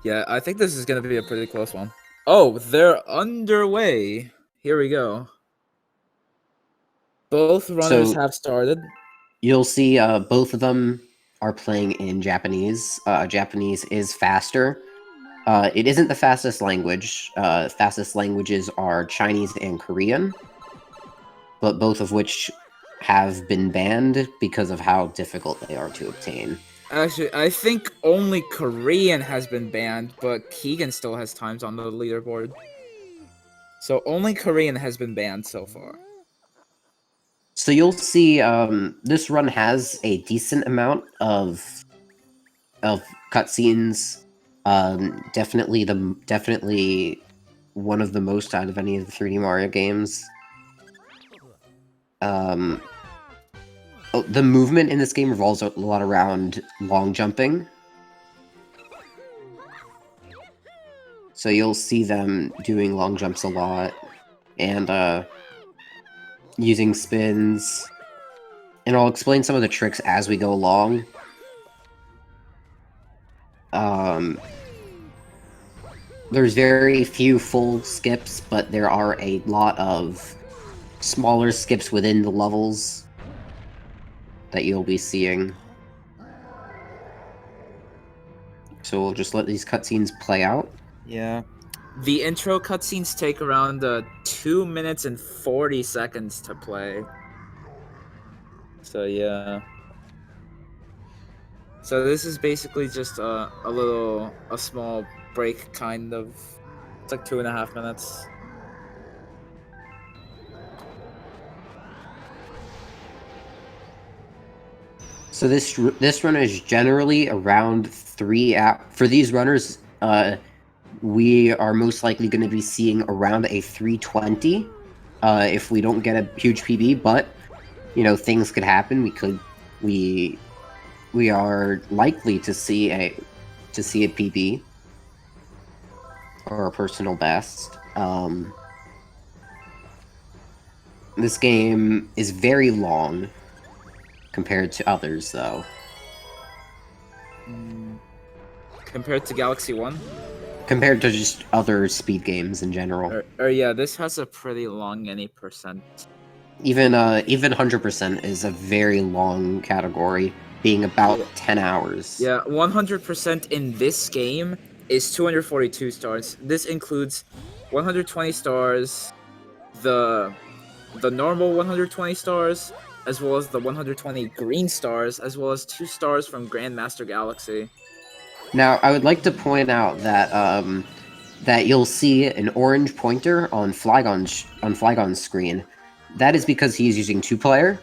Yeah, I think this is gonna be a pretty close one. Oh, they're underway. Here we go. Both runners So have started. you'll see both of them are playing in Japanese. Japanese is faster. It isn't the fastest language. Fastest languages are Chinese and Korean, but both of which have been banned because of how difficult they are to obtain. Actually, I think only Korean has been banned, but Keegan still has times on the leaderboard. So only Korean has been banned so far. So you'll see this run has a decent amount of cutscenes. Definitely one of the most out of any of the 3D Mario games. The movement in this game revolves a lot around long jumping. So you'll see them doing long jumps a lot, and using spins. And I'll explain some of the tricks as we go along. There's very few full skips, but there are a lot of smaller skips within the levels that you'll be seeing. So we'll just let these cutscenes play out. Yeah. The intro cutscenes take around 2 minutes and 40 seconds to play. So yeah. So this is basically just a small break, kind of. It's like 2.5 minutes. So this run is generally around 3 hours. For these runners, we are most likely going to be seeing around a 320 if we don't get a huge PB, but you know, things could happen. We are likely to see a PB or a personal best. This game is very long compared to others, though. Compared to Galaxy 1? Compared to just other speed games in general. Yeah, this has a pretty long any percent. Even 100% is a very long category, being about 10 hours. Yeah, 100% in this game is 242 stars. This includes 120 stars, the normal 120 stars, as well as the 120 green stars, as well as 2 stars from Grandmaster Galaxy. Now, I would like to point out that that you'll see an orange pointer on Flygon's screen. That is because he's using 2-player.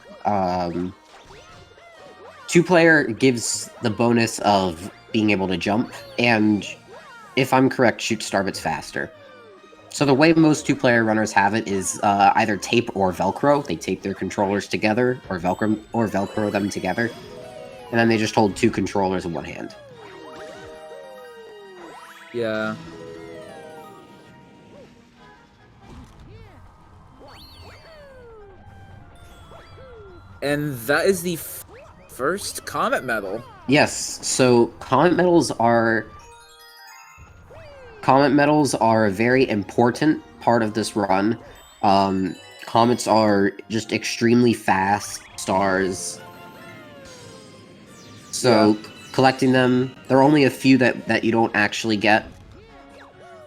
2-player gives the bonus of being able to jump, and if I'm correct, shoot star bits faster. So the way most 2-player runners have it is either tape or Velcro. They tape their controllers together, or Velcro them together, and then they just hold 2 controllers in one hand. Yeah. And that is the first Comet Medal. Yes, so Comet Medals are a very important part of this run. Comets are just extremely fast stars. So collecting them, there are only a few that you don't actually get.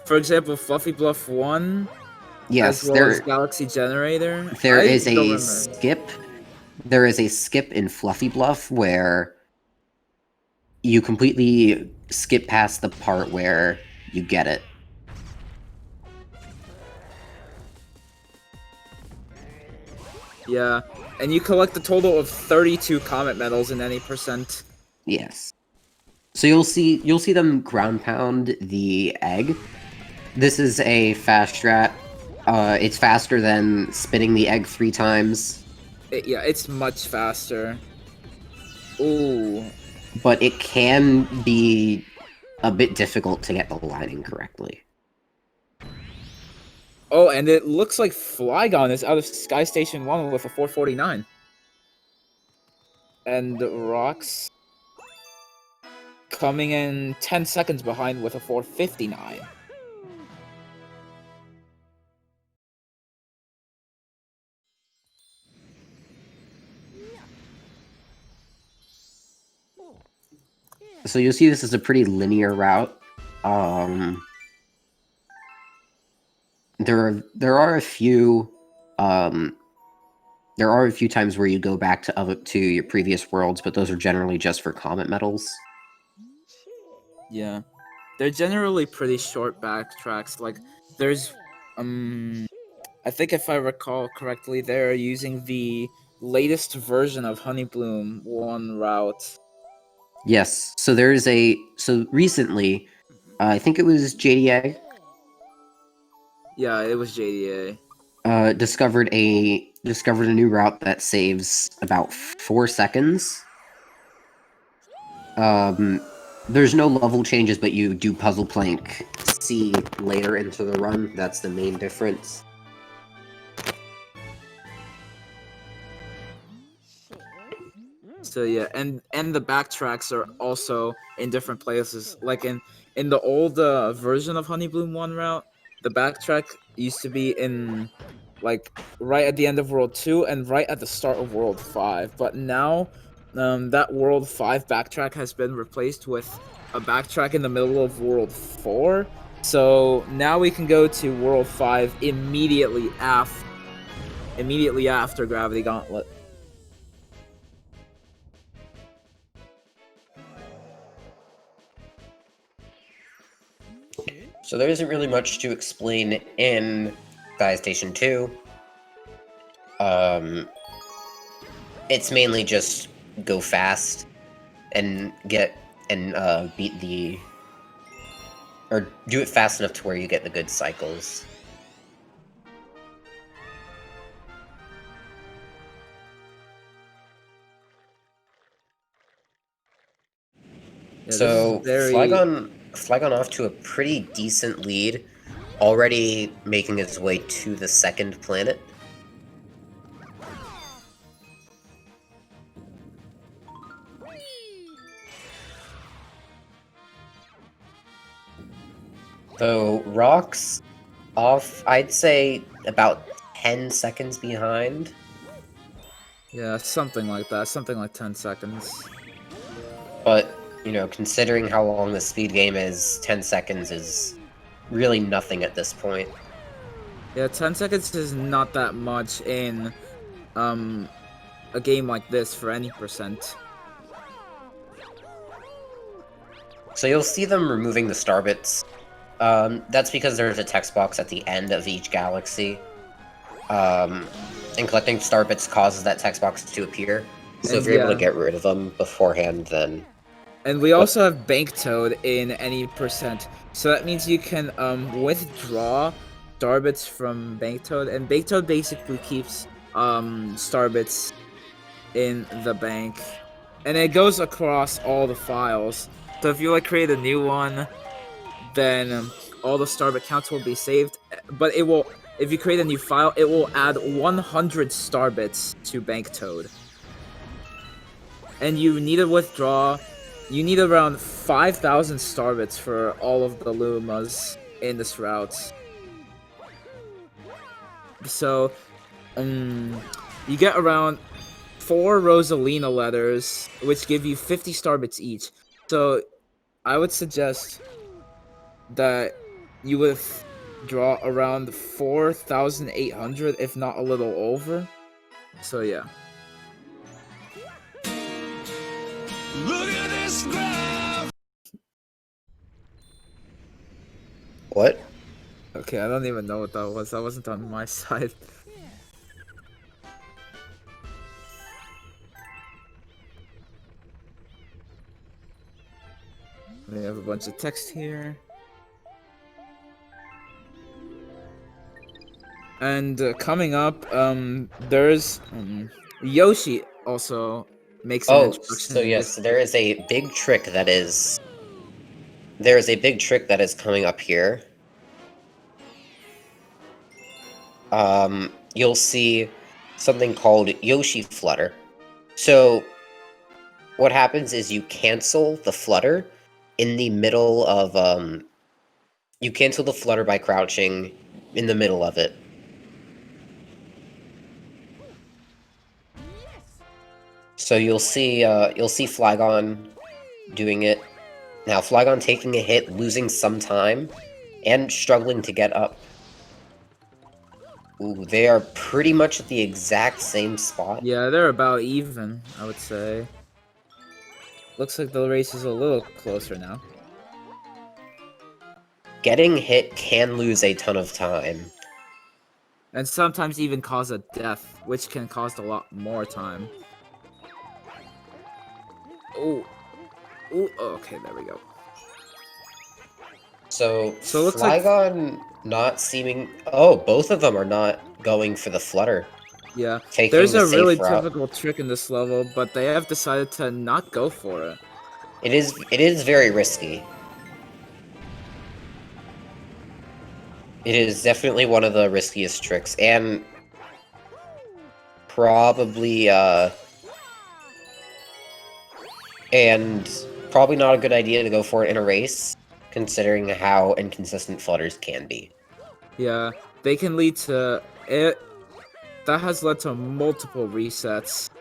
For example, Fluffy Bluff 1. Yes, as well as Galaxy Generator. There is a skip. There is a skip in Fluffy Bluff where you completely skip past the part where you get it. Yeah, and you collect a total of 32 Comet Medals in any percent. Yes. So you'll see them ground pound the egg. This is a fast strat. It's faster than spinning the egg 3 times. Yeah, it's much faster. Ooh. But it can be a bit difficult to get the lining correctly. Oh, and it looks like Flygon is out of Sky Station 1 with a 449. And Rox coming in 10 seconds behind with a 459. So you'll see this is a pretty linear route. There are a few times where you go back to your previous worlds, but those are generally just for comet medals. Yeah, they're generally pretty short backtracks. Like there's I think if I recall correctly, they're using the latest version of Honeybloom 1 route. Yes. So recently, I think it was JDA. Yeah, it was JDA. Discovered a new route that saves about 4 seconds. There's no level changes, but you do puzzle plank C later into the run. That's the main difference. So yeah, and the backtracks are also in different places. Like in the old version of Honeybloom 1 route, the backtrack used to be in like right at the end of World 2 and right at the start of World 5. But now that World 5 backtrack has been replaced with a backtrack in the middle of World 4. So now we can go to World 5 immediately after Gravity Gauntlet. So there isn't really much to explain in Sky Station 2. It's mainly just go fast and beat the... or do it fast enough to where you get the good cycles. Yeah, so Flygon off to a pretty decent lead, already making his way to the second planet. So Rock's off, I'd say, about 10 seconds behind. Yeah, something like that. Something like 10 seconds. But, you know, considering how long the speed game is, 10 seconds is really nothing at this point. Yeah, 10 seconds is not that much in a game like this for any percent. So you'll see them removing the star bits. That's because there's a text box at the end of each galaxy. And collecting star bits causes that text box to appear. So if you're able to get rid of them beforehand, then... And we also have Bank Toad in any percent. So that means you can withdraw star bits from Bank Toad. And Bank Toad basically keeps star bits in the bank. And it goes across all the files. So if you like create a new one, then all the star bit counts will be saved. But it will, if you create a new file, it will add 100 star bits to Bank Toad. And you need to withdraw. You need around 5,000 star bits for all of the Lumas in this route. So, you get around 4 Rosalina letters, which give you 50 star bits each. So, I would suggest that you withdraw around 4,800, if not a little over. So, yeah. Look at this graph. What? Okay, I don't even know what that was. That wasn't on my side. We have a bunch of text here. And coming up, there's Yoshi also makes an introduction. So yes, there is a big trick that is... There is a big trick that is coming up here. You'll see something called Yoshi Flutter. So, what happens is you cancel the flutter, in the middle of you cancel the flutter by crouching in the middle of it. So you'll see Flygon doing it. Now Flygon taking a hit, losing some time, and struggling to get up. Ooh, they are pretty much at the exact same spot. Yeah, they're about even, I would say. Looks like the race is a little closer now. Getting hit can lose a ton of time. And sometimes even cause a death, which can cost a lot more time. Oh. Ooh, okay, there we go. So it looks like... Flygon not seeming... Oh, both of them are not going for the flutter. Yeah, Taking there's the a really safe route. typical trick in this level, but they have decided to not go for it. It is very risky. It is definitely one of the riskiest tricks, and probably not a good idea to go for it in a race, considering how inconsistent flutters can be. Yeah, they can lead to it. That has led to multiple resets.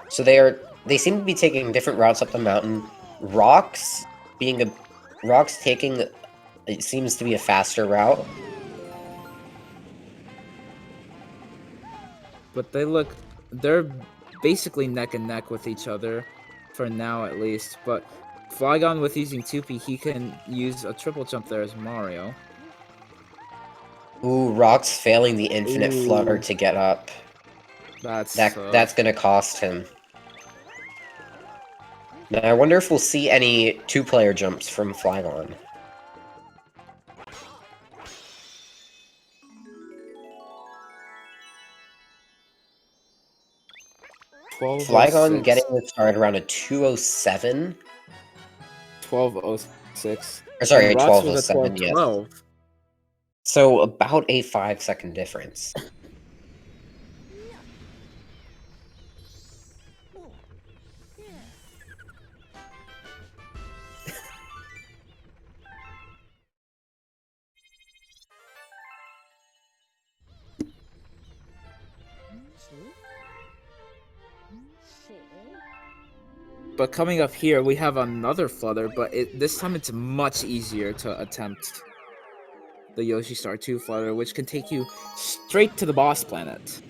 So they seem to be taking different routes up the mountain. Rocks taking it seems to be a faster route. But they're basically neck and neck with each other, for now at least. But Flygon with using 2P, he can use a triple jump there as Mario. Ooh, Rock's failing the infinite flutter Ooh. to get up. That's gonna cost him. Now I wonder if we'll see any two-player jumps from Flygon. Flygon getting it started around a 2:07. 12:06. Or sorry, And Rocks was 12:07, at yes. 12:12. So about a 5-second difference. But coming up here, we have another flutter, but this time it's much easier to attempt the Yoshi Star 2 flutter, which can take you straight to the boss planet.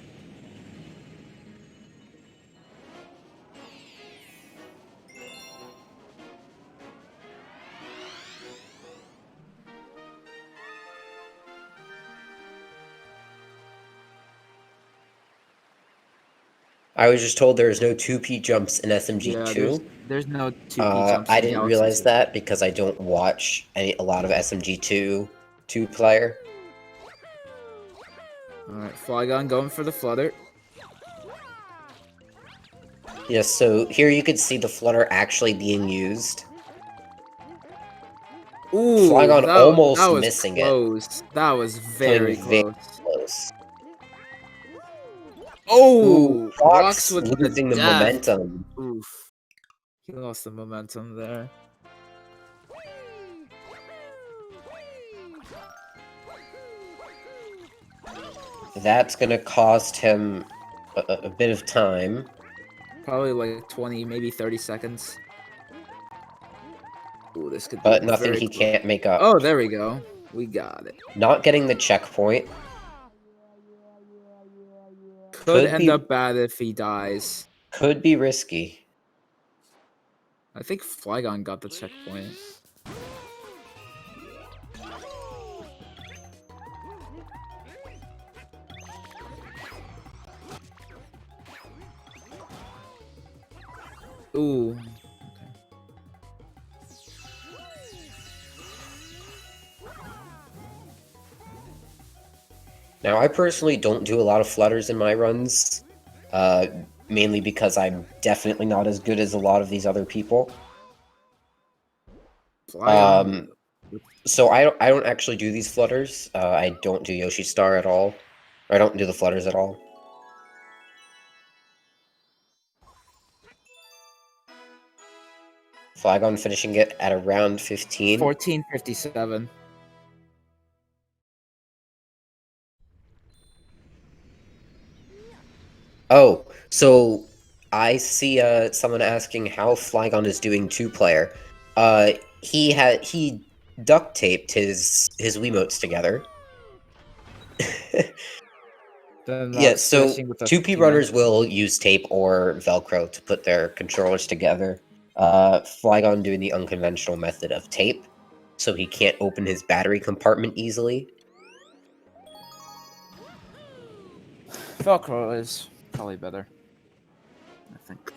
I was just told there's no 2P jumps in SMG2. Yeah, there's no 2P jumps. I in didn't Galaxy realize 2. that because I don't watch a lot of SMG2 two-player. Alright, Flygon going for the flutter. Yes, so here you could see the flutter actually being used. Ooh, Flygon almost that was missing close. That was very Coming very close. close. Oh, Rocks with losing the death. momentum. Oof. He lost the momentum there. That's gonna cost him a bit of time. Probably like 20, maybe 30 seconds. Ooh, this could be But nothing very he close. can't make up. Oh, there we go. We got it. Not getting the checkpoint. Could end up bad if he dies. Could be risky. I think Flygon got the checkpoint. Ooh. Now, I personally don't do a lot of flutters in my runs, mainly because I'm definitely not as good as a lot of these other people. So I don't actually do these flutters. I don't do Yoshi Star at all. I don't do the flutters at all. Flygon finishing it at around 15. 14:57. Oh, so I see someone asking how Flygon is doing 2-player. He duct taped his Wiimotes together. Then Yeah, Rock's so finishing with a 2P 59. runners will use tape or Velcro to put their controllers together. Flygon doing the unconventional method of tape, so he can't open his battery compartment easily. Velcro is probably better, I think.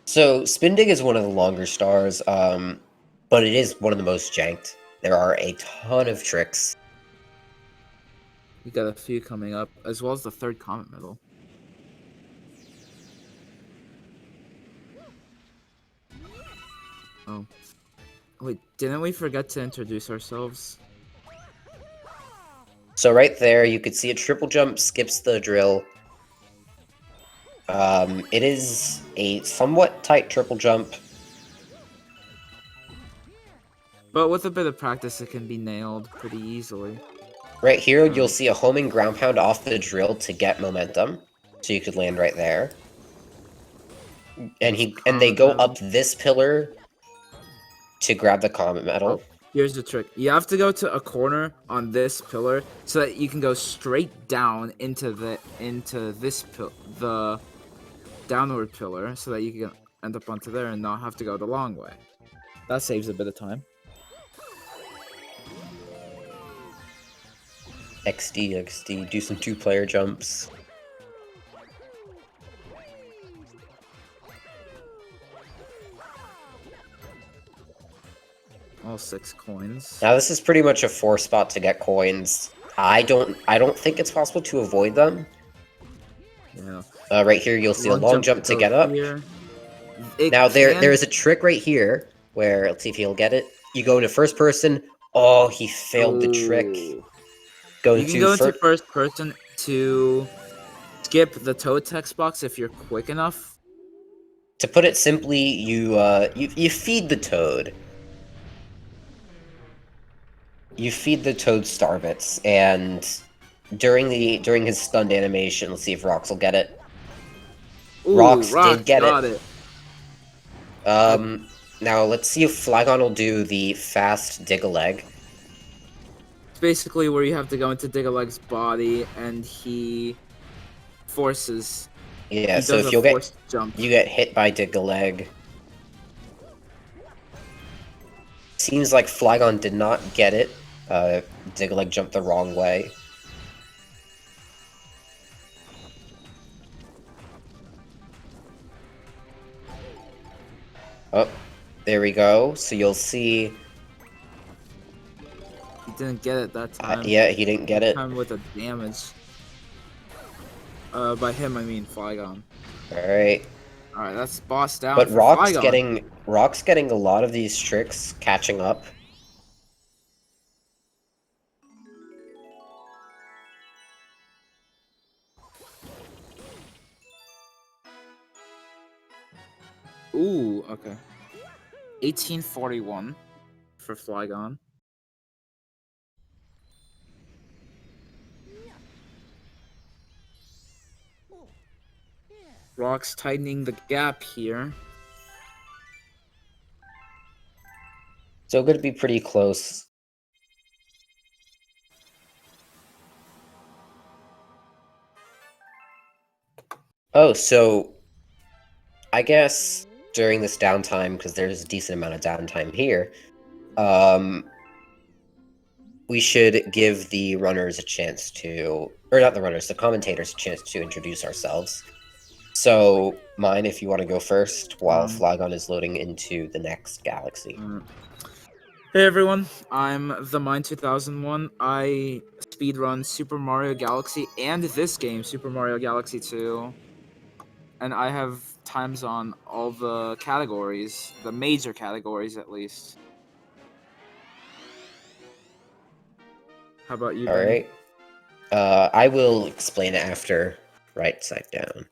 So Spin Dig is one of the longer stars, but it is one of the most janked. There are a ton of tricks. We got a few coming up, as well as the third Comet Medal. Oh. Wait, didn't we forget to introduce ourselves? So right there, you could see a triple jump skips the drill. It is a somewhat tight triple jump. But with a bit of practice, it can be nailed pretty easily. Right here, you'll see a homing ground pound off the drill to get momentum, so you could land right there. And they go up this pillar to grab the Comet Medal. Oh, here's the trick. You have to go to a corner on this pillar so that you can go straight down into the downward pillar, so that you can end up onto there and not have to go the long way. That saves a bit of time. XD, do some 2-player jumps. All 6 coins. Now this is pretty much a 4 spot to get coins. I don't think it's possible to avoid them. Yeah. Right here, you'll see a long jump to get up. Now there is a trick right here where, let's see if he'll get it. You go into first person. Oh, he failed the trick. You can go into first person to skip the toad text box if you're quick enough. To put it simply, you feed the toad. You feed the toad star bits, and during his stunned animation, let's see if Rox will get it. Ooh, Rox Rox did get got it. Now let's see if Flygon will do the fast dig-a-leg. It's basically where you have to go into Dig-a-Leg's body, and he forces. Yeah, he so does if jump. you get hit by dig-a-leg. Seems like Flygon did not get it. Dig-a-leg jumped the wrong way. Oh, there we go. So you'll see. He didn't get it that time. Yeah, he didn't get it. Time with the damage. By him I mean Flygon. Alright. Alright, that's boss down. But for Rock's Flygon. getting a lot of these tricks catching up. Ooh, okay. 1841 for Flygon. Rock's tightening the gap here. So going to be pretty close. Oh, so I guess during this downtime, because there's a decent amount of downtime here, we should give the runners a chance to, or not the runners, the commentators a chance to introduce ourselves. So, Mine, if you want to go first, while Flygon is loading into the next galaxy. Hey everyone, I'm the Mine 2001. I speedrun Super Mario Galaxy and this game, Super Mario Galaxy 2. And I have times on all the categories, the major categories at least. How about you, Benny? Alright. I will explain it after right side down.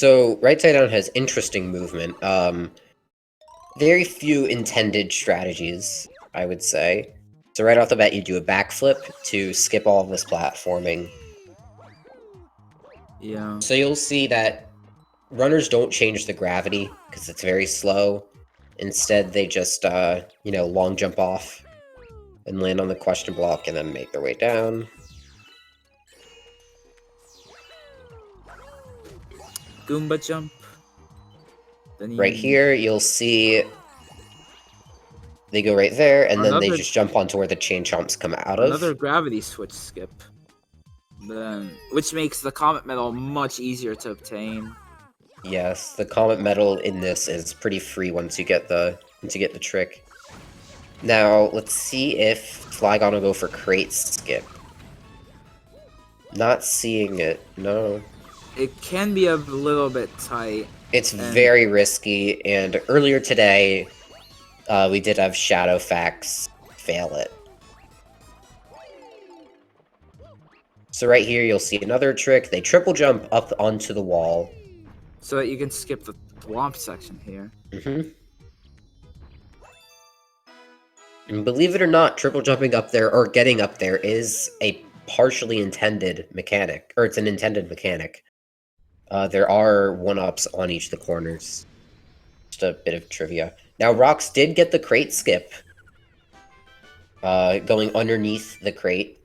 So right side down has interesting movement. Very few intended strategies, I would say. So right off the bat, you do a backflip to skip all of this platforming. Yeah. So you'll see that runners don't change the gravity because it's very slow. Instead, they just, long jump off and land on the question block and then make their way down. Goomba jump. Then Right here, you'll see they go right there, and then they Another- just jump onto where the chain chomps come out of. Another gravity switch skip. Then, which makes the comet medal much easier to obtain. Yes, the comet medal in this is pretty free once you get the trick. Now, let's see if Flygon will go for crate skip. Not seeing it, no. It can be a little bit tight. It's very risky, and earlier today, we did have Shadowfax fail it. So right here, you'll see another trick. They triple jump up onto the wall. So that you can skip the thwomp section here. And believe it or not, triple jumping up there, or getting up there, is a partially intended mechanic. Or it's an intended mechanic. There are one-ups on each of the corners. Just a bit of trivia. Now, Rox did get the crate skip. Going underneath the crate.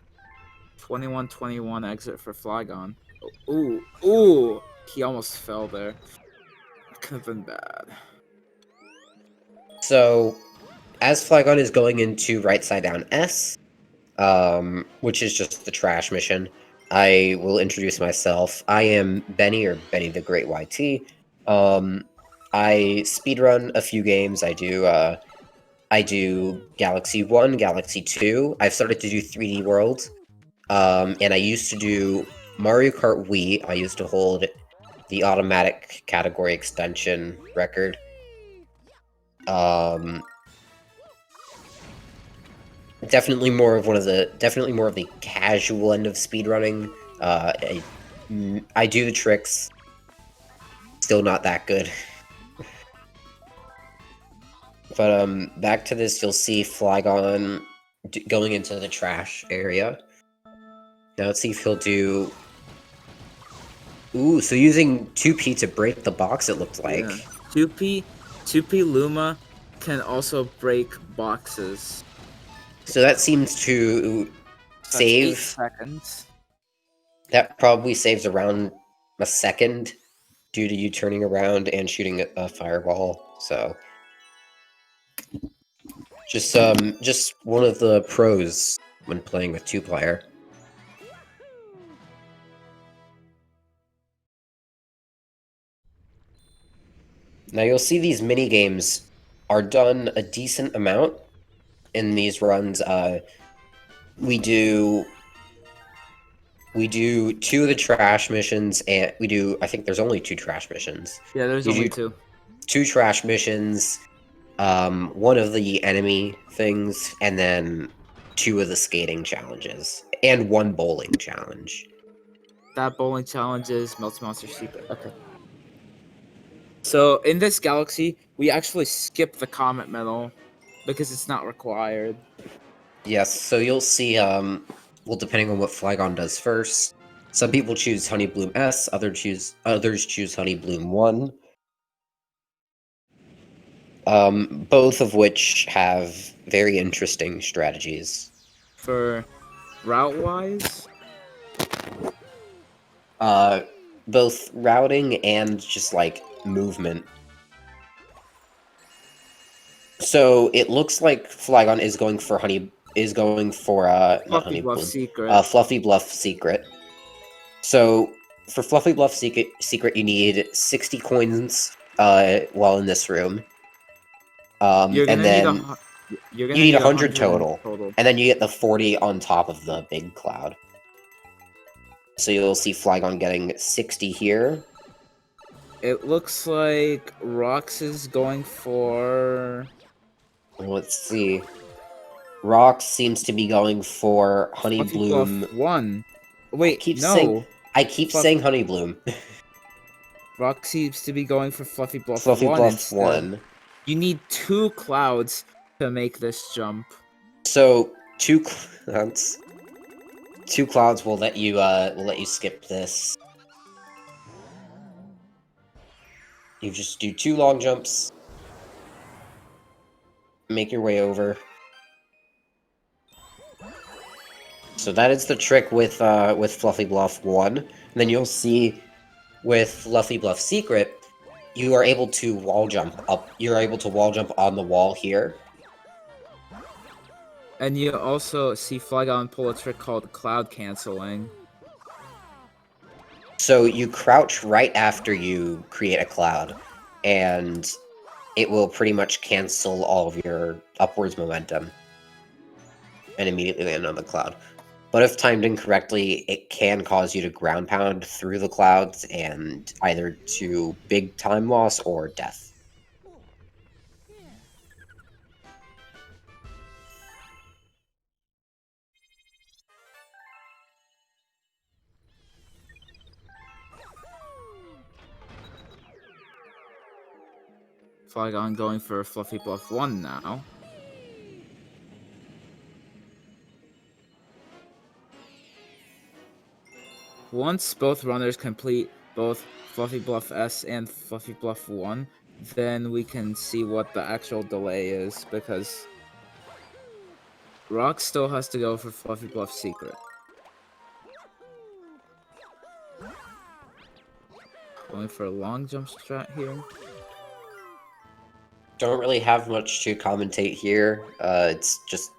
21-21 exit for Flygon. Ooh. He almost fell there. Could have been bad. So, as Flygon is going into right side down S, which is just the trash mission, I will introduce myself. I am Benny, or Benny the Great YT. I speedrun a few games. I do Galaxy 1, Galaxy 2. I've started to do 3D World. And I used to do Mario Kart Wii. I used to hold the automatic category extension record. Definitely more of the casual end of speedrunning. I do the tricks. Still not that good. But back to this, you'll see Flygon going into the trash area. Now let's see if he'll do... Ooh, so using 2P to break the box, it looked like. Yeah. 2P Luma can also break boxes. So that seems to That's save... 8 seconds. That probably saves around a second due to you turning around and shooting a fireball, so... Just one of the pros when playing with 2-player. Now you'll see these mini games are done a decent amount in these runs. We do 2 of the trash missions, and I think there's only 2 trash missions. Yeah, there's only 2. 2 trash missions, one of the enemy things, and then 2 of the skating challenges, and 1 bowling challenge. That bowling challenge is Melts Monster Secret. Okay. So in this galaxy, we actually skip the comet medal because it's not required. Yes, so you'll see, well, depending on what Flygon does first, some people choose Honey Bloom S, others choose Honey Bloom 1. Both of which have very interesting strategies. For route-wise? Both routing and just, like, movement. So, it looks like Flygon is going for not Honey Bluff Bloom, Secret. Fluffy Bluff Secret. So, for Fluffy Bluff Secret, you need 60 coins, while in this room. You need 100 total. And then you get the 40 on top of the big cloud. So you'll see Flygon getting 60 here. It looks like Rox is going for... Let's see. Rox seems to be going for Honey Bloom. 1. Wait, I keep no. saying Honey Bloom. Rock seems to be going for Fluffy Bluff Fluffy 1 Bluff instead. 1. You need 2 clouds to make this jump. So, two clouds will let you skip this. You just do 2 long jumps. Make your way over. So that is the trick with Fluffy Bluff 1. And then you'll see with Fluffy Bluff Secret, you are able to wall jump up. You're able to wall jump on the wall here. And you also see Flygon pull a trick called cloud canceling. So you crouch right after you create a cloud, and it will pretty much cancel all of your upwards momentum and immediately land on the cloud. But if timed incorrectly, it can cause you to ground pound through the clouds and either to big time loss or death. Flygon going for Fluffy Bluff 1 now. Once both runners complete both Fluffy Bluff S and Fluffy Bluff 1, then we can see what the actual delay is, because Rock still has to go for Fluffy Bluff Secret. Going for a long jump strat here. Don't really have much to commentate here. It's just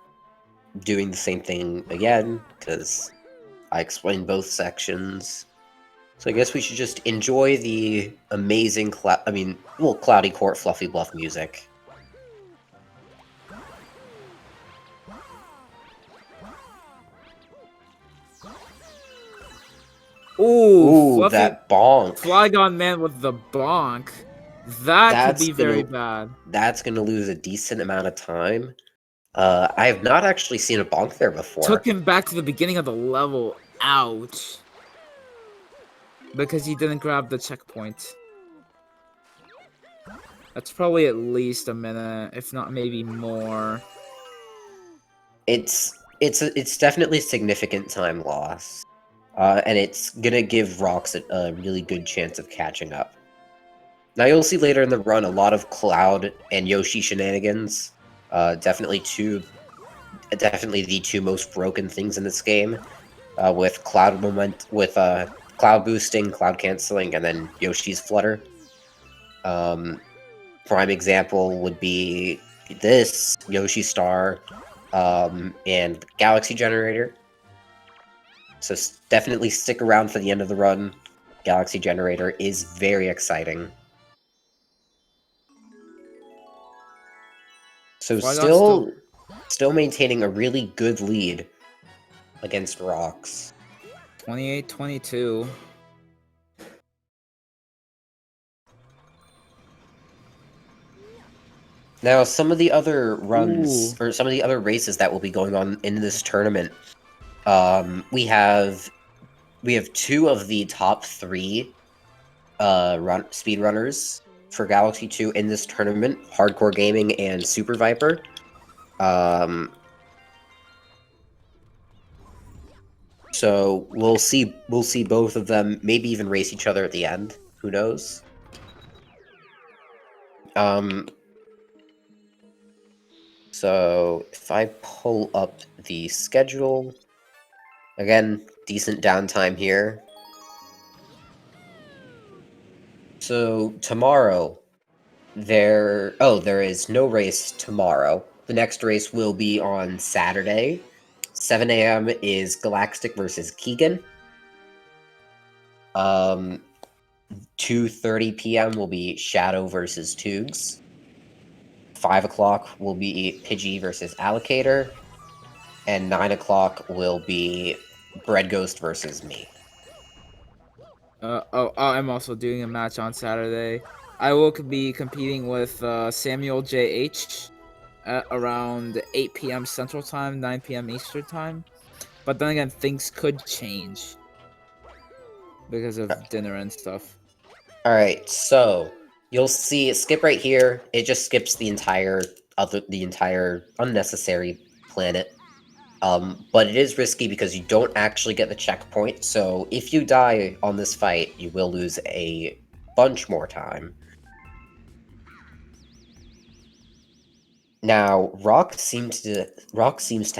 doing the same thing again, because I explained both sections. So I guess we should just enjoy the amazing Cloudy Court Fluffy Bluff music. Ooh, that bonk. Flygon Man with the bonk. That could be very bad. That's gonna lose a decent amount of time. I have not actually seen a bonk there before. Took him back to the beginning of the level. Ouch. Because he didn't grab the checkpoint. That's probably at least a minute, if not maybe more. It's definitely significant time loss. And it's gonna give Rocks a really good chance of catching up. Now you'll see later in the run a lot of Cloud and Yoshi shenanigans. Definitely the 2 most broken things in this game. With Cloud Cloud boosting, Cloud canceling, and then Yoshi's flutter. Prime example would be this Yoshi Star and Galaxy Generator. So definitely stick around for the end of the run. Galaxy Generator is very exciting. So still maintaining a really good lead against Rocks. 28-22. Now, some of the other runs, or some of the other races that will be going on in this tournament, we have 2 of the top 3 speedrunners for Galaxy 2 in this tournament, Hardcore Gaming and Super Viper. So we'll see both of them, maybe even race each other at the end. Who knows? So if I pull up the schedule, again, decent downtime here. So tomorrow, there is no race tomorrow. The next race will be on Saturday. 7 a.m. is Galactic versus Keegan. 2:30 p.m. will be Shadow versus Toogs. 5 o'clock will be Pidgey versus Allocator. And 9 o'clock will be Bread Ghost versus me. I'm also doing a match on Saturday. I will be competing with Samuel JH at around 8 p.m. Central Time, 9 p.m. Eastern Time. But then again, things could change because of dinner and stuff. Alright, so you'll see skip right here. It just skips the entire unnecessary planet. But it is risky because you don't actually get the checkpoint, so if you die on this fight, you will lose a bunch more time. Now, Rock seems to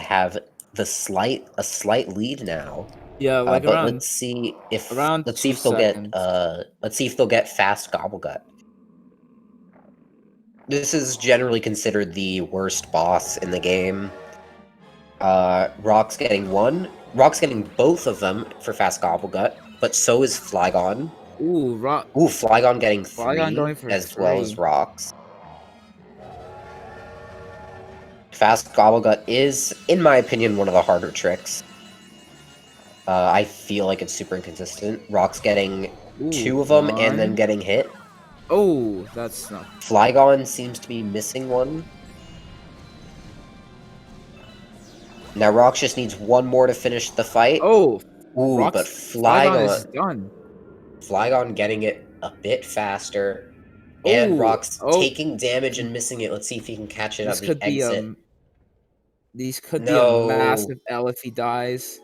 have a slight lead now. Yeah, like But around let's see if around 2 seconds. let's see if they'll get fast Gobblegut. This is generally considered the worst boss in the game. Rock's getting one. Rock's getting both of them for fast Gobblegut, but so is Flygon. Ooh, Rock. Ooh, Flygon getting Flygon three going for as well as 3. Rock's. Fast Gobblegut is, in my opinion, one of the harder tricks. I feel like it's super inconsistent. Rock's getting Ooh, 2 of them and then one. getting hit. Oh, that's not. Flygon seems to be missing one. Now Rox just needs one more to finish the fight. Oh, Ooh, Rock's, but Flygon is done. Flygon getting it a bit faster. And Oh, Rock's oh, taking damage and missing it. Let's see if he can catch it this at the could be exit. these could be a No. massive L if he dies.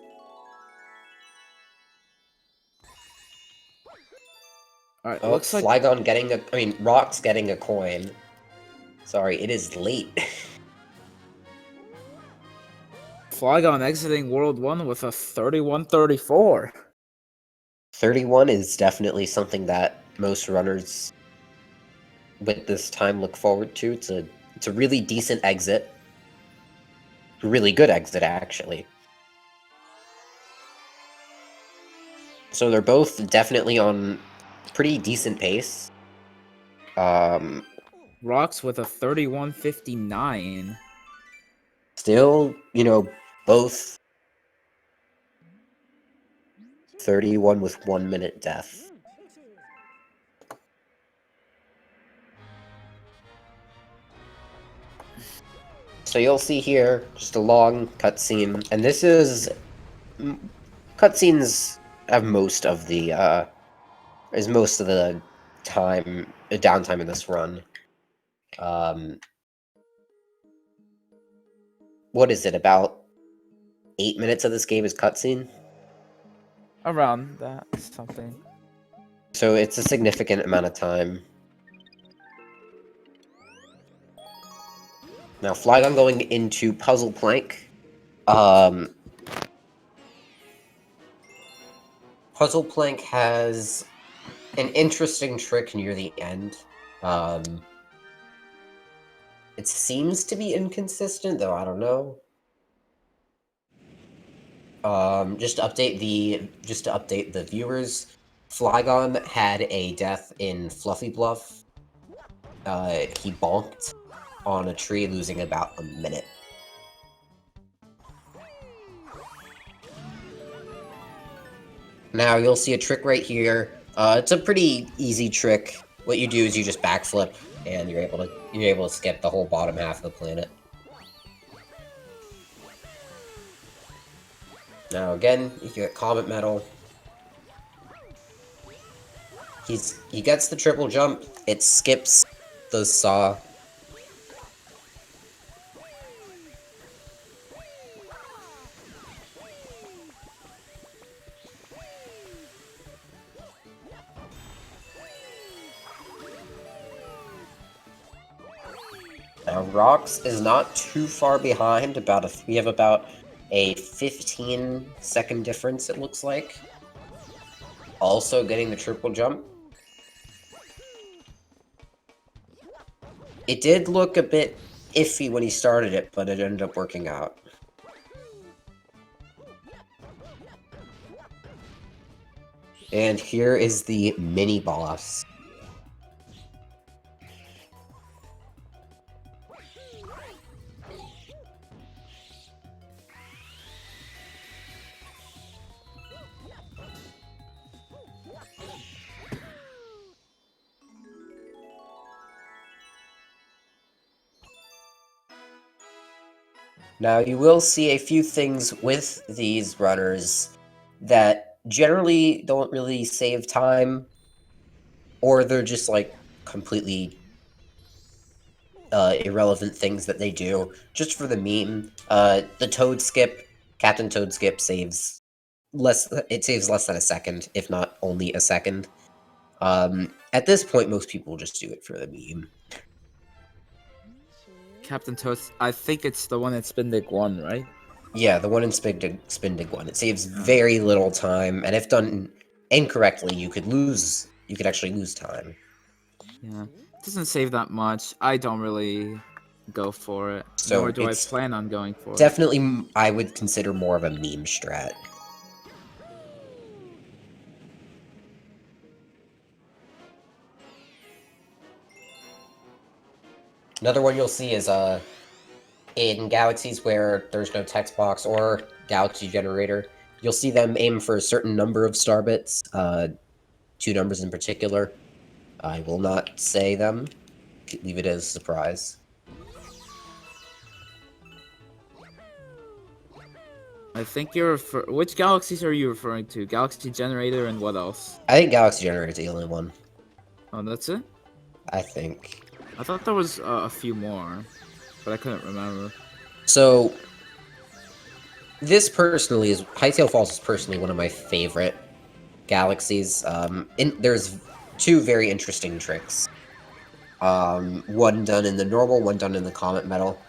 Alright, Oh, looks like Flygon getting a... I mean, Rock's getting a coin. Sorry, it is late. Flygon exiting World 1 with a 31-34. 31 is definitely something that most runners with this time look forward to. It's a really decent exit. Really good exit, actually. So they're both definitely on pretty decent pace. Rocks with a 31-59. Still, both 31 with 1 minute death. So you'll see here just a long cutscene, and this is cutscenes have most of the time downtime in this run. What is it, about 8 minutes of this game is cutscene? Around that, something. So it's a significant amount of time. Now, Flygon going into Puzzle Plank. Puzzle Plank has an interesting trick near the end. It seems to be inconsistent, though I don't know. Just to update the viewers, Flygon had a death in Fluffy Bluff. He bonked on a tree, losing about a minute. Now you'll see a trick right here. It's a pretty easy trick. What you do is you just backflip, and you're able to skip the whole bottom half of the planet. Now again, you get Comet Medal. He gets the triple jump. It skips the saw. Now Rox is not too far behind. We have about a 15-second difference, it looks like. Also getting the triple jump. It did look a bit iffy when he started it, but it ended up working out. And here is the mini boss. Now, you will see a few things with these runners that generally don't really save time, or they're just like completely irrelevant things that they do just for the meme. The Toad skip, Captain Toad skip saves less. It saves less than a second, if not only a second. At this point, most people just do it for the meme. Captain Toast. I think it's the one that's been the one, right? Yeah, the one in Spin Dig one. It saves very little time, and if done incorrectly, you could lose. You could actually lose time. Yeah. It doesn't save that much. I don't really go for it. So Nor do I it's plan on going for it. Definitely, I would consider more of a meme strat. Another one you'll see is in galaxies where there's no text box or galaxy generator, you'll see them aim for a certain number of star bits, 2 numbers in particular. I will not say them, leave it as a surprise. I think you're which galaxies are you referring to? Galaxy Generator and what else? I think galaxy generator is the only one. Oh, that's it? I think. I thought there was a few more, but I couldn't remember. So, this personally is Hightail Falls is personally one of my favorite galaxies. There's 2 very interesting tricks. One done in the normal, one done in the Comet Metal.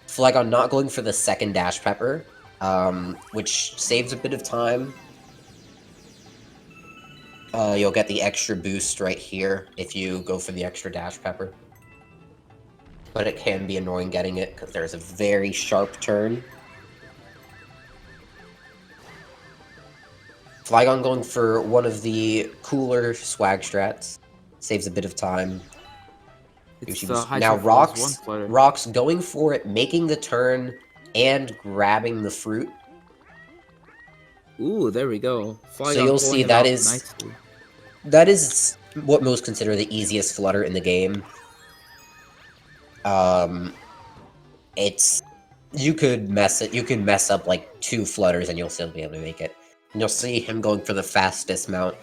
Flygon not going for the second Dash Pepper, which saves a bit of time. You'll get the extra boost right here if you go for the extra Dash Pepper. But it can be annoying getting it because there's a very sharp turn. Flygon going for one of the cooler swag strats. Saves a bit of time. It's the High Now Jump Falls one flutter. Rock's going for it, making the turn, and grabbing the fruit. Ooh, there we go. So you'll see that is what most consider the easiest flutter in the game. You can mess up like 2 flutters and you'll still be able to make it. And you'll see him going for the fastest mount.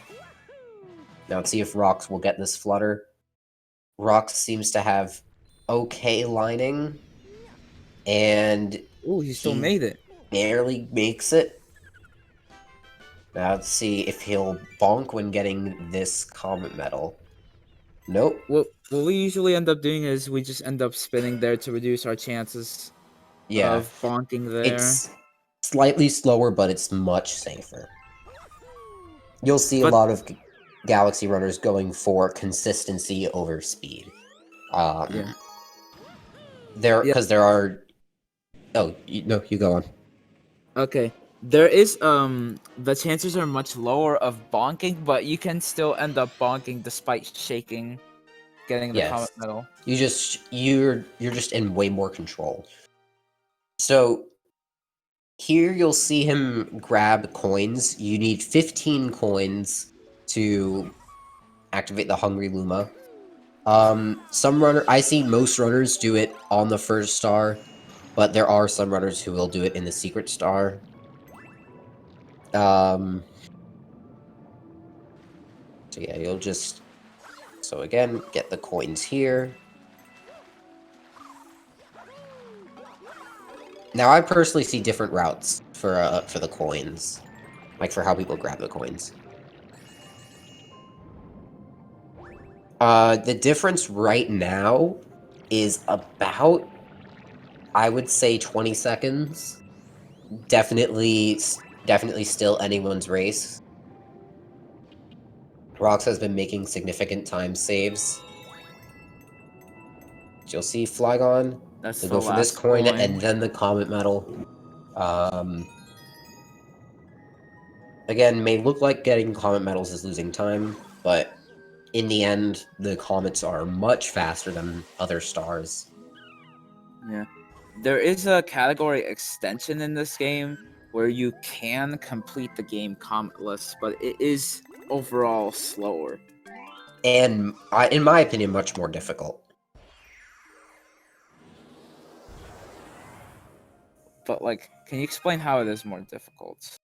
Now let's see if Rox will get this flutter. Rox seems to have okay lining, and Ooh, he still made it. barely makes it. Now let's see if he'll bonk when getting this Comet Medal. Nope. What we usually end up doing is we just end up spinning there to reduce our chances of bonking there. It's slightly slower, but it's much safer. You'll see a lot of Galaxy runners going for consistency over speed. Because there are... Oh, no, you go on. Okay. There is, the chances are much lower of bonking, but you can still end up bonking despite shaking, getting the Comet Medal. You're just in way more control. So, here you'll see him grab coins. You need 15 coins to activate the Hungry Luma. I see most runners do it on the first star, but there are some runners who will do it in the secret star. So yeah, you'll just... So again, get the coins here. Now, I personally see different routes for the coins. Like, for how people grab the coins. The difference right now is about, I would say, 20 seconds. Definitely still anyone's race. Rox has been making significant time saves. You'll see Flygon. That's They'll go for this coin and then the Comet Medal. Again, may look like getting Comet Medals is losing time, but in the end, the Comets are much faster than other stars. Yeah. There is a category extension in this game where you can complete the game cometless, but it is overall slower. And, in my opinion, much more difficult. But, like, can you explain how it is more difficult?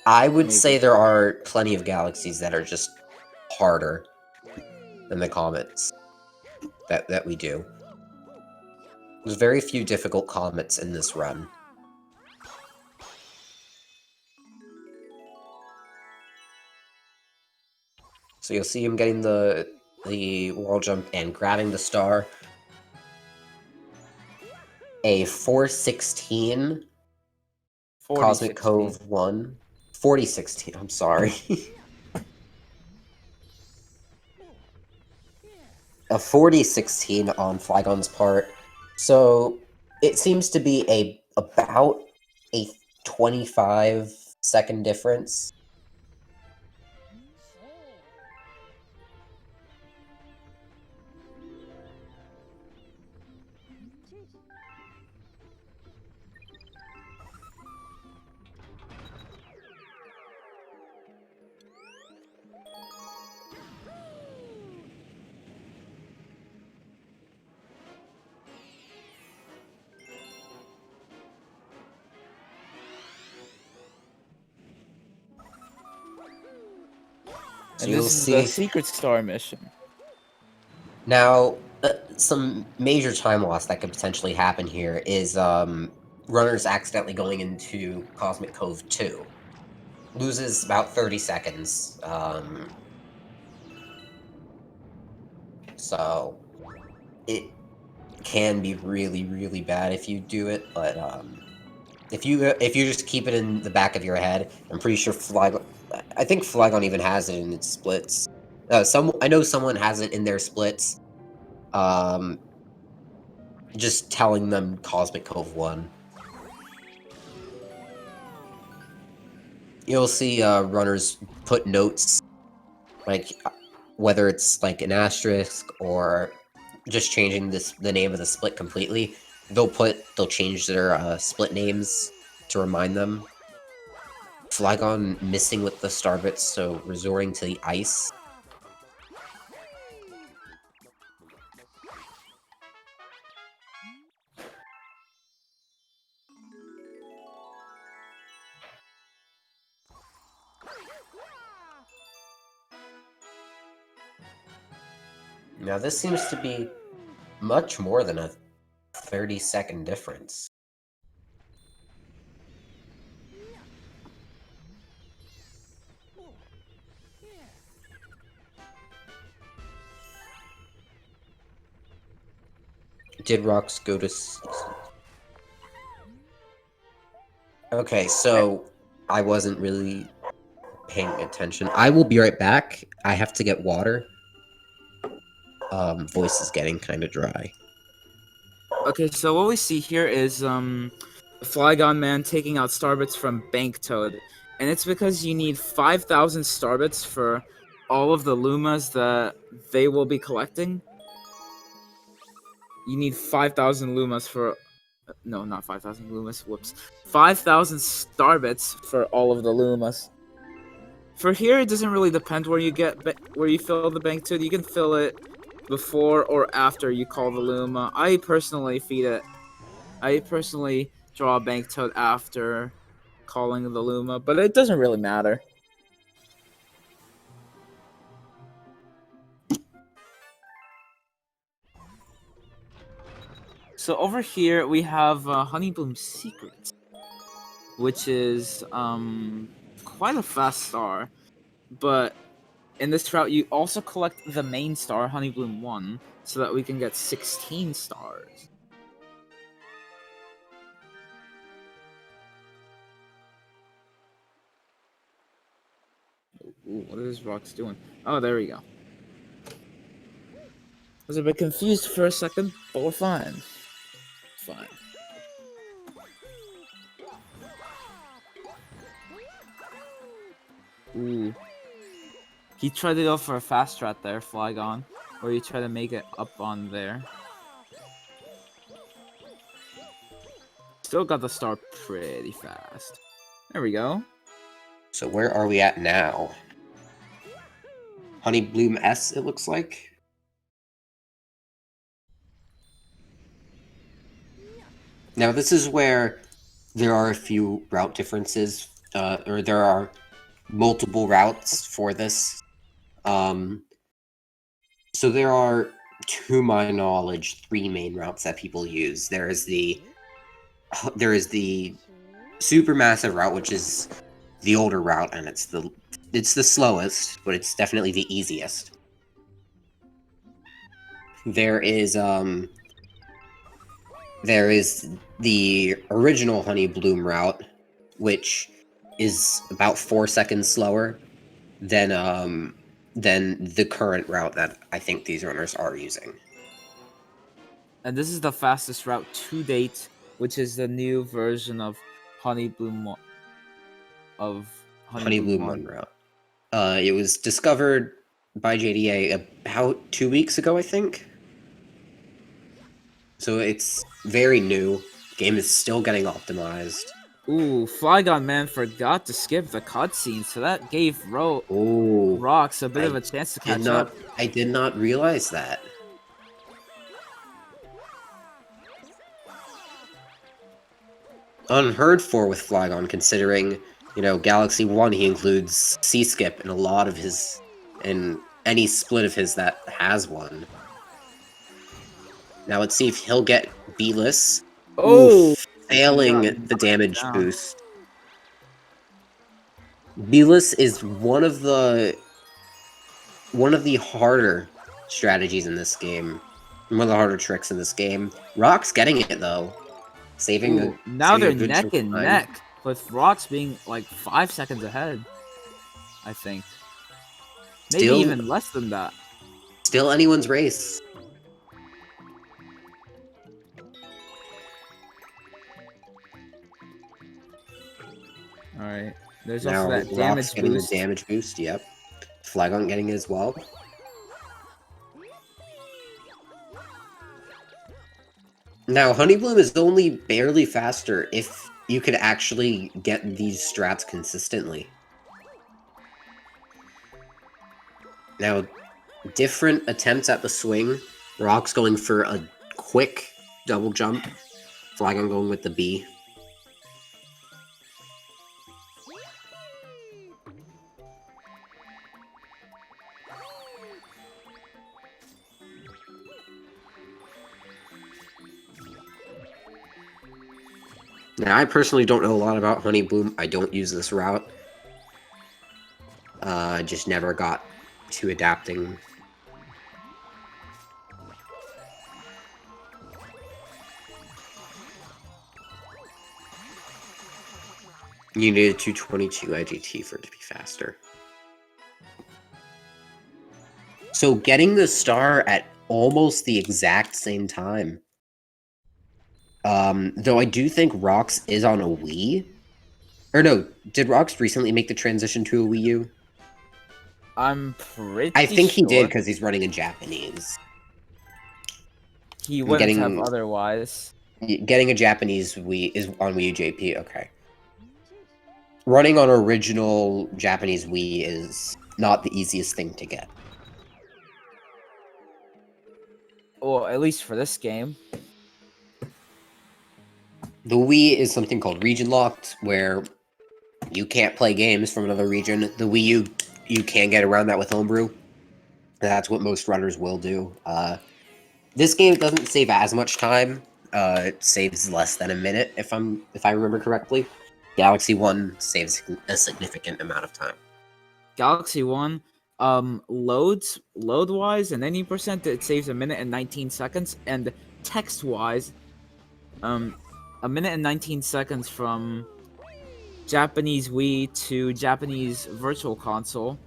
I would say there are plenty of galaxies that are just harder. in the comments that we do. There's very few difficult comets in this run. So you'll see him getting the wall jump and grabbing the star. A 416 Cosmic Cove 1. 4016, I'm sorry. A 4016 on Flygon's part. So it seems to be about a 25-second difference. So And this is the secret star mission. Now, some major time loss that could potentially happen here is runners accidentally going into Cosmic Cove 2. Loses about 30 seconds. So it can be really, really bad if you do it, but if you just keep it in the back of your head, I'm pretty sure I think Flygon even has it in its splits. I know someone has it in their splits. Just telling them Cosmic Cove 1. You'll see runners put notes, like whether it's like an asterisk or just changing the name of the split completely. They'll change their split names to remind them. Flygon missing with the star bits, so resorting to the ice. Now this seems to be much more than a 30-second difference. Did rocks go to... Okay, so I wasn't really paying attention. I will be right back. I have to get water. Voice is getting kind of dry. Okay, so what we see here is Flygon Man taking out Starbits from Bank Toad, and it's because you need 5,000 Starbits for all of the Lumas that they will be collecting. You need 5,000 Lumas for... No, not 5,000 Lumas, whoops. 5,000 Starbits for all of the Lumas. For here, it doesn't really depend where you fill the Bank Toad. You can fill it before or after you call the Luma. I personally feed it. I personally draw a Bank Toad after calling the Luma, but it doesn't really matter. So over here we have Honeybloom Secret, which is quite a fast star, but in this route you also collect the main star, Honeybloom 1, so that we can get 16 stars. Ooh, what is Rocks doing? Oh, there we go. I was a bit confused for a second, but we're fine. Fine. Ooh. He tried to go for a fast strat there, Flygon. Or he tried to make it up on there. Still got the star pretty fast. There we go. So where are we at now? Honeybloom S, it looks like. Now this is where there are a few route differences, or there are multiple routes for this. So So there are, to my knowledge, 3 main routes that people use. There is the supermassive route, which is the older route, and it's the slowest, but it's definitely the easiest. There is the original Honey Bloom route, which is about 4 seconds slower than the current route that I think these runners are using. And this is the fastest route to date, which is the new version of Honey Bloom Honey Bloom 1 route. It was discovered by JDA about 2 weeks ago, I think. So it's very new. Game is still getting optimized. Ooh, Flygonman forgot to skip the cutscene, so that gave Oh, Rocks a bit of a chance to catch up. I did not realize that. Unheard for with Flygon, considering, Galaxy 1, he includes C-Skip in a lot of his, in any split of his that has one. Now let's see if he'll get B-less. Oh! Failing the damage boost. B-less is one of the harder strategies in this game. One of the harder tricks in this game. Rock's getting it though. Now they're neck and neck, with Rocks being like 5 seconds ahead, I think. Maybe even less than that. Still anyone's race. Alright. There's Now, also that damage Rock's getting boost. the damage boost, yep. Flygon getting it as well. Now, Honey Bloom is only barely faster if you could actually get these strats consistently. Now, different attempts at the swing. Rock's going for a quick double jump. Flygon going with the B. Now, I personally don't know a lot about Honey Bloom. I don't use this route. I just never got to adapting. You needed 222 IGT for it to be faster. So getting the star at almost the exact same time. Though I do think Rox is on a Wii. Or no, did Rox recently make the transition to a Wii U? I'm pretty I think he did sure. because he's running in Japanese. He wouldn't have otherwise. Getting a Japanese Wii is on Wii U JP, okay. Running on original Japanese Wii is not the easiest thing to get. Well, at least for this game. The Wii is something called region locked, where you can't play games from another region. The Wii U, you can get around that with homebrew. That's what most runners will do. This game doesn't save as much time. It saves less than a minute, if I remember correctly. Galaxy 1 saves a significant amount of time. Galaxy 1, load-wise, and 90%, it saves a minute and 19 seconds, and text-wise, a minute and 19 seconds from Japanese Wii to Japanese Virtual Console,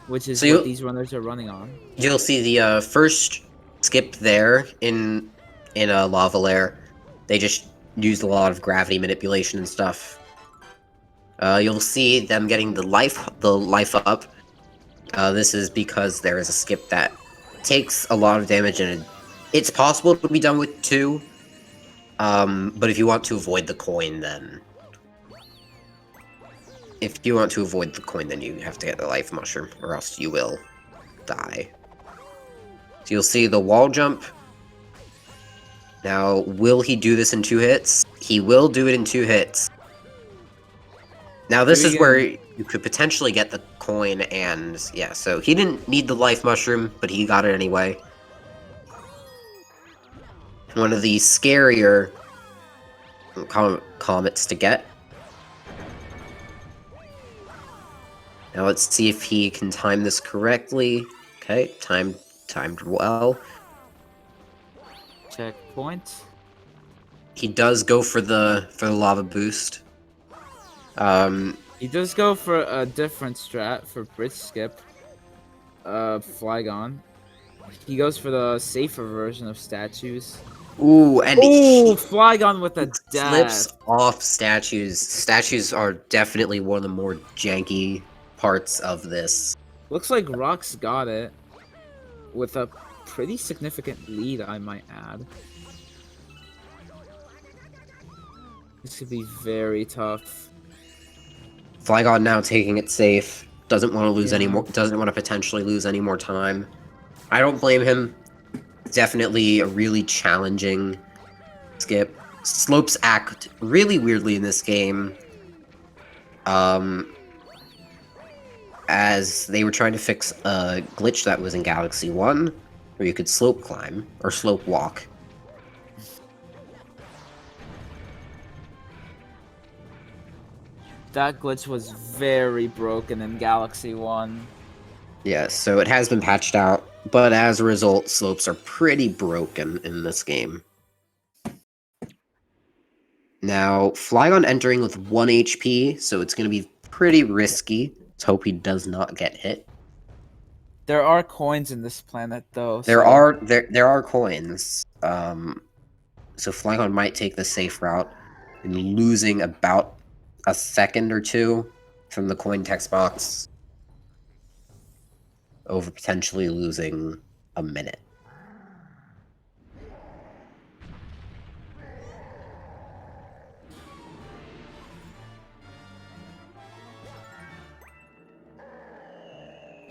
which is what these runners are running on. You'll see the first skip there in Lava Lair. They just used a lot of gravity manipulation and stuff. You'll see them getting the life up. This is because there is a skip that takes a lot of damage, and it's possible to be done with 2. But if you want to avoid the coin, then you have to get the life mushroom, or else you will die. So you'll see the wall jump. Now, will he do this in 2 hits? He will do it in 2 hits. Now, this is where you could potentially get the coin, and yeah, so he didn't need the life mushroom, but he got it anyway. One of the scarier comets to get. Now let's see if he can time this correctly. Okay, timed well. Checkpoint. He does go for the lava boost. He does go for a different strat for bridge skip. Flygon. He goes for the safer version of statues. Ooh, and Ooh, Flygon with a slips dash. off statues. Statues are definitely one of the more janky parts of this. Looks like Rox got it with a pretty significant lead, I might add. This could be very tough. Flygon now taking it safe. Doesn't want to lose Yeah. any more. Doesn't want to potentially lose any more time. I don't blame him. Definitely a really challenging skip. Slopes act really weirdly in this game. As they were trying to fix a glitch that was in Galaxy 1, where you could slope climb, or slope walk. That glitch was very broken in Galaxy 1. Yeah, so it has been patched out, but as a result, slopes are pretty broken in this game. Now, Flygon entering with 1 HP, so it's going to be pretty risky. Let's hope he does not get hit. There are coins in this planet, though. There so- are coins. So Flygon might take the safe route and losing about a second or two from the coin text box over potentially losing a minute.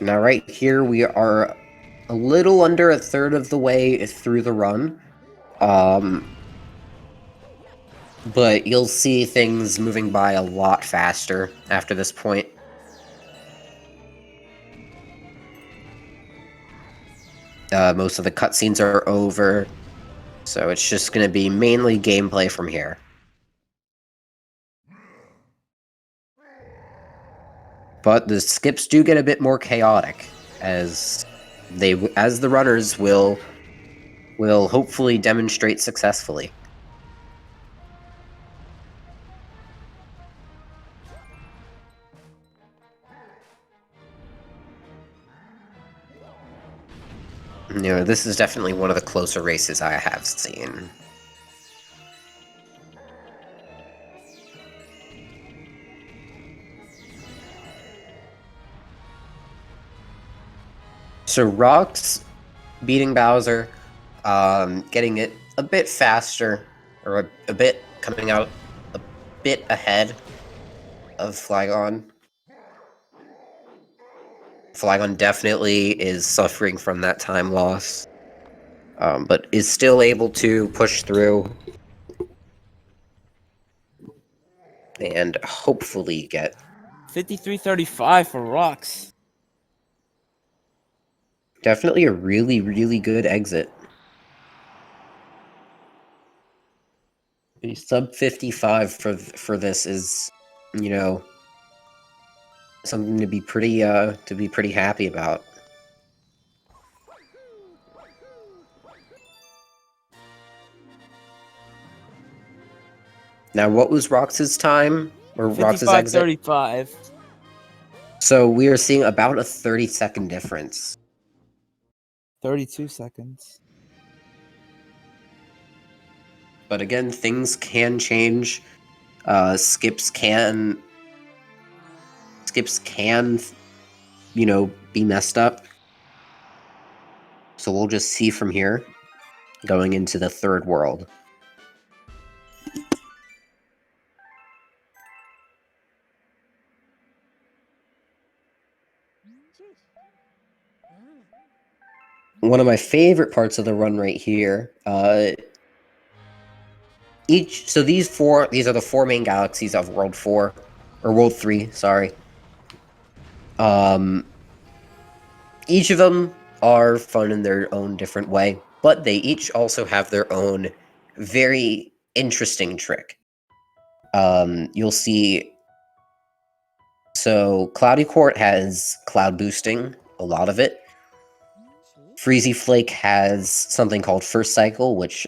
Now right here we are a little under a third of the way through the run. But you'll see things moving by a lot faster after this point. Most of the cutscenes are over, so it's just going to be mainly gameplay from here. But the skips do get a bit more chaotic, as the runners will hopefully demonstrate successfully. You know, this is definitely one of the closer races I have seen. So Rox beating Bowser, getting it a bit faster, or a bit coming out a bit ahead of Flygon. Flygon definitely is suffering from that time loss, but is still able to push through and hopefully get 53-35 for Rox. definitely a really, really good exit. Sub 55 for this is, you know, something to be pretty happy about. Now, what was Rox's time? Or Rox's exit? 55-35. So we are seeing about a 30-second difference. 32 seconds. But again, things can change. Skips can, you know, be messed up. So we'll just see from here, going into the third world. One of my favorite parts of the run right here. These are the 4 main galaxies of World 4, or World 3, sorry. Each of them are fun in their own different way, but they each also have their own very interesting trick. You'll see. So Cloudy Court has cloud boosting, a lot of it. Freezy Flake has something called First Cycle, which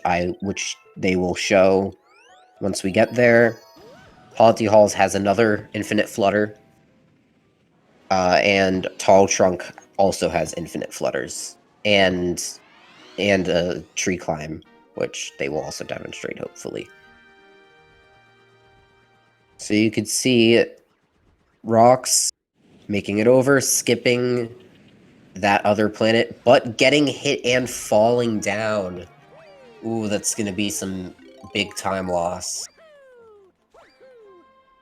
they will show once we get there. Haughty Halls has another Infinite Flutter. And Tall Trunk also has Infinite Flutters. And a Tree Climb, which they will also demonstrate, hopefully. So you could see Rocks making it over, skipping that other planet, but getting hit and falling down. Ooh, that's going to be some big time loss.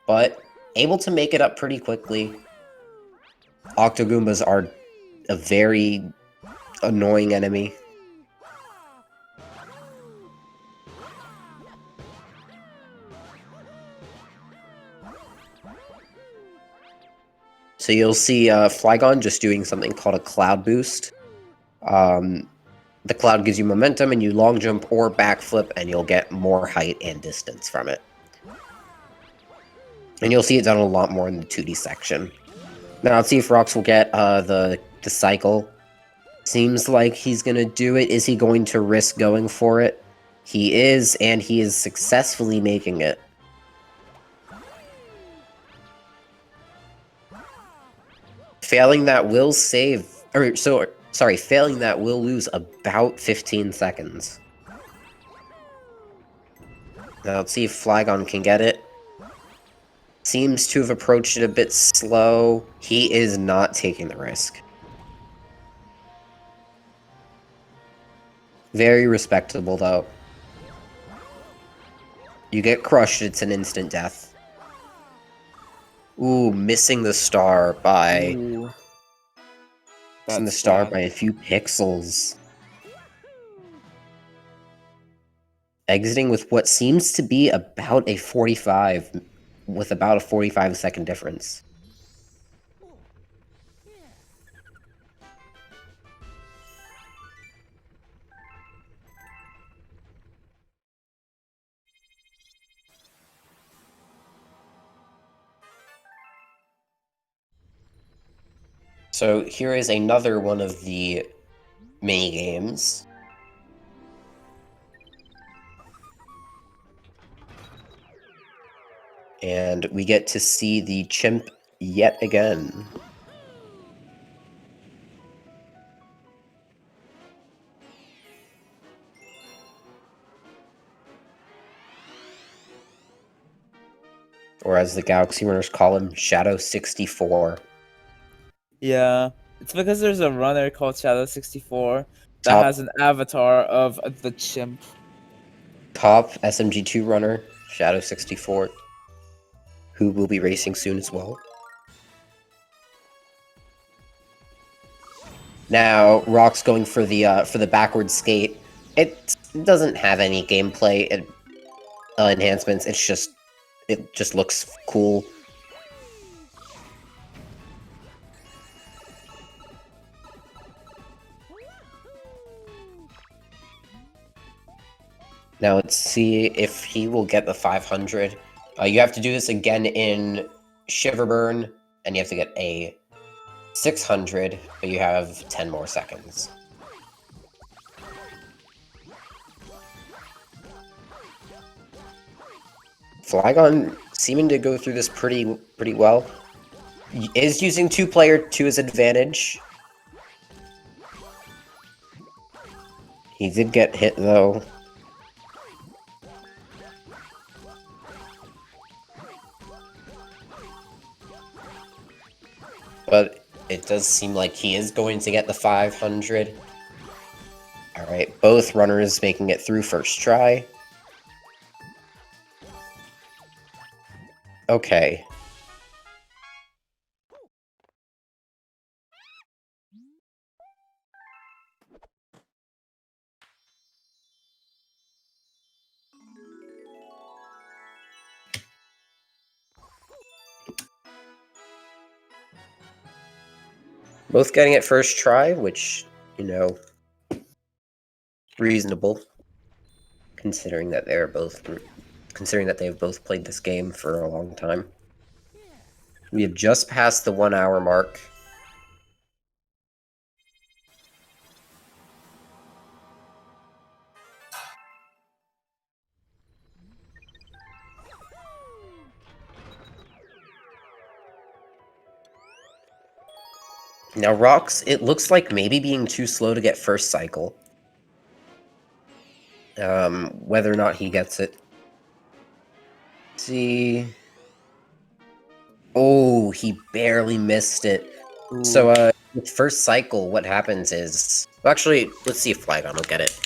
But able to make it up pretty quickly. Octogoombas are a very annoying enemy. So you'll see Flygon just doing something called a Cloud Boost. The cloud gives you momentum, and you long jump or backflip, and you'll get more height and distance from it. And you'll see it done a lot more in the 2D section. Now let's see if Rox will get the cycle. Seems like he's going to do it. Is he going to risk going for it? He is, and he is successfully making it. Failing that will save... failing that will lose about 15 seconds. Now let's see if Flygon can get it. Seems to have approached it a bit slow. He is not taking the risk. Very respectable, though. You get crushed, it's an instant death. Ooh, missing the star by... Ooh. Missing the That's star bad. by a few pixels. Exiting with what seems to be about a 45... with about a 45-second difference. So here is another one of the mini games. And we get to see the chimp yet again. Or as the Galaxy runners call him, Shadow 64. Yeah, it's because there's a runner called Shadow 64 that Top has an avatar of the chimp. top SMG2 runner, Shadow 64, who will be racing soon as well. Now, Rock's going for the backward skate. It doesn't have any gameplay enhancements. It just looks cool. Now let's see if he will get the 500. You have to do this again in Shiver Burn, and you have to get a 600, but you have 10 more seconds. Flygon seeming to go through this pretty well. He is using two-player to his advantage. He did get hit, though. But it does seem like he is going to get the 500. Alright, both runners making it through first try. Okay. Both getting it first try, which, you know, reasonable, considering that they've both played this game for a long time. We have just passed the 1 hour mark. Now, Rocks, it looks like maybe being too slow to get first cycle. Whether or not he gets it. Let's see. Oh, he barely missed it. Ooh. So, with first cycle, what happens is... Well, actually, let's see if Flygon will get it.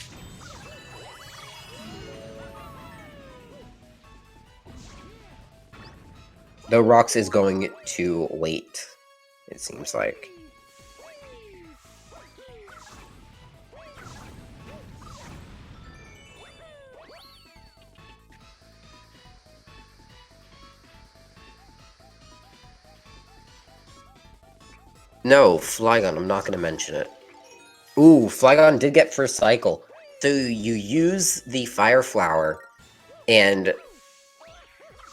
Though Rocks is going to wait, it seems like. No, Flygon, I'm not going to mention it. Ooh, Flygon did get first cycle. So you use the Fire Flower, and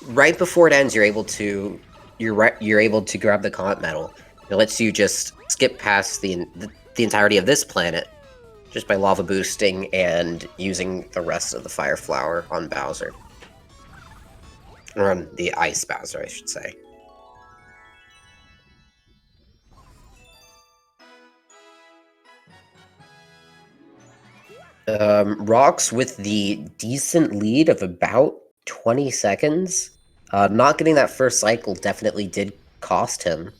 right before it ends, you're able to grab the Comet Medal. It lets you just skip past the entirety of this planet just by lava boosting and using the rest of the Fire Flower on Bowser. Or on the Ice Bowser, I should say. Rocks with the decent lead of about 20 seconds. Not getting that first cycle definitely did cost him.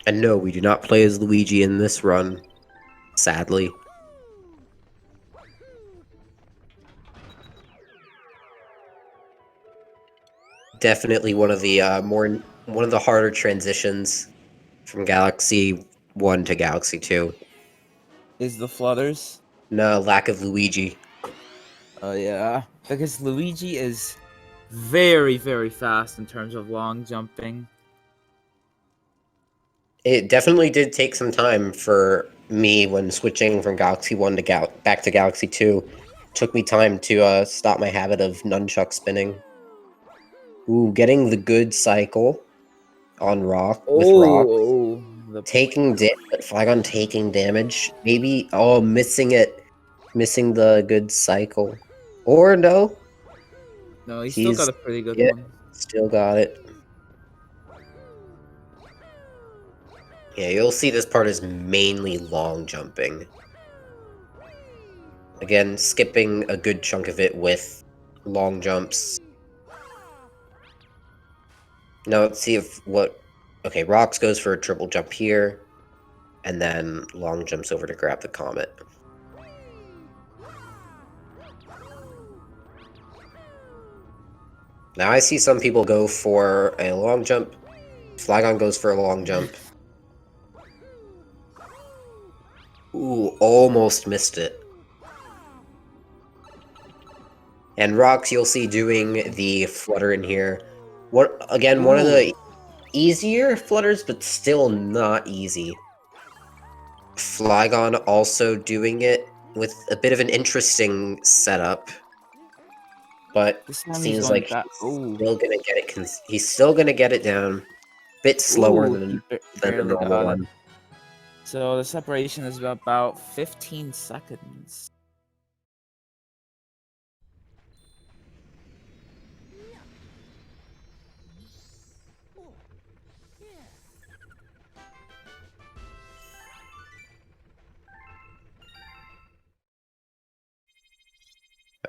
And no, we do not play as Luigi in this run, sadly. Definitely one of the harder transitions from Galaxy 1 to Galaxy 2. Is the flutters? No, lack of Luigi. Oh yeah, because Luigi is very, very fast in terms of long jumping. It definitely did take some time for me when switching from Galaxy 1 to back to Galaxy 2. Took me time to stop my habit of nunchuck spinning. Ooh, getting the good cycle on Rock with Rock. Flygon taking damage. Maybe missing it. Missing the good cycle. Or no. No, he's still got a pretty good one. Still got it. Yeah, you'll see this part is mainly long jumping. Again, skipping a good chunk of it with long jumps. Now let's see if okay, Rocks goes for a triple jump here, and then long jumps over to grab the Comet. Now I see some people go for a long jump. Flygon goes for a long jump. Ooh, almost missed it. And Rocks, you'll see doing the flutter in here. One of the easier flutters, but still not easy. Flygon also doing it with a bit of an interesting setup. But seems like he's still gonna get it. He's still gonna get it down. A bit slower than the normal one. So the separation is about 15 seconds.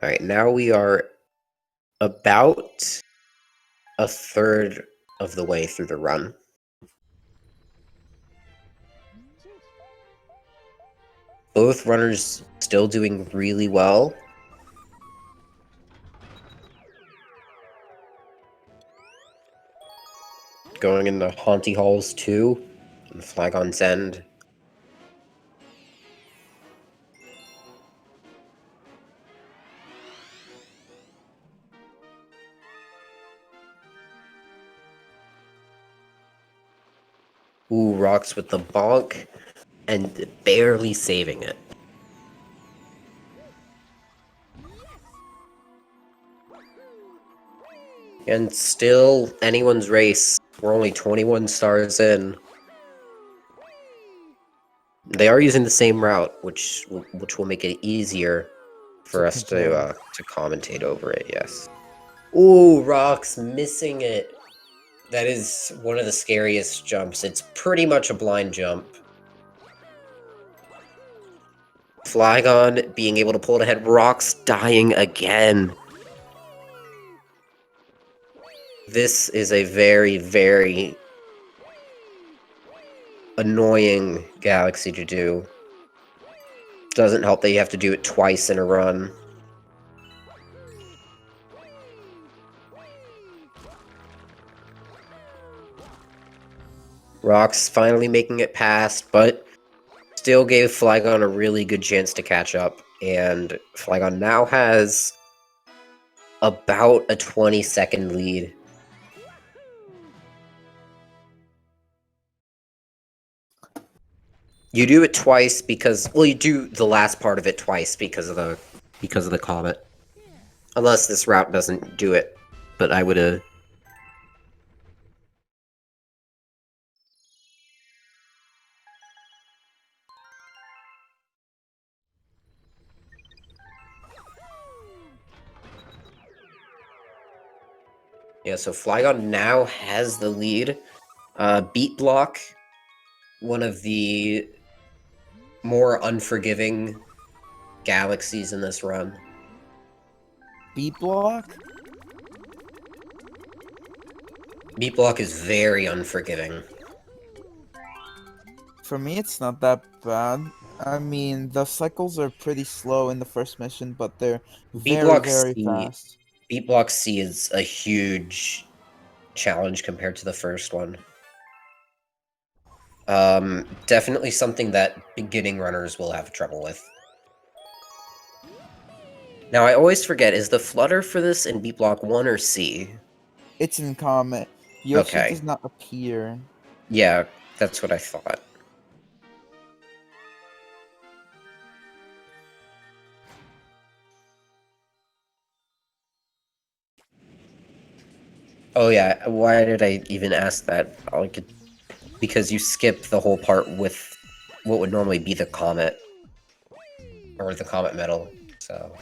Alright, now we are about a third of the way through the run. Both runners still doing really well. Going into Haunty Halls 2 and Flygon's End. Ooh, Rocks with the bonk and barely saving it. And still anyone's race. We're only 21 stars in. They are using the same route, which will make it easier for us to commentate over it, yes. Ooh, Rocks missing it. That is one of the scariest jumps. It's pretty much a blind jump. Flygon being able to pull it ahead. Rocks dying again. This is a very, very annoying galaxy to do. Doesn't help that you have to do it twice in a run. Rocks finally making it past, but still gave Flygon a really good chance to catch up. And Flygon now has about a 20-second lead. You do it twice because, well, you do the last part of it twice because of the comet. Unless this route doesn't do it, but I would Yeah, so Flygon now has the lead. Beat Block, one of the more unforgiving galaxies in this run. Beat block? Beat Block is very unforgiving. For me, it's not that bad. I mean, the cycles are pretty slow in the first mission, but they're Beat very, Block very C, fast. Beat Block C is a huge challenge compared to the first one. Definitely something that beginning runners will have trouble with. Now, I always forget, is the flutter for this in Beat Block 1 or C? It's in Comet. Yoshi Okay. does not appear. Yeah, that's what I thought. Oh yeah, why did I even ask that? Because you skip the whole part with what would normally be the comet. Or the comet medal, so...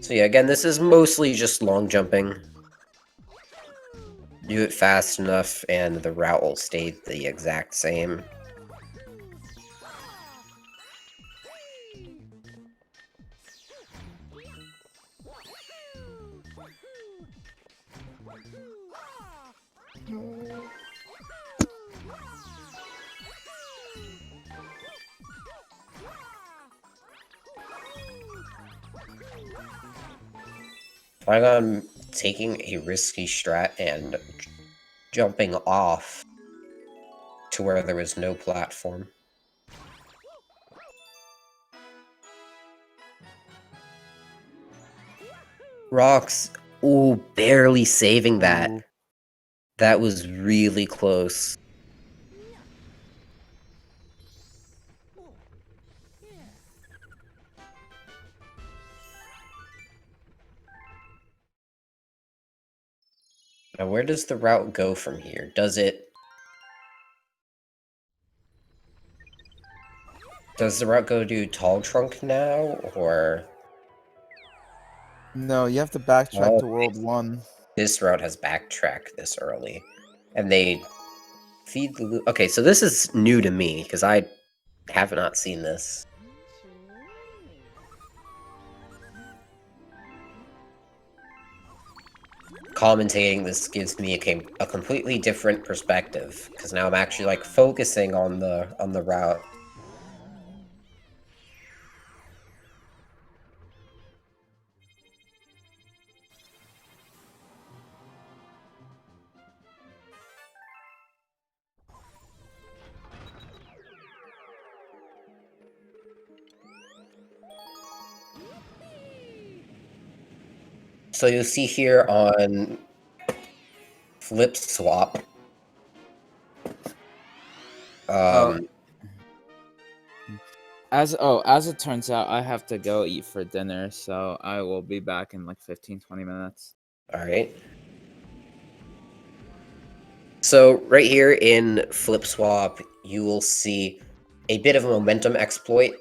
So yeah, again, this is mostly just long jumping. Do it fast enough, and the route will stay the exact same. Flygon taking a risky strat and jumping off to where there was no platform. Rocks, ooh, barely saving that. Ooh. That was really close. Now, where does the route go from here? Does the route go to Tall Trunk now, or... No, you have to backtrack Oh, to World 1. this route has backtracked this early. And they feed the loop. Okay, so this is new to me, because I have not seen this. Commentating this gives me a completely different perspective, because now I'm actually like focusing on the route. So you'll see here on Flip Swap, Um, As it turns out, I have to go eat for dinner, so I will be back in like 15-20 minutes. all right. So right here in Flip Swap, you will see a bit of a momentum exploit.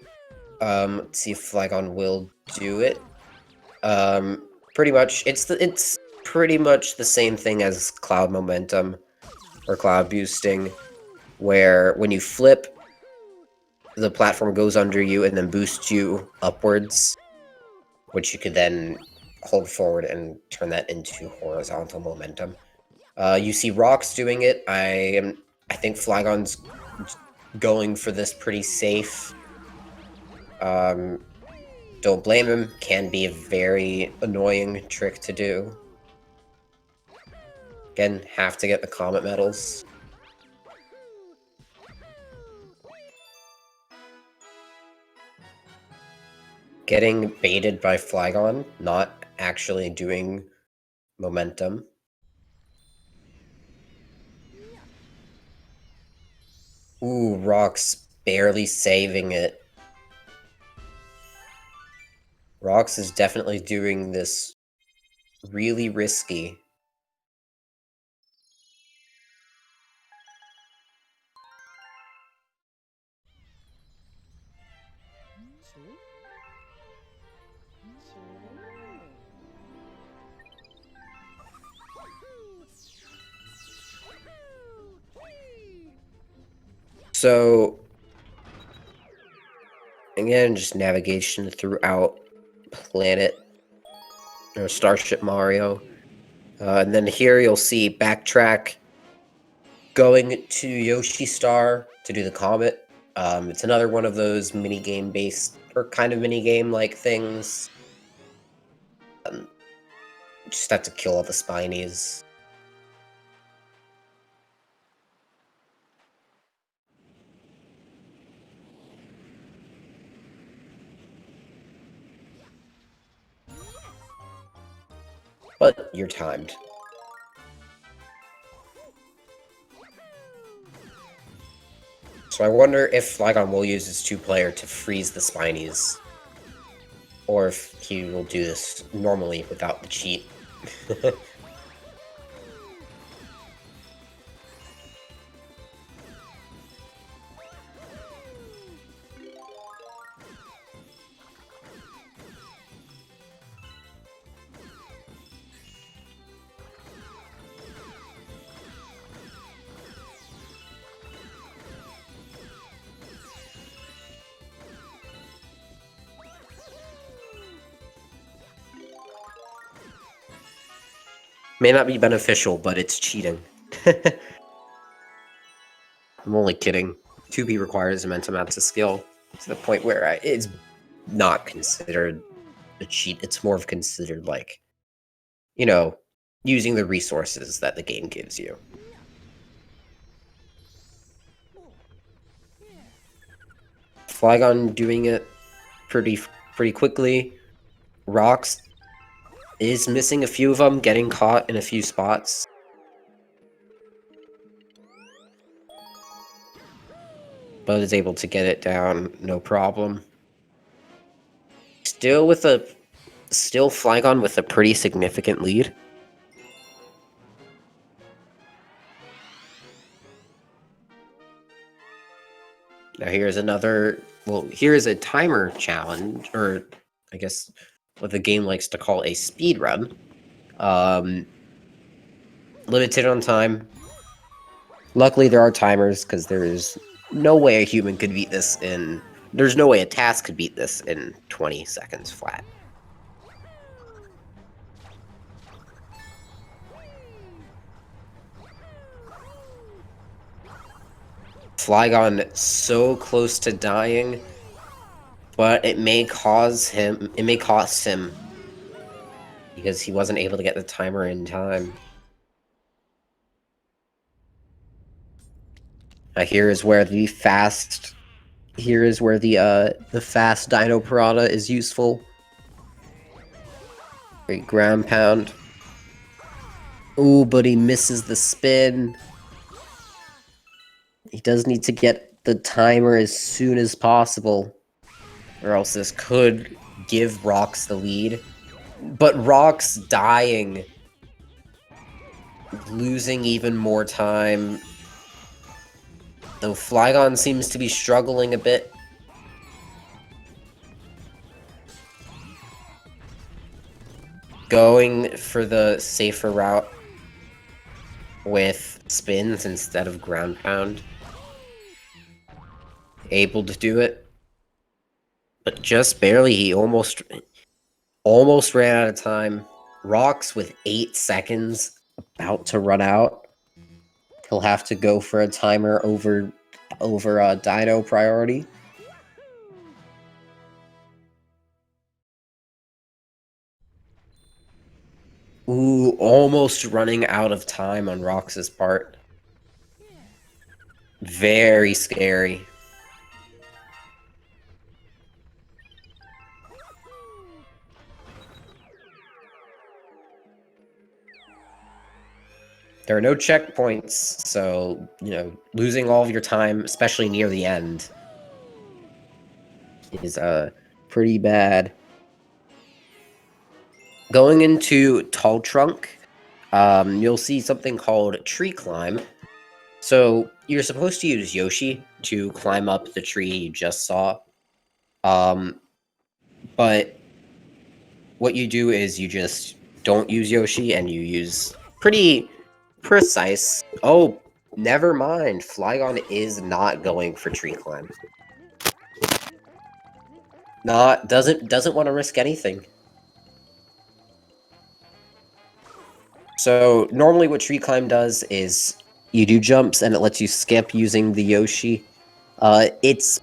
Let's see if Flygon will do it. Pretty much, it's pretty much the same thing as cloud momentum or cloud boosting, where when you flip, the platform goes under you and then boosts you upwards, which you could then hold forward and turn that into horizontal momentum. You see Rocks doing it. I think Flygon's going for this pretty safe. Don't blame him. Can be a very annoying trick to do. Again, have to get the Comet medals. Getting baited by Flygon, not actually doing momentum. Ooh, Rox barely saving it. Rox is definitely doing this really risky. So, again, just navigation throughout Planet, or Starship Mario. And then here you'll see backtrack going to Yoshi Star to do the Comet. It's another one of those mini-game based, or kind of mini-game-like things. Just have to kill all the Spinies. But you're timed. So I wonder if Flygon will use his 2-player to freeze the Spinies. Or if he will do this normally without the cheat. May not be beneficial, but it's cheating. I'm only kidding. 2B requires immense amounts of skill to the point where it's not considered a cheat. It's more of considered like, you know, using the resources that the game gives you. Flygon doing it pretty quickly. Rocks is missing a few of them, getting caught in a few spots. But is able to get it down, no problem. Still Flygon with a pretty significant lead. Now here's here's a timer challenge, or I guess what the game likes to call a speed run. Limited on time. Luckily there are timers, because there is no way a human could beat this there's no way a task could beat this in 20 seconds flat. Flygon so close to dying, but it may cost him because he wasn't able to get the timer in time. Here is where the fast Dino Parada is useful. Great ground pound. Ooh, but he misses the spin. He does need to get the timer as soon as possible, or else this could give Rox the lead. But Rox dying, losing even more time. Though Flygon seems to be struggling a bit. Going for the safer route with spins instead of ground pound. Able to do it. But just barely, he almost ran out of time. Rox with 8 seconds, about to run out. He'll have to go for a timer over Dino priority. Ooh, almost running out of time on Rox's part. Very scary. There are no checkpoints, so, losing all of your time, especially near the end, is pretty bad. Going into Tall Trunk, you'll see something called Tree Climb. So you're supposed to use Yoshi to climb up the tree you just saw. But what you do is you just don't use Yoshi and you use pretty precise. Oh, never mind. Flygon is not going for Tree Climb. Doesn't want to risk anything. So normally what Tree Climb does is you do jumps and it lets you skip using the Yoshi. It's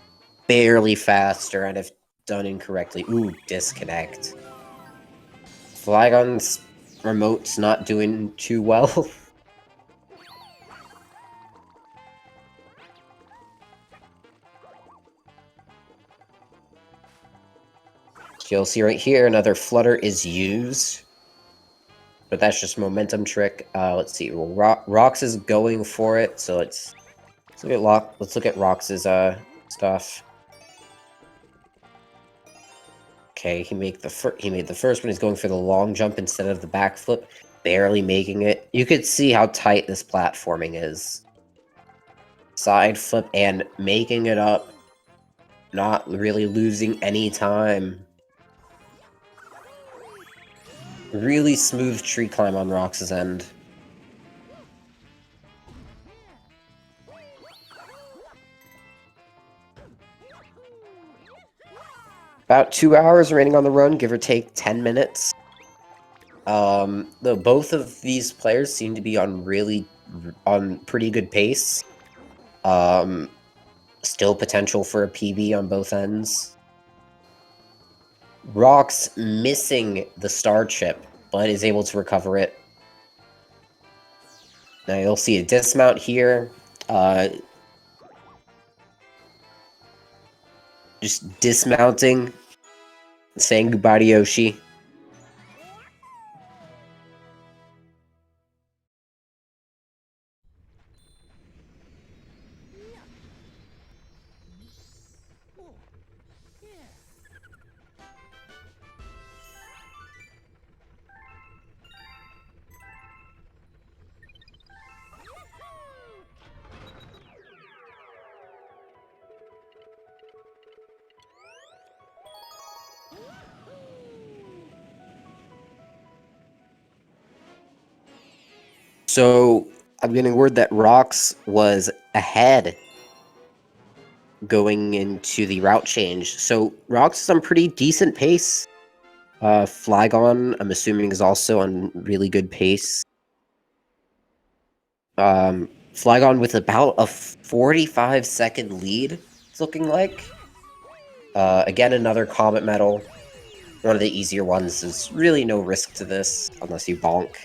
barely faster, and if done incorrectly, ooh, disconnect. Flygon's remote's not doing too well. You'll see right here, another flutter is used. But that's just momentum trick. Let's see. Well, Rox is going for it, so let's look at Rox's stuff. Okay, he made the first one. He's going for the long jump instead of the backflip, barely making it. You could see how tight this platforming is. Side flip and making it up, not really losing any time. Really smooth tree climb on Rox's end. About 2 hours remaining on the run, give or take 10 minutes. Though both of these players seem to be on pretty good pace. Still potential for a PB on both ends. Rox missing the star chip, but is able to recover it. Now you'll see a dismount here. Just dismounting, saying goodbye to Yoshi. So, I'm getting word that Rox was ahead going into the route change. So, Rox is on pretty decent pace. Flygon, I'm assuming, is also on really good pace. Flygon with about a 45-second lead, it's looking like. Again, another Comet Medal. One of the easier ones. There's really no risk to this, unless you bonk.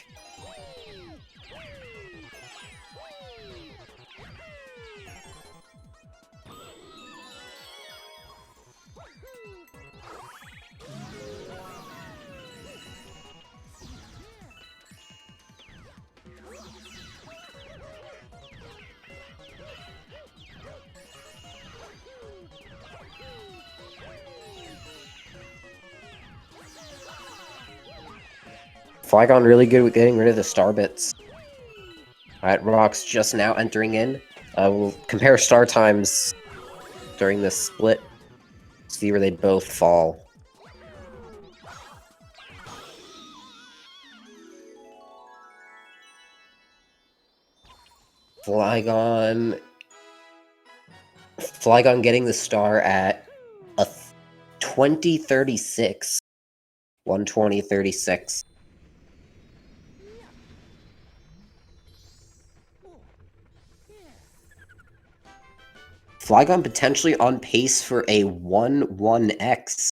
Flygon really good with getting rid of the star bits. Alright, Rock's just now entering in. We'll compare star times during this split. See where they both fall. Flygon getting the star at a 2036. 120.36. Flygon potentially on pace for a 1-1x.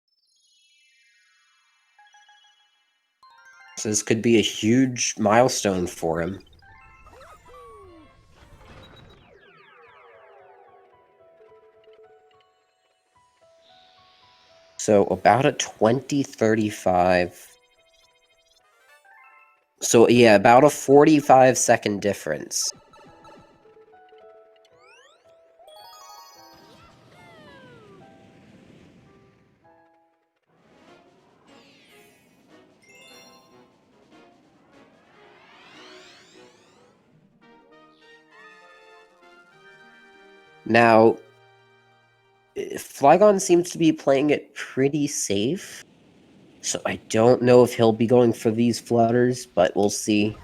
So this could be a huge milestone for him. So about a 2035. So yeah, about a 45-second difference. Now, Flygon seems to be playing it pretty safe. So I don't know if he'll be going for these flutters, but we'll see.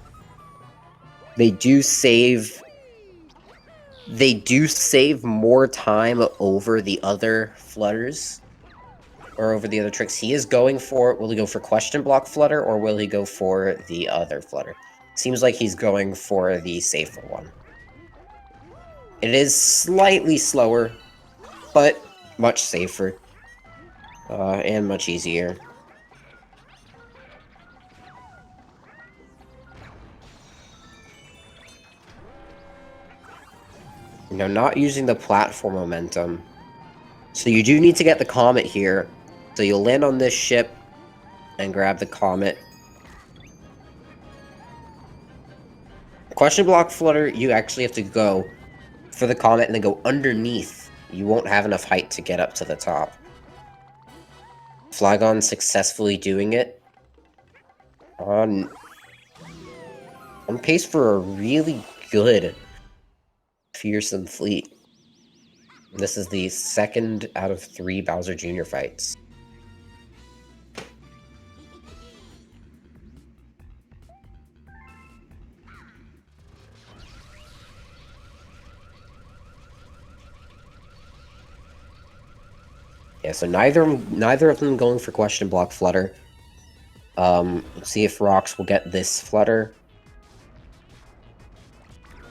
They do save more time over the other flutters. Or over the other tricks. He is going for, will he go for question block flutter, or will he go for the other flutter? Seems like he's going for the safer one. It is slightly slower, but much safer. And much easier. Now, not using the platform momentum. So you do need to get the comet here. So you'll land on this ship and grab the comet. Question block flutter, you actually have to go for the comet and then go underneath. You won't have enough height to get up to the top. Flygon successfully doing it. On pace for a really good fearsome fleet. This is the second out of 3 Bowser Jr. fights. Yeah, so neither of them going for question block flutter. Let's see if Rocks will get this flutter.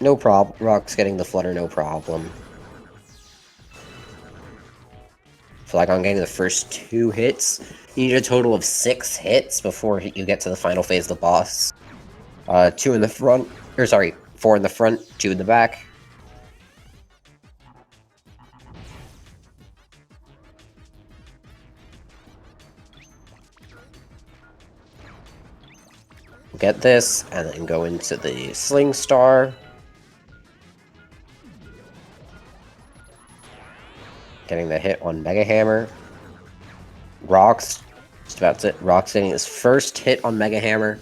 No problem. Rock's getting the flutter, no problem. Flygon getting the first 2 hits. You need a total of 6 hits before you get to the final phase of the boss. 2 in the front, or sorry, 4 in the front, 2 in the back. Get this, and then go into the Sling Star. Getting the hit on Mega Hammer. Rock's just about to. Rock's getting his first hit on Mega Hammer.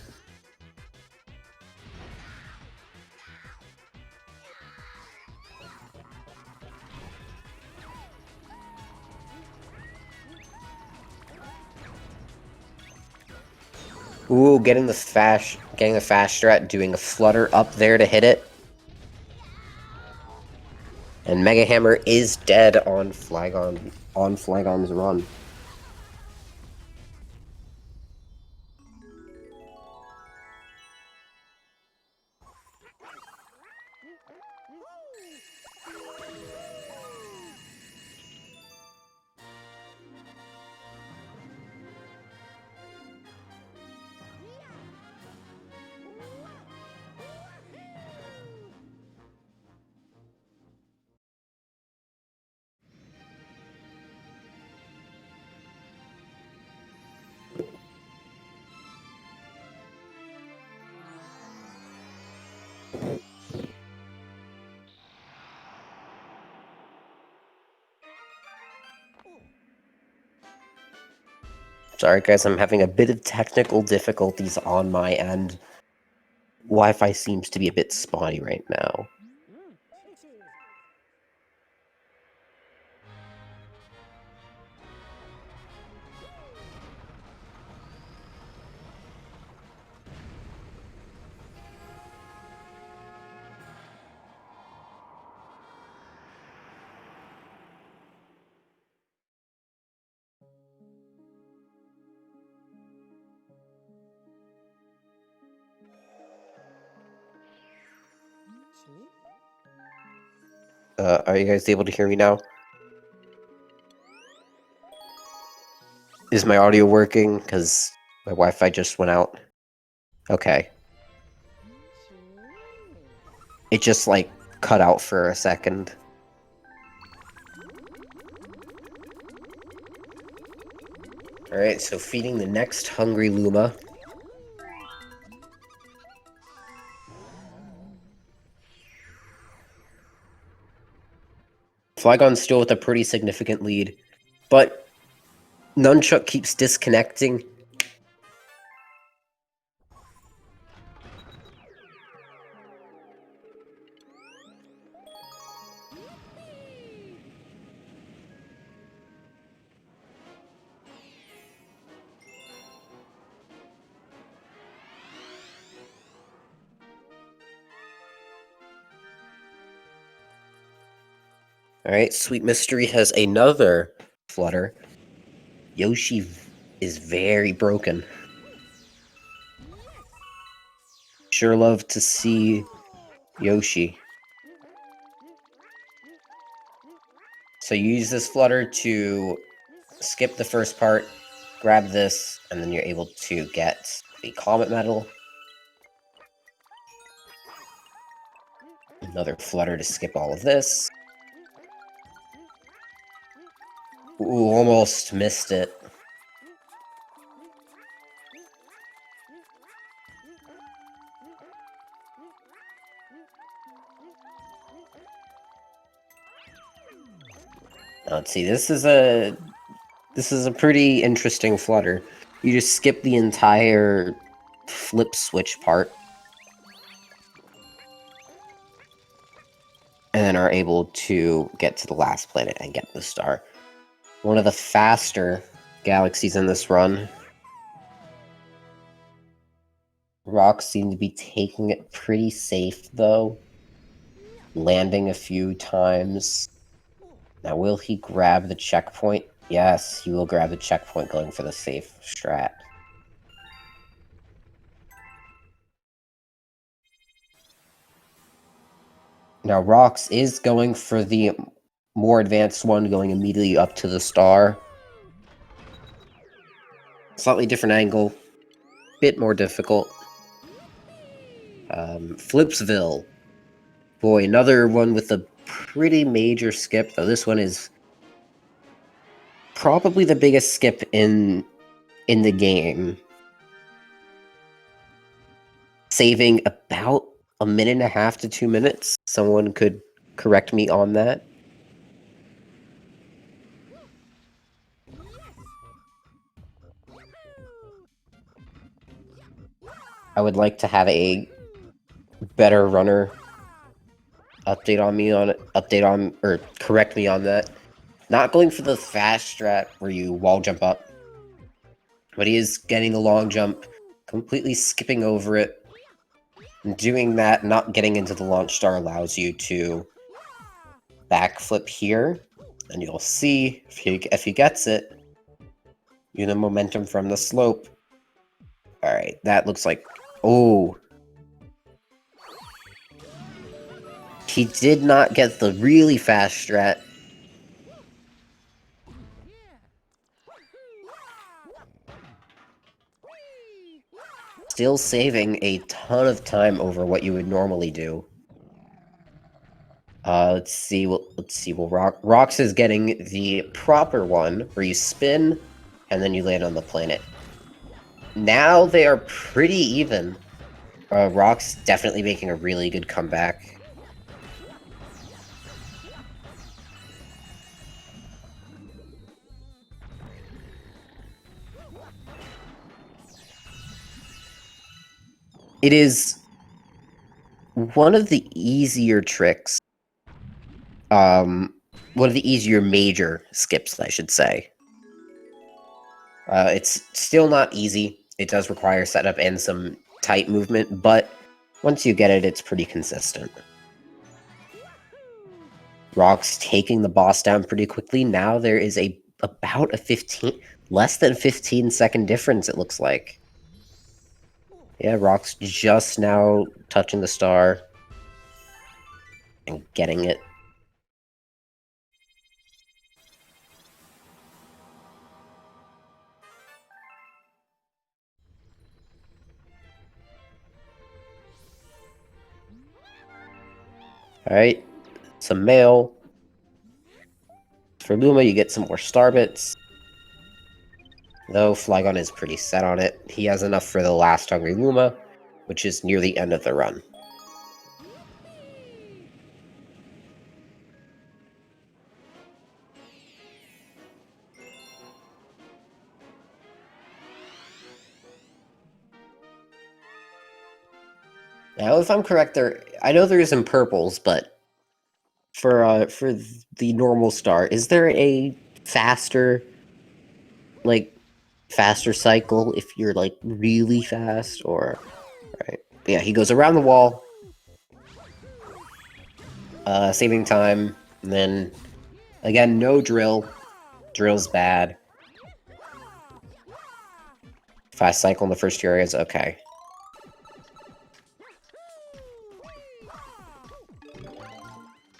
Ooh, getting the fast strat, doing a flutter up there to hit it. And Mega Hammer is dead on Flygon's run. Sorry guys, I'm having a bit of technical difficulties on my end. Wi-Fi seems to be a bit spotty right now. Are you guys able to hear me now? Is my audio working? Because my Wi-Fi just went out. Okay. It just, like, cut out for a second. Alright, so feeding the next hungry Luma. Flygon's still with a pretty significant lead, but Nunchuck keeps disconnecting. Alright, Sweet Mystery has another flutter. Yoshi is very broken. Sure love to see Yoshi. So you use this flutter to skip the first part, grab this, and then you're able to get the Comet Medal. Another flutter to skip all of this. Ooh, almost missed it. Now, let's see, this is a pretty interesting flutter. You just skip the entire flip switch part. And then are able to get to the last planet and get the star. One of the faster galaxies in this run. Rocks seem to be taking it pretty safe, though. Landing a few times. Now, will he grab the checkpoint? Yes, he will grab the checkpoint, going for the safe strat. Now, Rox is going for the more advanced one, going immediately up to the star. Slightly different angle. Bit more difficult. Flipsville. Boy, another one with a pretty major skip, though this one is probably the biggest skip in the game. Saving about a minute and a half to 2 minutes. Someone could correct me on that. I would like to have a better runner correct me on that. Not going for the fast strat where you wall jump up, but he is getting the long jump, completely skipping over it. And doing that, not getting into the launch star, allows you to backflip here, and you'll see if he gets it, you know, momentum from the slope. Alright, that looks like... Oh! He did not get the really fast strat. Still saving a ton of time over what you would normally do. Let's see. Well, Rox is getting the proper one, where you spin, and then you land on the planet. Now they are pretty even. Rox definitely making a really good comeback. It is one of the easier tricks. One of the easier major skips, I should say. It's still not easy. It does require setup and some tight movement, but once you get it, it's pretty consistent. Rock's taking the boss down pretty quickly. Now there is about a less than 15-second difference, it looks like. Yeah, Rock's just now touching the star and getting it. Alright, some mail. For Luma, you get some more star bits. Though Flygon is pretty set on it. He has enough for the last Hungry Luma, which is near the end of the run. Now, if I'm correct, I know there is some purples, but for the normal star, is there a faster cycle if you're like really fast, or right? But yeah, he goes around the wall, saving time, and then again, no drill. Drill's bad. Fast cycle in the first two areas, okay.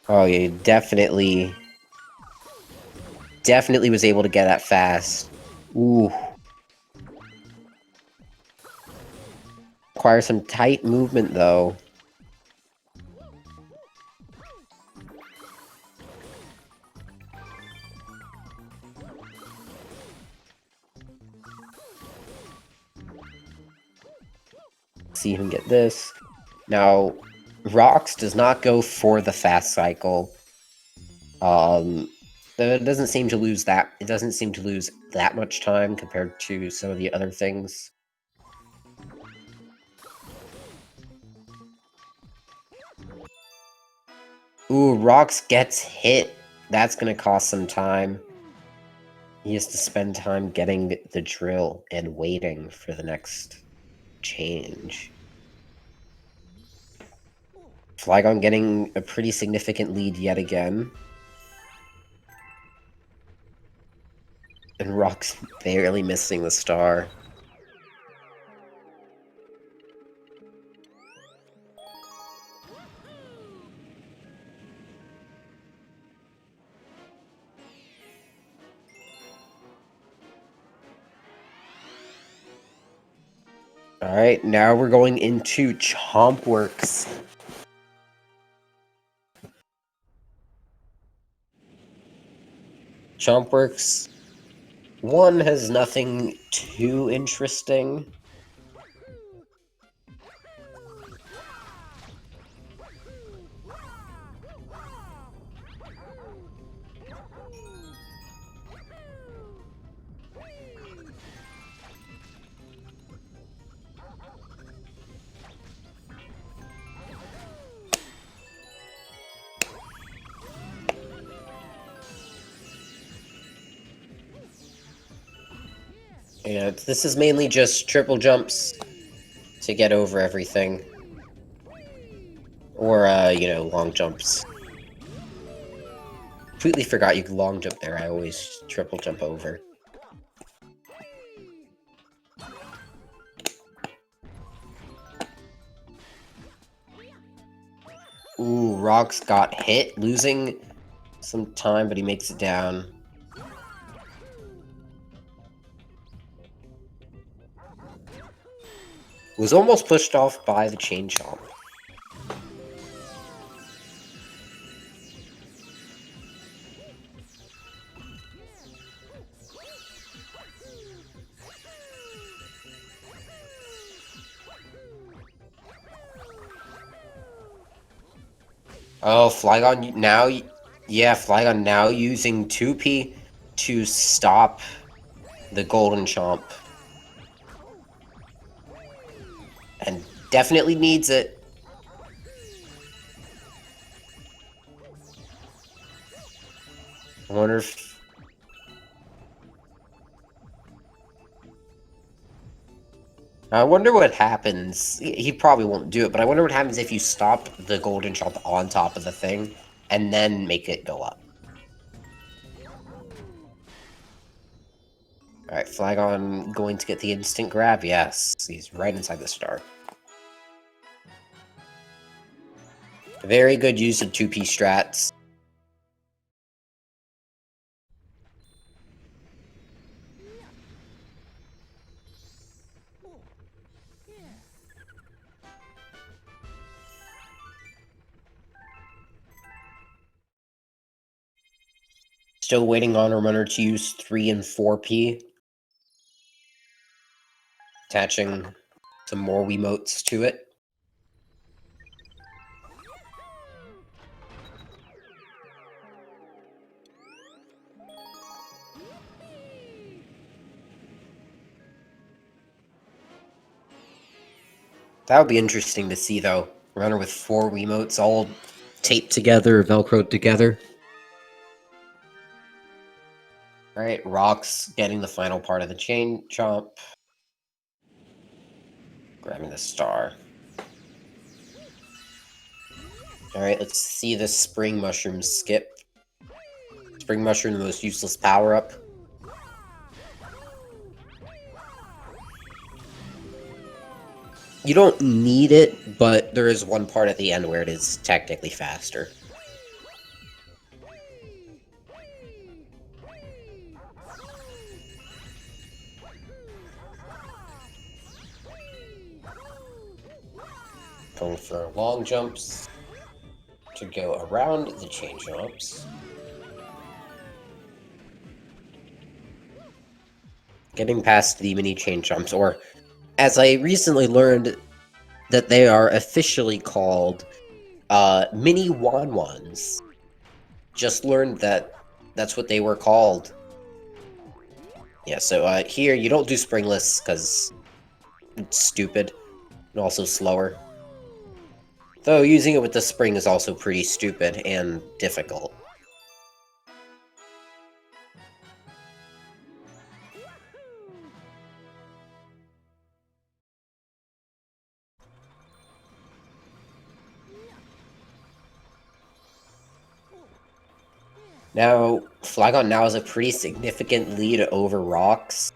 Oh, yeah, definitely was able to get that fast. Ooh. Requires some tight movement, though. See him get this. Now, Rocks does not go for the fast cycle. It doesn't seem to lose that. It doesn't seem to lose that much time compared to some of the other things. Ooh, Rocks gets hit. That's gonna cost some time. He has to spend time getting the drill and waiting for the next change. Flygon getting a pretty significant lead yet again. And Rock's barely missing the star. Alright, now we're going into Chompworks. Chompworks 1 has nothing too interesting. Yeah, this is mainly just triple jumps to get over everything. Or, long jumps. Completely forgot you could long jump there. I always triple jump over. Ooh, Rocks got hit, losing some time, but he makes it down. Was almost pushed off by the chain chomp. Oh, Flygon now, yeah, Flygon now using 2P to stop the Golden Chomp. And Definitely needs it. I wonder if... I wonder what happens. He probably won't do it, but I wonder what happens if you stop the golden jump on top of the thing and then make it go up. Alright, Flygon going to get the instant grab? Yes, he's right inside the star. Very good use of 2P strats. Still waiting on a runner to use 3 and 4P. Attaching some more Wiimotes to it. That would be interesting to see, though. Runner with 4 Wiimotes all taped together, Velcroed together. Alright, Rock's getting the final part of the chain jump. Grabbing the star. Alright, let's see the Spring Mushroom skip. Spring Mushroom, the most useless power-up. You don't need it, but there is one part at the end where it is technically faster. Going for long jumps to go around the chain jumps. Getting past the mini chain jumps, or as I recently learned that they are officially called mini Wan-Wans. Just learned that that's what they were called. Yeah, so here you don't do springless because it's stupid and also slower. Though using it with the spring is also pretty stupid and difficult. Now, Flygon now has a pretty significant lead over Rocks.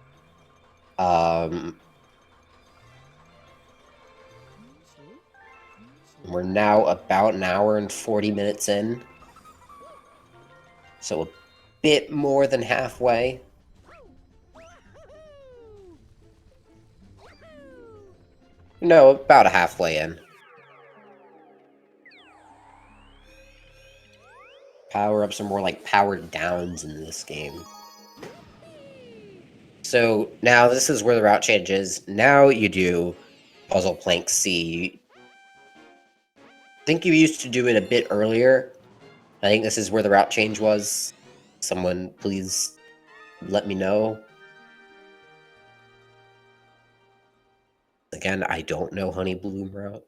We're now about an hour and 40 minutes in. So a bit more than halfway. No, about a halfway in. Power-ups are more like powered downs in this game. So now this is where the route changes. Now you do Puzzle Plank C. I think you used to do it a bit earlier. I think this is where the route change was. Someone please let me know. Again, I don't know Honey Bloom route.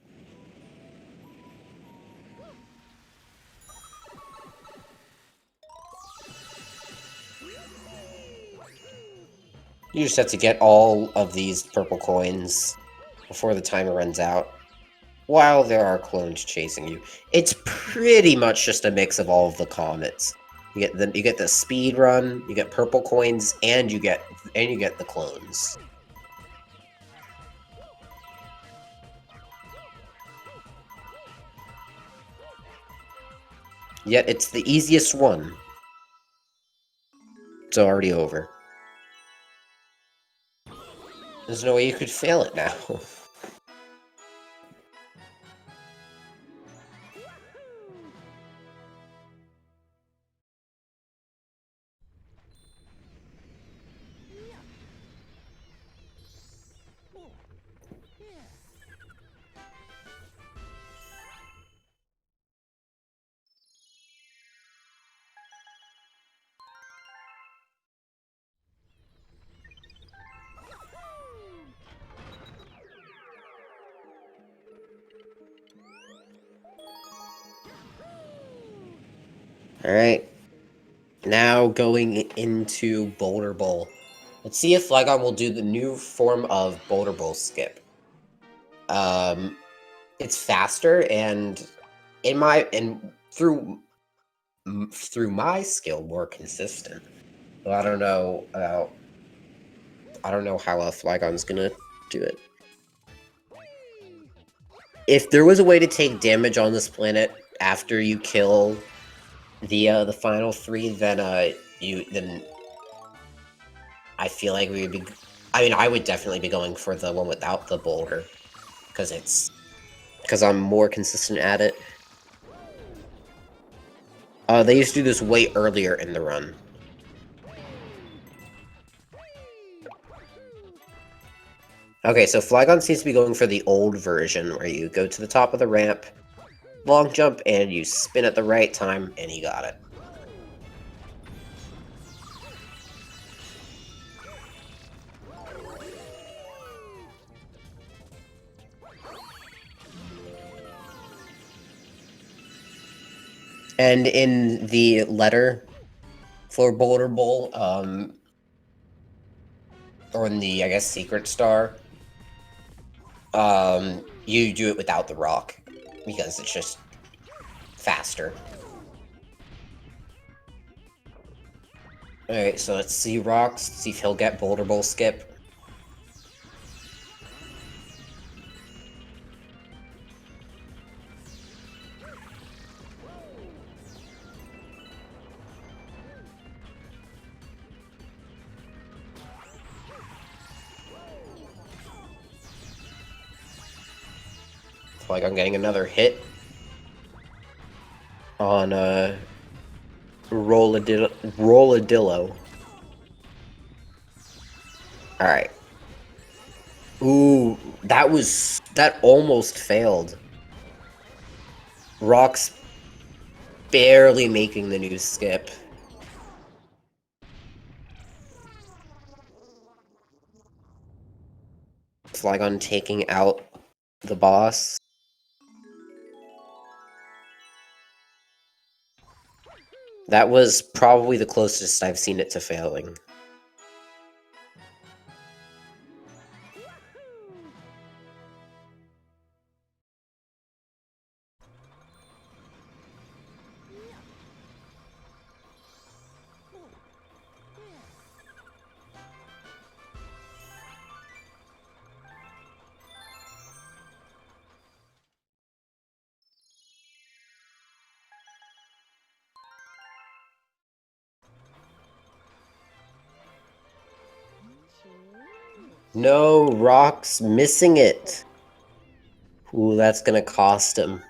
You just have to get all of these purple coins before the timer runs out, while there are clones chasing you. It's pretty much just a mix of all of the comets. You get the speed run, you get purple coins, and you get the clones. Yet it's the easiest one. It's already over. There's no way you could fail it now. Alright. Now going into Boulder Bowl. Let's see if Flygon will do the new form of Boulder Bowl skip. It's faster and through my skill more consistent. But I don't know how Flygon's gonna do it. If there was a way to take damage on this planet after you kill the final 3, then I feel like we would be. I mean, I would definitely be going for the one without the boulder, because I'm more consistent at it. They used to do this way earlier in the run. Okay, so Flygon seems to be going for the old version, where you go to the top of the ramp, long jump, and you spin at the right time, and he got it. And in the letter for Boulder Bowl, or in the, I guess, Secret Star, you do it without the rock, because it's just faster. Alright, so let's see rocks, see if he'll get Boulder Bowl skip. Like I'm getting another hit on Rolladillo. Alright. Ooh, that almost failed. Rock's barely making the new skip. Flygon taking out the boss. That was probably the closest I've seen it to failing. No, Rock's missing it. Ooh, that's gonna cost him.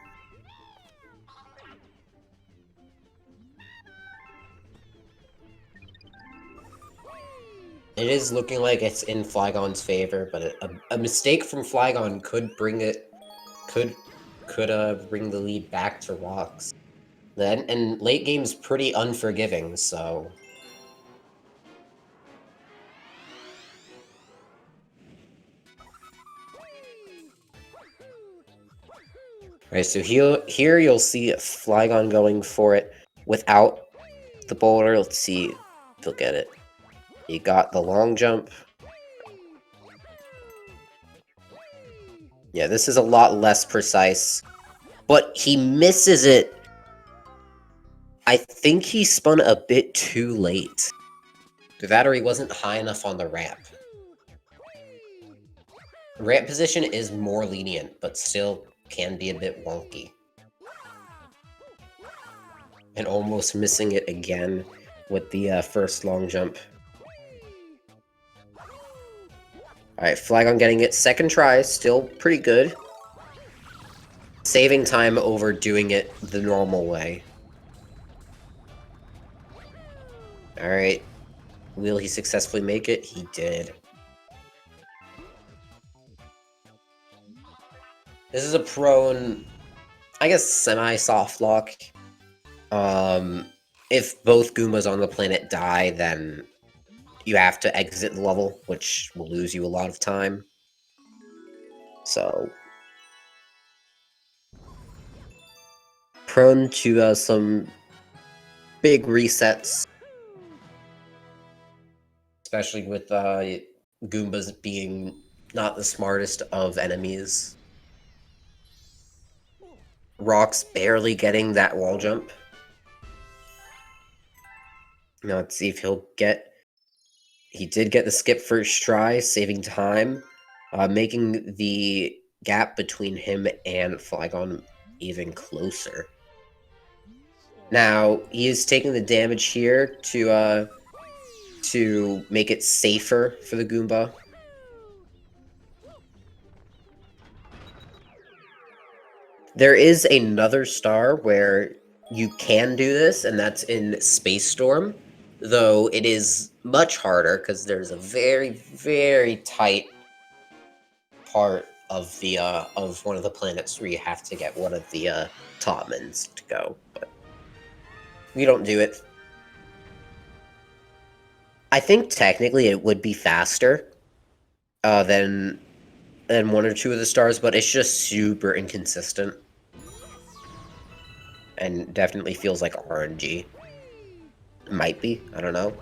It is looking like it's in Flygon's favor, but a mistake from Flygon could bring the lead back to Rocks. Then and late game's pretty unforgiving, so. Alright, so here you'll see Flygon going for it without the boulder. Let's see if he'll get it. He got the long jump. Yeah, this is a lot less precise, but he misses it. I think he spun a bit too late. The battery wasn't high enough on the ramp. Ramp position is more lenient, but still can be a bit wonky. And almost missing it again with the first long jump. Alright, Flygon getting it second try, still pretty good. Saving time over doing it the normal way. Alright, will he successfully make it? He did. This is a prone, I guess, semi-soft lock. If both Goombas on the planet die, then you have to exit the level, which will lose you a lot of time. So, prone to some big resets. Especially with Goombas being not the smartest of enemies. Rock's barely getting that wall jump. Now let's see if he'll get... He did get the skip first try, saving time, making the gap between him and Flygon even closer. Now, he is taking the damage here to make it safer for the Goomba. There is another star where you can do this, and that's in Space Storm, though it is much harder because there's a very, very tight part of the of one of the planets where you have to get one of the Topmans to go, but we don't do it. I think technically it would be faster than one or two of the stars, but it's just super inconsistent. And definitely feels like RNG. Might be, I don't know.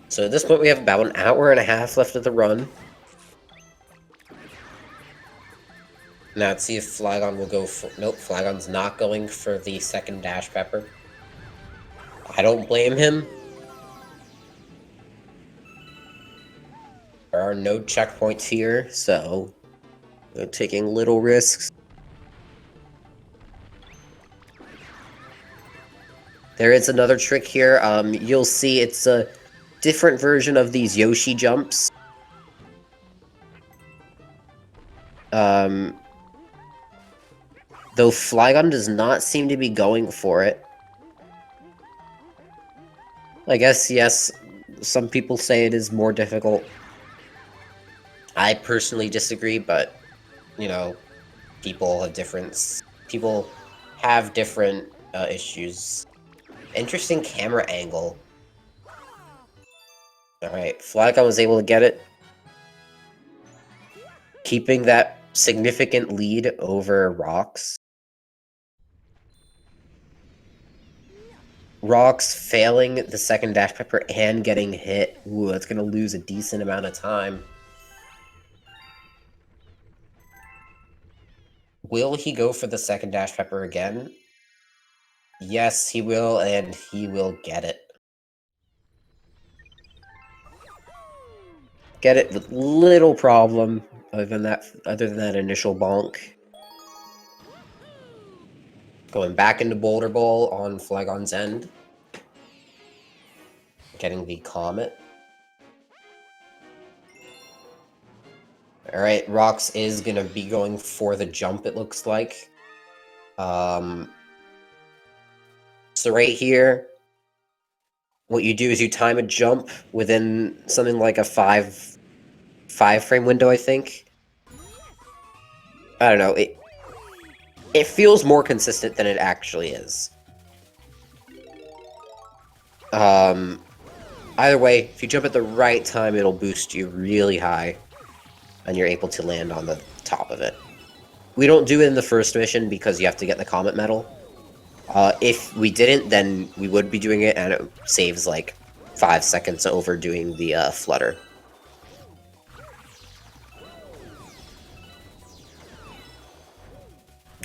So at this point we have about an hour and a half left of the run. Now let's see if Flygon will go for... Nope, Flygon's not going for the second Dash Pepper. I don't blame him. There are no checkpoints here, so we're taking little risks. There is another trick here. You'll see it's a different version of these Yoshi jumps. Though Flygon does not seem to be going for it. I guess, yes, some people say it is more difficult. I personally disagree, but, you know, people have different issues. Interesting camera angle. Alright, Flygon was able to get it. Keeping that significant lead over Rocks. Rocks failing the second Dash Pepper and getting hit. Ooh, that's going to lose a decent amount of time. Will he go for the second Dash Pepper again? Yes, he will, and he will get it. Get it with little problem, other than that initial bonk. Going back into Boulder Bowl on Flygon's end. Getting the Comet. Alright, Rocks is going to be going for the jump, it looks like. So right here, what you do is you time a jump within something like a five frame window, I think. I don't know, it feels more consistent than it actually is. Either way, if you jump at the right time, it'll boost you really high, and you're able to land on the top of it. We don't do it in the first mission because you have to get the Comet Medal. If we didn't, then we would be doing it, and it saves like 5 seconds over doing the Flutter.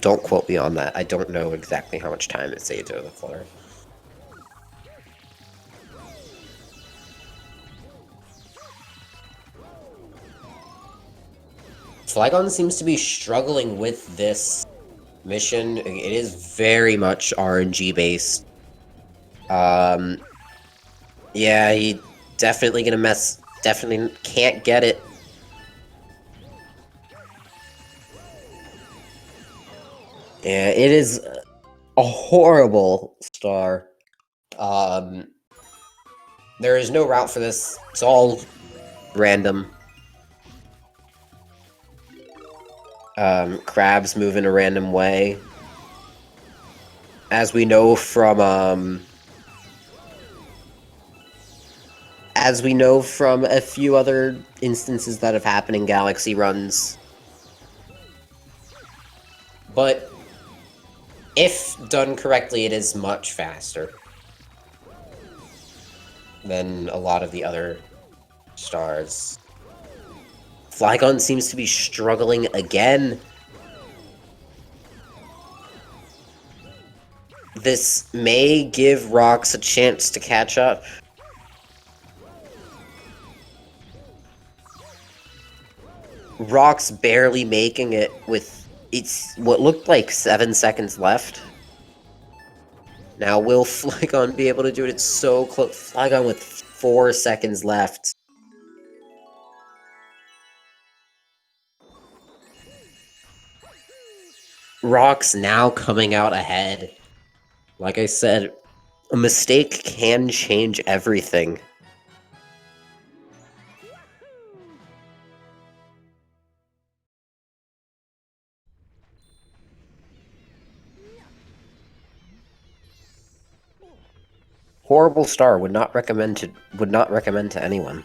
Don't quote me on that. I don't know exactly how much time it saves over the Flutter. Flygon seems to be struggling with this mission. It is very much RNG based. Yeah, he definitely gonna mess. Definitely can't get it. Yeah, it is a horrible star. There is no route for this. It's all random. Crabs move in a random way. as we know from a few other instances that have happened in Galaxy runs. But if done correctly, it is much faster than a lot of the other stars. Flygon seems to be struggling again. This may give Rox a chance to catch up. Rox barely making it with what looked like 7 seconds left. Now will Flygon be able to do it? It's so close. Flygon with 4 seconds left. Rox now coming out ahead. Like I said, a mistake can change everything. Horrible star, would not recommend to anyone.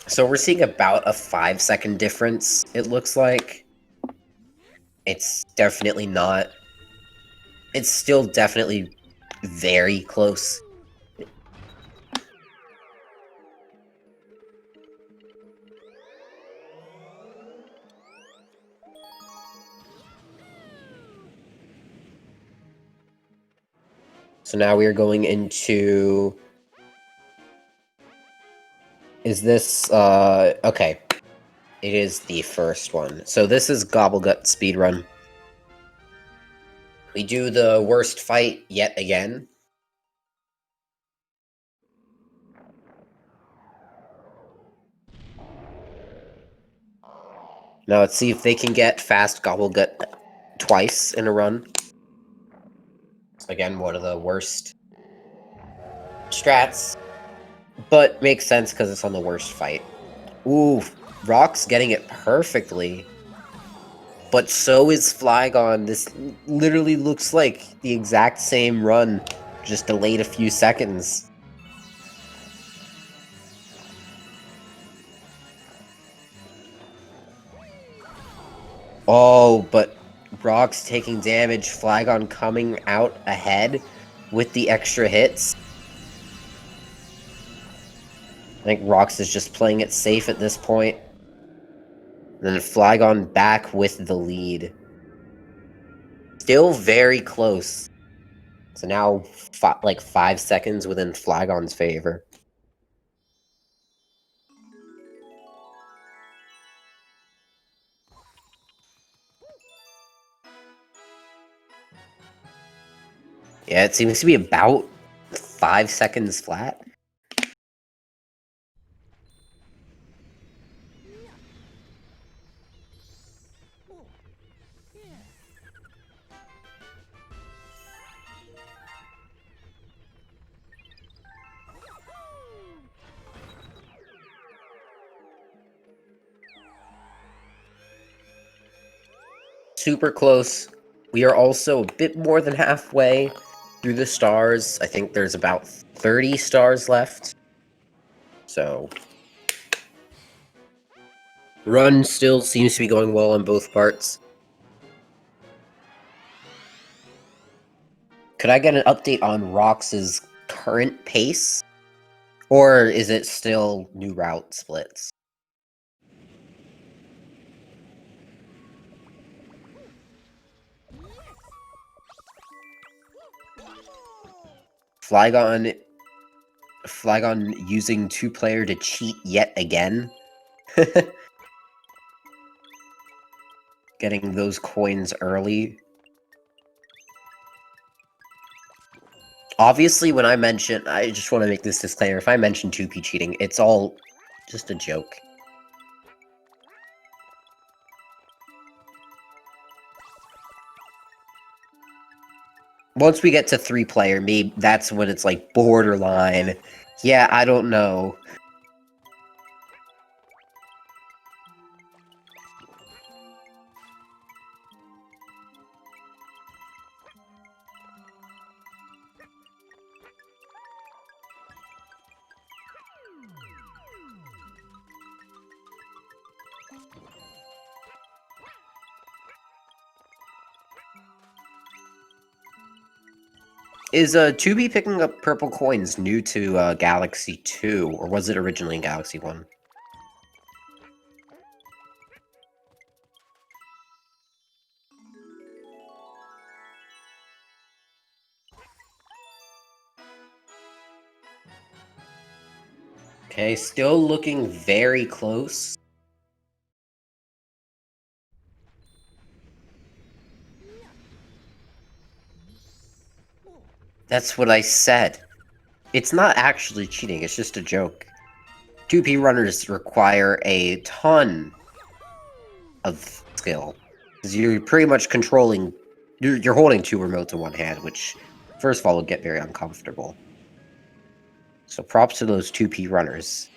So we're seeing about a 5-second difference, it looks like. It's definitely not. It's still definitely very close. So now we are going into... Is this, okay. It is the first one. So this is Gobblegut speedrun. We do the worst fight yet again. Now let's see if they can get fast Gobblegut twice in a run. Again, one of the worst strats. But makes sense because it's on the worst fight. Ooh, Rock's getting it perfectly. But so is Flygon. This literally looks like the exact same run, just delayed a few seconds. Oh, but Rock's taking damage. Flygon coming out ahead with the extra hits. I think Rox is just playing it safe at this point. And then Flygon back with the lead. Still very close. So now, like 5 seconds within Flygon's favor. Yeah, it seems to be about 5 seconds flat. Super close. We are also a bit more than halfway through the stars. I think there's about 30 stars left. So, run still seems to be going well on both parts. Could I get an update on Rox's current pace? Or is it still new route splits? Flygon using 2-player to cheat yet again. Getting those coins early. Obviously, when I mention... I just want to make this disclaimer. If I mention 2P cheating, it's all just a joke. once we get to 3-player, maybe that's when it's like borderline. Yeah, I don't know. Is 2B picking up purple coins new to Galaxy 2, or was it originally in Galaxy 1? Okay, still looking very close. That's what I said. It's not actually cheating, it's just a joke. 2P runners require a ton of skill. Because you're pretty much controlling... You're holding 2 remotes in one hand, which, first of all, will get very uncomfortable. So props to those 2P runners.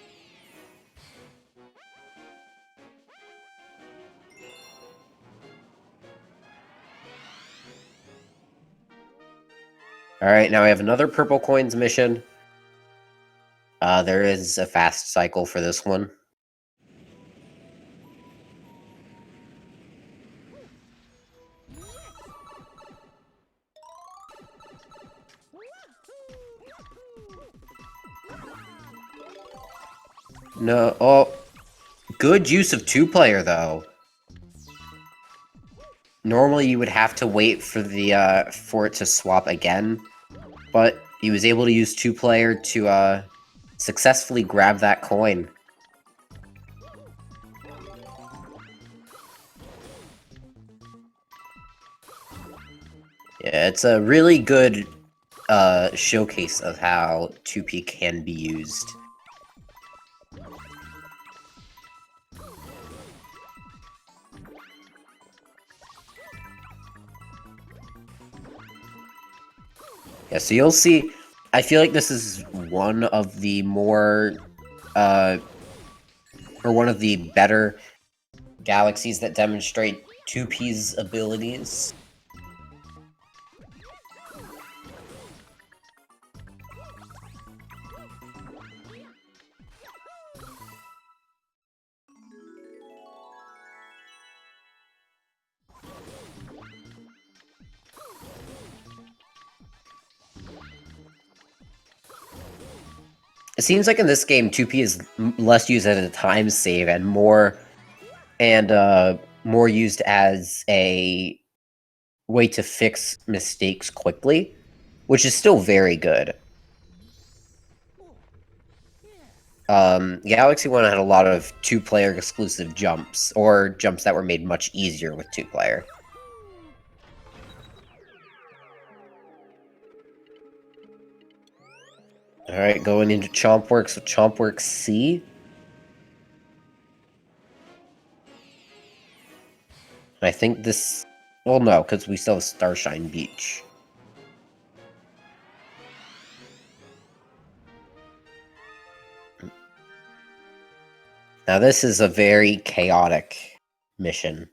Alright, now we have another purple coins mission. There is a fast cycle for this one. No, oh, good use of 2-player though. Normally you would have to wait for the for it to swap again, but he was able to use 2-player to successfully grab that coin. Yeah, it's a really good showcase of how 2P can be used. Yeah, so you'll see, I feel like this is one of the more, or one of the better galaxies that demonstrate 2P's abilities. It seems like in this game, 2P is less used as a time save and more used as a way to fix mistakes quickly, which is still very good. Galaxy 1 had a lot of 2-player exclusive jumps, or jumps that were made much easier with 2-player. Alright, going into Chompworks with Chompworks C. I think this... Well, no, because we still have Starshine Beach. Now this is a very chaotic mission.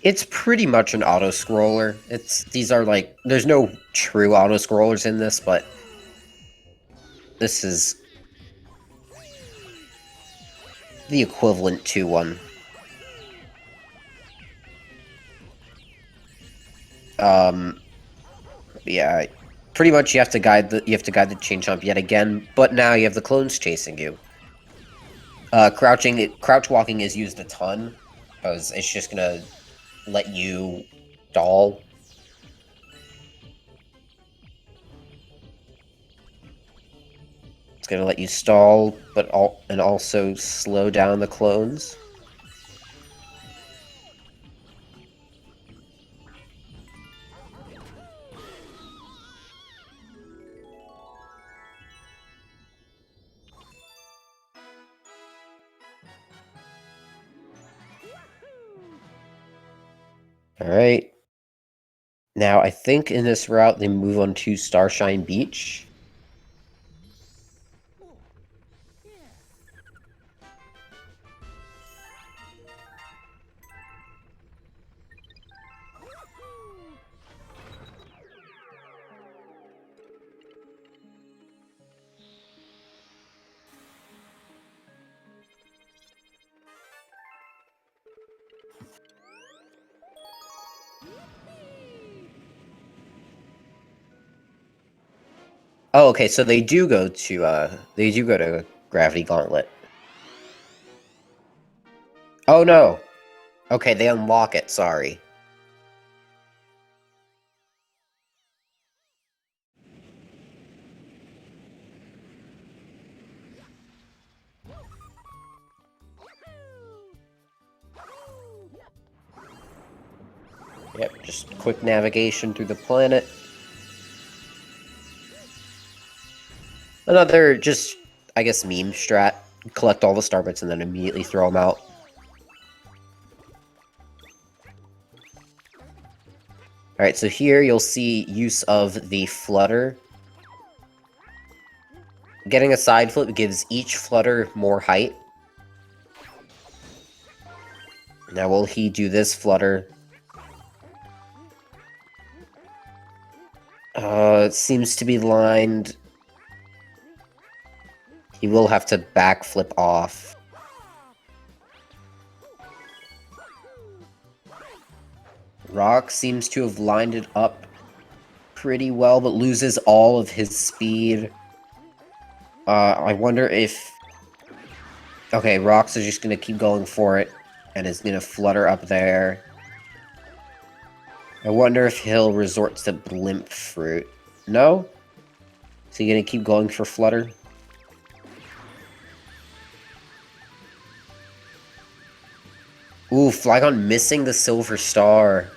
It's pretty much an auto-scroller. These are like... There's no true auto-scrollers in this, but... This is... the equivalent to one. Yeah, pretty much you have to guide the chain jump yet again, but now you have the clones chasing you. Crouch walking is used a ton, because it's just gonna let you stall. It's gonna let you stall, and also slow down the clones. Alright. Now, I think in this route, they move on to Starshine Beach. Oh, okay, so they do go to Gravity Gauntlet. Oh no! Okay, they unlock it, sorry. Yep, just quick navigation through the planet. Another, just, I guess, meme strat. Collect all the star bits and then immediately throw them out. Alright, so here you'll see use of the flutter. Getting a side flip gives each flutter more height. Now will he do this flutter? It seems to be lined. He will have to backflip off. Rock seems to have lined it up pretty well, but loses all of his speed. I wonder if... Okay, Rocks is just gonna keep going for it, and is gonna flutter up there. I wonder if he'll resort to Blimp Fruit. No? Is he gonna keep going for Flutter? Ooh, Flygon missing the Silver Star.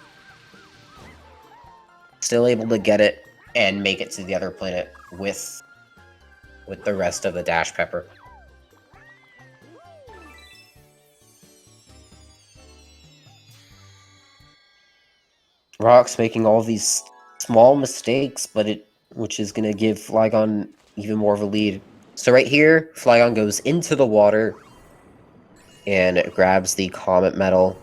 Still able to get it and make it to the other planet with the rest of the Dash Pepper. Rock's making all these small mistakes, which is gonna give Flygon even more of a lead. So right here, Flygon goes into the water and grabs the Comet Medal.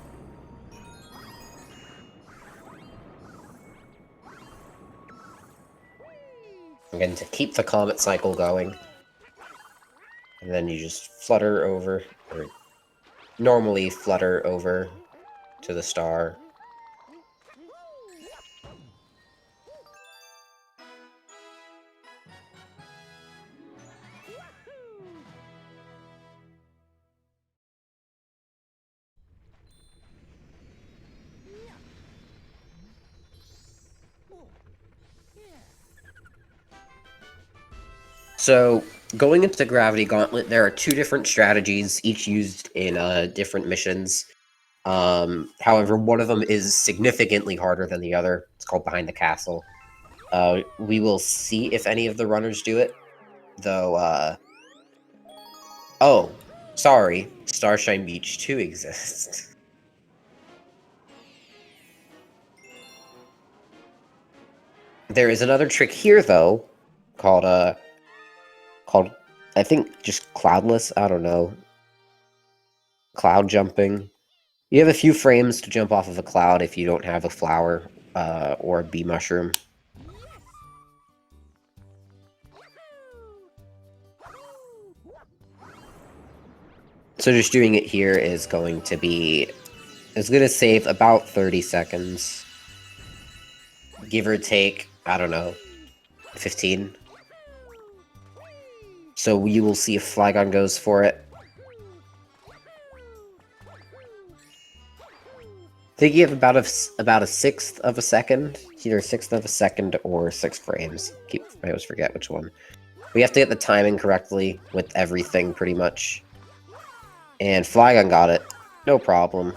Again, to keep the Comet cycle going. And then you just flutter over, or normally flutter over to the star. So, going into Gravity Gauntlet, there are two different strategies, each used in different missions. However, one of them is significantly harder than the other. It's called Behind the Castle. We will see if any of the runners do it, though, oh, sorry, Starshine Beach 2 exists. There is another trick here, though, called, I think, just Cloudless, I don't know. Cloud jumping. You have a few frames to jump off of a cloud if you don't have a flower, or a bee mushroom. So just doing it here is going to save about 30 seconds. Give or take, I don't know, 15. So you will see if Flygon goes for it. I think you have about a sixth of a second. It's either a sixth of a second or 6 frames. I always forget which one. We have to get the timing correctly with everything, pretty much. And Flygon got it. No problem.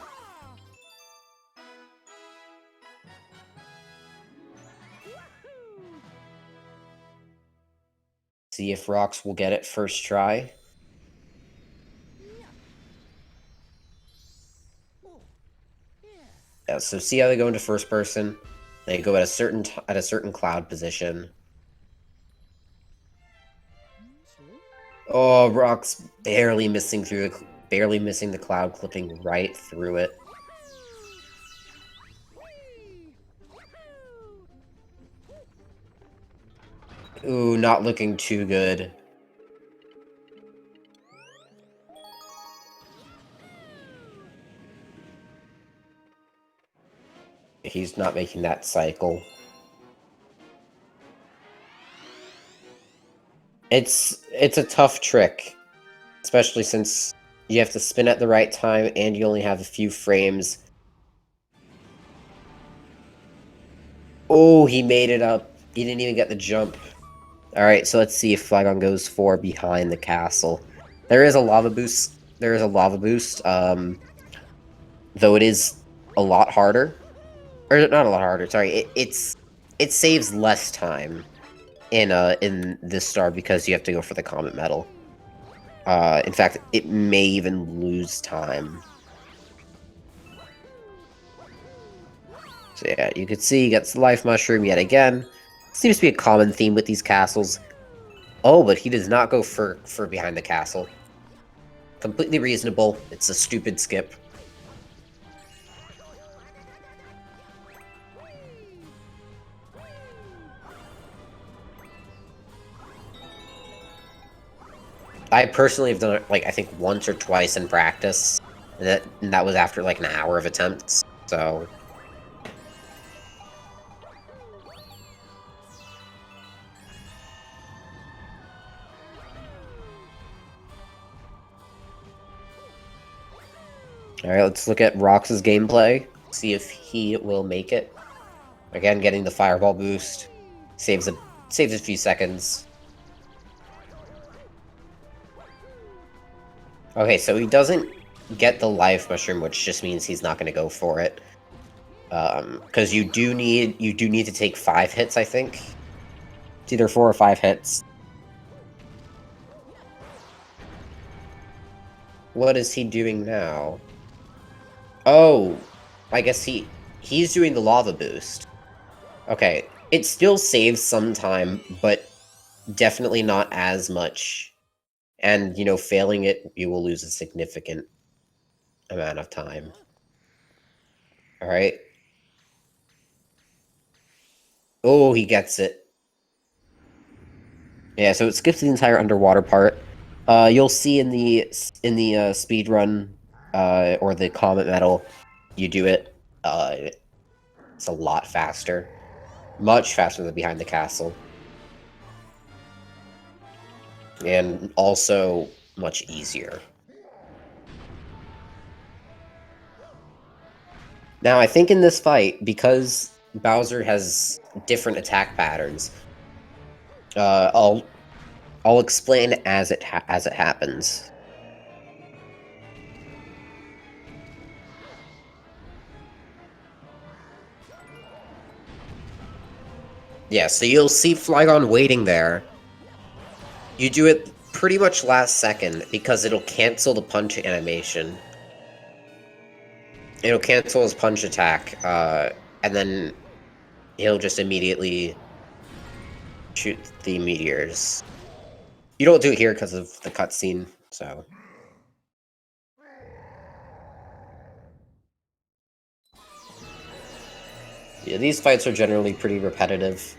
See if Rocks will get it first try. Yeah, so see how they go into first person? They go at a certain cloud position. Oh, Rock's barely missing the cloud, clipping right through it. Ooh, not looking too good. He's not making that cycle. It's a tough trick, especially since you have to spin at the right time and you only have a few frames. Oh, he made it up. He didn't even get the jump. Alright, so let's see if Flygon goes for behind the castle. There is a lava boost. Though it is a lot harder. Or not a lot harder, sorry. It saves less time in this star because you have to go for the comet medal. In fact, it may even lose time. So yeah, you can see he gets the life mushroom yet again. Seems to be a common theme with these castles. Oh, but he does not go for behind the castle. Completely reasonable. It's a stupid skip. I personally have done it, like, I think once or twice in practice. And that was after, like, an hour of attempts. So... Alright, let's look at Rox's gameplay. See if he will make it. Again, getting the fireball boost. Saves a few seconds. Okay, so he doesn't get the life mushroom, which just means he's not going to go for it. Because you do need to take 5 hits, I think. It's either 4 or 5 hits. What is he doing now? Oh, I guess he's doing the lava boost. Okay, it still saves some time, but definitely not as much. And, you know, failing it, you will lose a significant amount of time. Alright. Oh, he gets it. Yeah, so it skips the entire underwater part. You'll see in the speed run, or the comet medal, you do it. It's a lot faster. Much faster than behind the castle. And also much easier. Now, I think in this fight, because Bowser has different attack patterns, I'll explain as it happens. Yeah, so you'll see Flygon waiting there. You do it pretty much last second because it'll cancel the punch animation. It'll cancel his punch attack, and then he'll just immediately shoot the meteors. You don't do it here because of the cutscene, so... Yeah, these fights are generally pretty repetitive.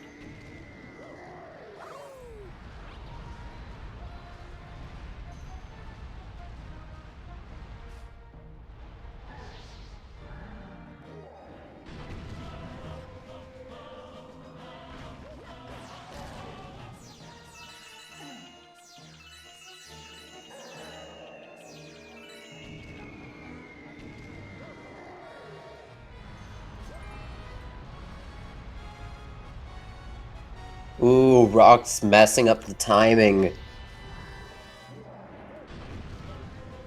Ooh, Rock's messing up the timing.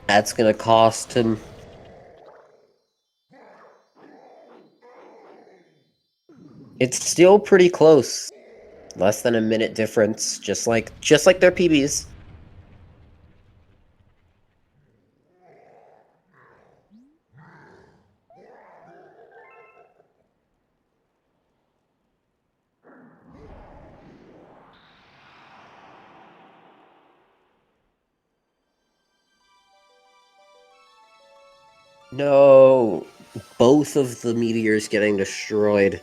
That's gonna cost him. It's still pretty close. Less than a minute difference, just like their PBs. No! Both of the meteors getting destroyed.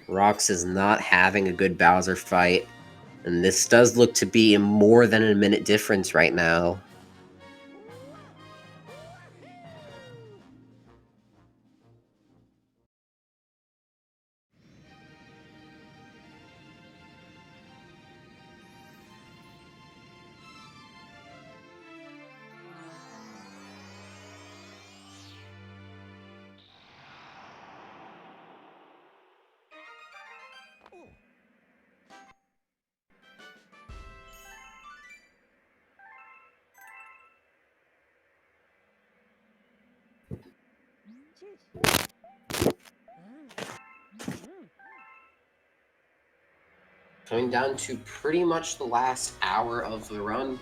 Rox is not having a good Bowser fight. And this does look to be more than a minute difference right now. Coming down to pretty much the last hour of the run.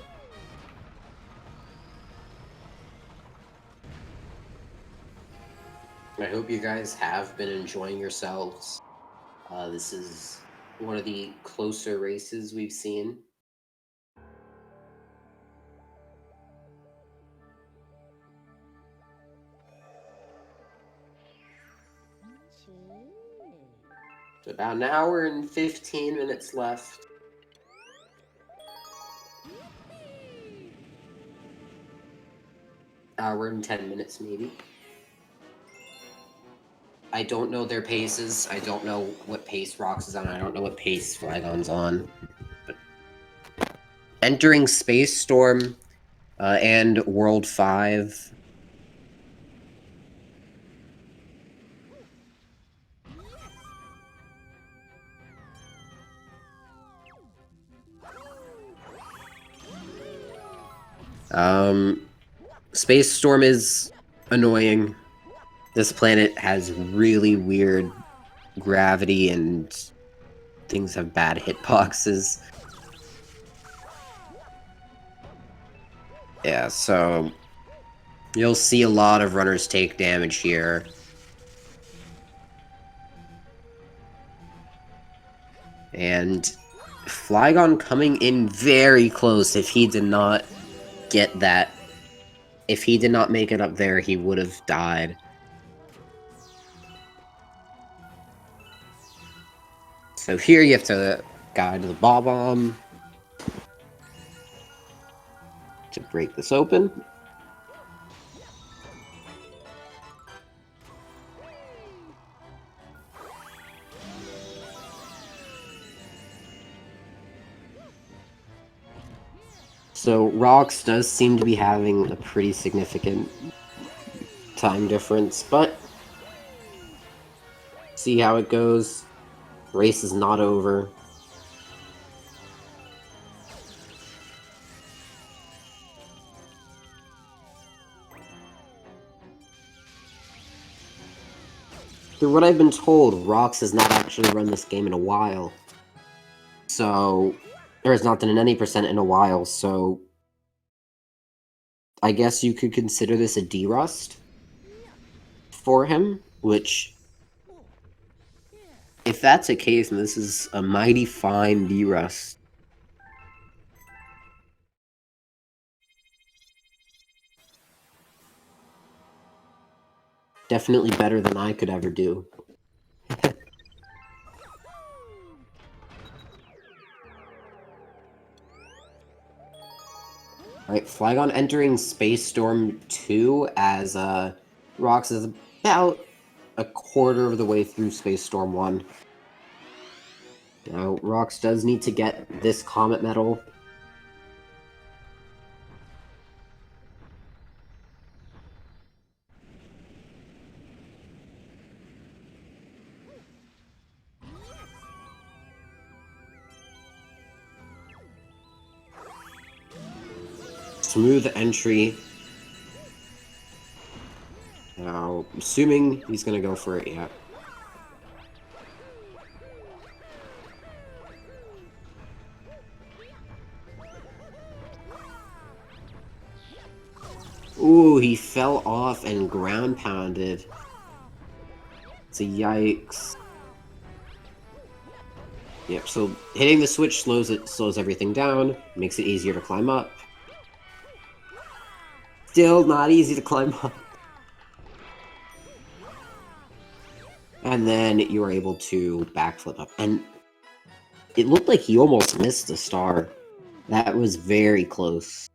I hope you guys have been enjoying yourselves. This is one of the closer races we've seen. About an hour and 15 minutes left. Hour and 10 minutes, maybe. I don't know their paces. I don't know what pace Rox is on. I don't know what pace Flygon's on. But entering Space Storm and World 5. Space Storm is annoying. This planet has really weird gravity and things have bad hitboxes. Yeah, so you'll see a lot of runners take damage here. And Flygon coming in very close. If he did not get that, if he did not make it up there, he would have died. So here you have to guide the Bob-omb to break this open. So Rox does seem to be having a pretty significant time difference, but see how it goes. Race is not over. Through what I've been told, Rox has not actually run this game in a while. So, or has not done an any percent in a while, so I guess you could consider this a D-Rust for him, which, if that's the case, then this is a mighty fine D-Rust. Definitely better than I could ever do. Alright, Flygon entering Space Storm 2 as Rox is about a quarter of the way through Space Storm 1. Now, Rox does need to get this Comet Medal. Smooth entry. Now, assuming he's gonna go for it, yeah. Ooh, he fell off and ground pounded. It's a yikes. Yep, so hitting the switch slows everything down, makes it easier to climb up. Still not easy to climb up. And then you were able to backflip up. And it looked like he almost missed a star. That was very close.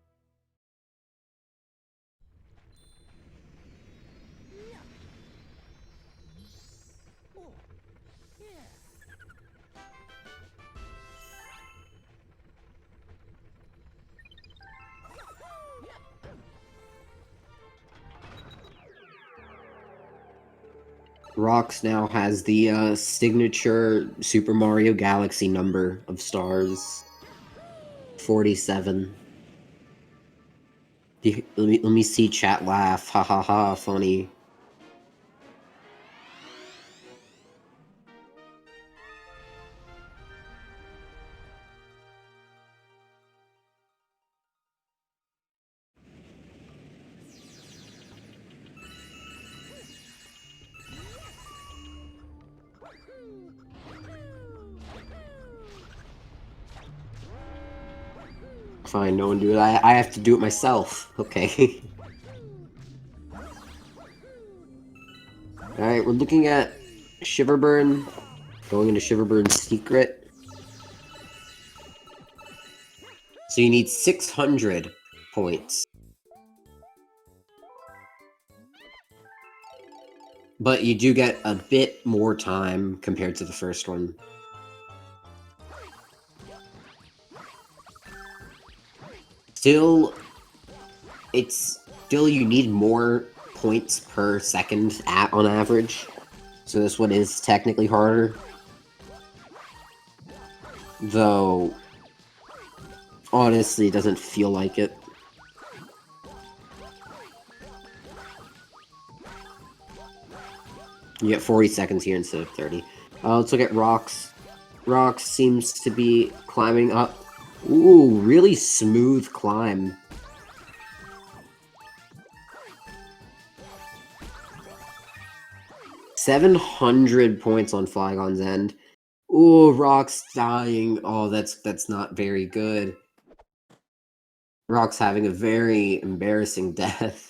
Rox now has the signature Super Mario Galaxy number of stars. 47. Let me see chat laugh. Ha ha ha, funny. Fine, no one do it. I have to do it myself. Okay. Alright, we're looking at Shiver Burn. Going into Shiver Burn's secret. So you need 600 points. But you do get a bit more time compared to the first one. Still, you need more points per second on average. So this one is technically harder. Though, honestly, it doesn't feel like it. You get 40 seconds here instead of 30. Let's look at Rox. Rox seems to be climbing up. Ooh, really smooth climb. $700 points on Flygon's end. Ooh, Rox dying. Oh, that's not very good. Rox having a very embarrassing death.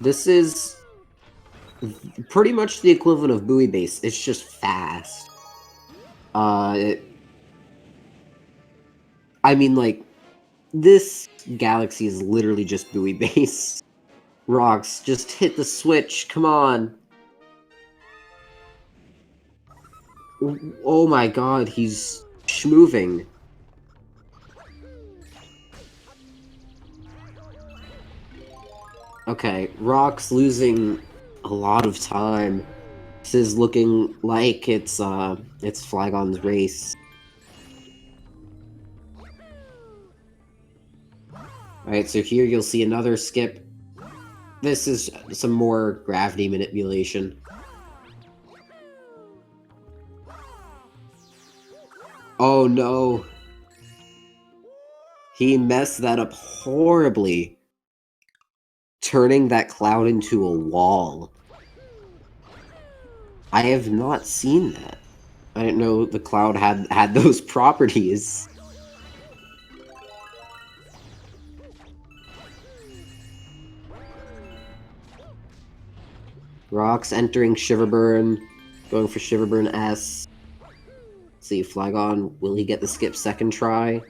This is pretty much the equivalent of buoy base. It's just fast. I mean, like, this galaxy is literally just buoy base. Rox, just hit the switch. Come on. Oh my god, he's schmoving. Okay, Rox losing a lot of time. This is looking like it's Flygon's race. Alright, so here you'll see another skip. This is some more gravity manipulation. Oh no. He messed that up horribly. Turning that cloud into a wall. I have not seen that. I didn't know the cloud had those properties. Rox entering Shiver Burn, going for Shiver Burn S. Let's see, Flygon, will he get the skip second try?